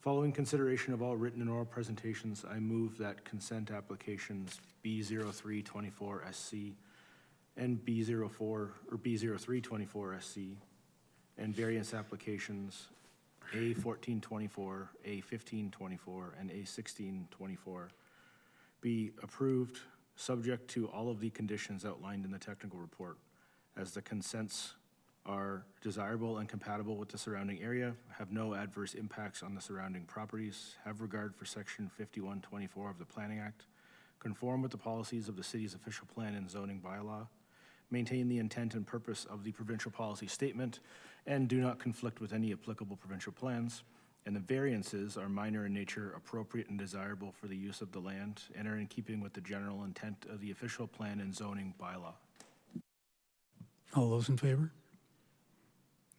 Following consideration of all written and oral presentations, I move that consent applications B0324SC and B0324SC and variance applications A1424, A1524, and A1624 be approved, subject to all of the conditions outlined in the technical report, as the consents are desirable and compatible with the surrounding area, have no adverse impacts on the surrounding properties, have regard for Section 5124 of the Planning Act, conform with the policies of the city's official plan and zoning bylaw, maintain the intent and purpose of the provincial policy statement, and do not conflict with any applicable provincial plans, and the variances are minor in nature, appropriate and desirable for the use of the land, and are in keeping with the general intent of the official plan and zoning bylaw. All those in favor?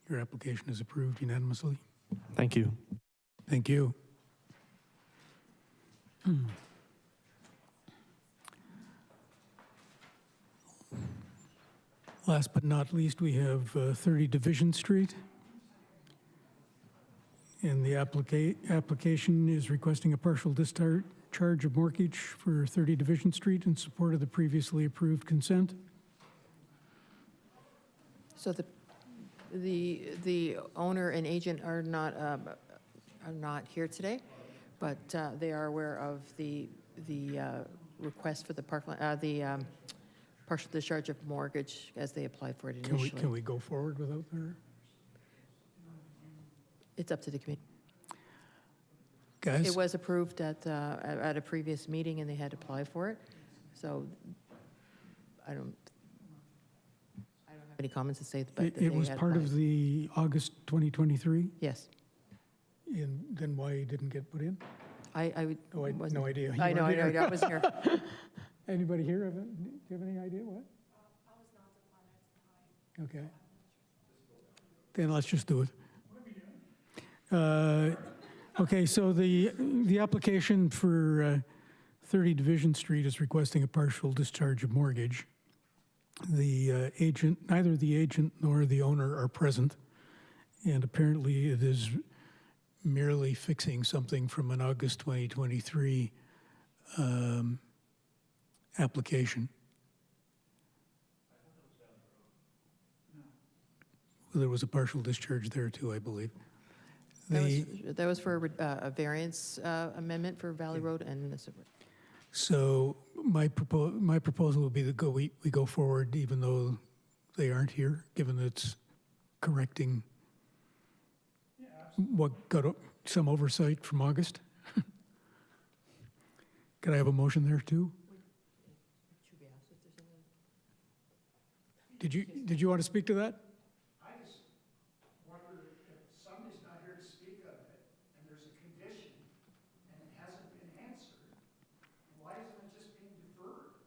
Your application is approved unanimously. Thank you. Thank you. Last but not least, we have 30 Division Street. And the application is requesting a partial discharge of mortgage for 30 Division Street in support of the previously approved consent. So the owner and agent are not here today, but they are aware of the request for the partial discharge of mortgage as they applied for it initially. Can we go forward without her? It's up to the committee. Guys? It was approved at a previous meeting and they had applied for it. So I don't have any comments to say, but It was part of the August 2023? Yes. And then why it didn't get put in? I no idea. You I know, weren't here. I wasn't here. Anybody here? Do you have any idea what? I was not the planner at the time. Okay. Then let's just do it. Okay, so the application for 30 Division Street is requesting a partial discharge of mortgage. The agent, neither the agent nor the owner are present, and apparently it is merely fixing something from an August 2023 application. There was a partial discharge there too, I believe. That was for a variance amendment for Valley Road and this. So my proposal would be that we go forward even though they aren't here, given that it's correcting what got some oversight from August. Could I have a motion there too? Did you want to speak to that? I just wonder if somebody's not here to speak of it, and there's a condition, and it hasn't been answered, why isn't it just being deferred?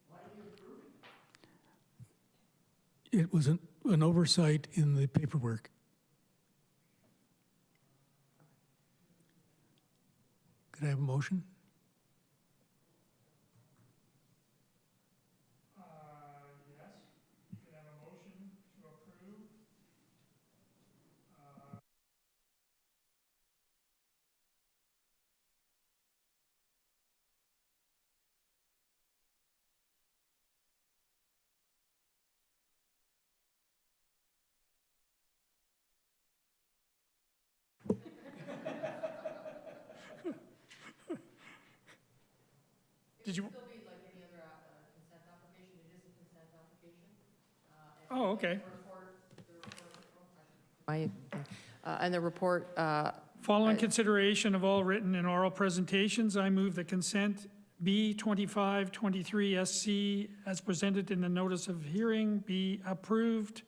Why are you approving it? It was an oversight in the paperwork. Could I have a motion? Yes, we have a motion to approve. Did you? Oh, okay. And the report. Following consideration of all written and oral presentations, I move the consent B2523 SC as presented in the notice of hearing be approved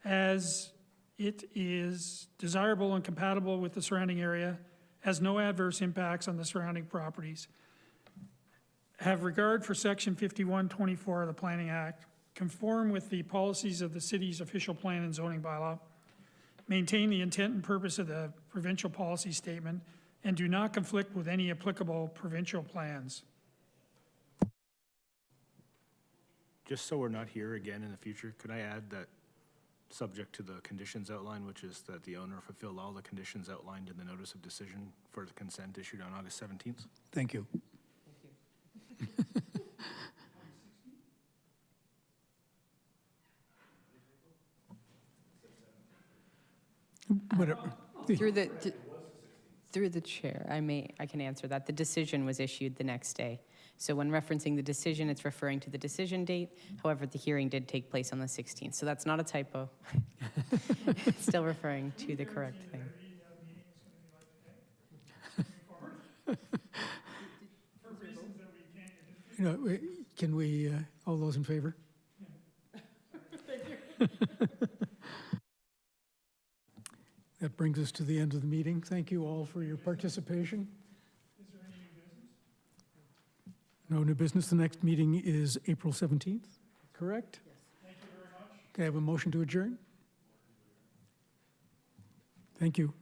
as it is desirable and compatible with the surrounding area, has no adverse impacts on the surrounding properties, have regard for Section 5124 of the Planning Act, conform with the policies of the city's official plan and zoning bylaw, maintain the intent and purpose of the provincial policy statement, and do not conflict with any applicable provincial plans. Just so we're not here again in the future, could I add that, subject to the conditions outlined, which is that the owner fulfill all the conditions outlined in the notice of decision for the consent issued on August 17th? Thank you. Whatever. Through the chair, I can answer that. The decision was issued the next day. So when referencing the decision, it's referring to the decision date. However, the hearing did take place on the 16th, so that's not a typo. It's still referring to the correct thing. You know, can we, all those in favor? That brings us to the end of the meeting. Thank you all for your participation. Is there any new business? No new business. The next meeting is April 17th, correct? Yes. Thank you very much. Can I have a motion to adjourn? Thank you.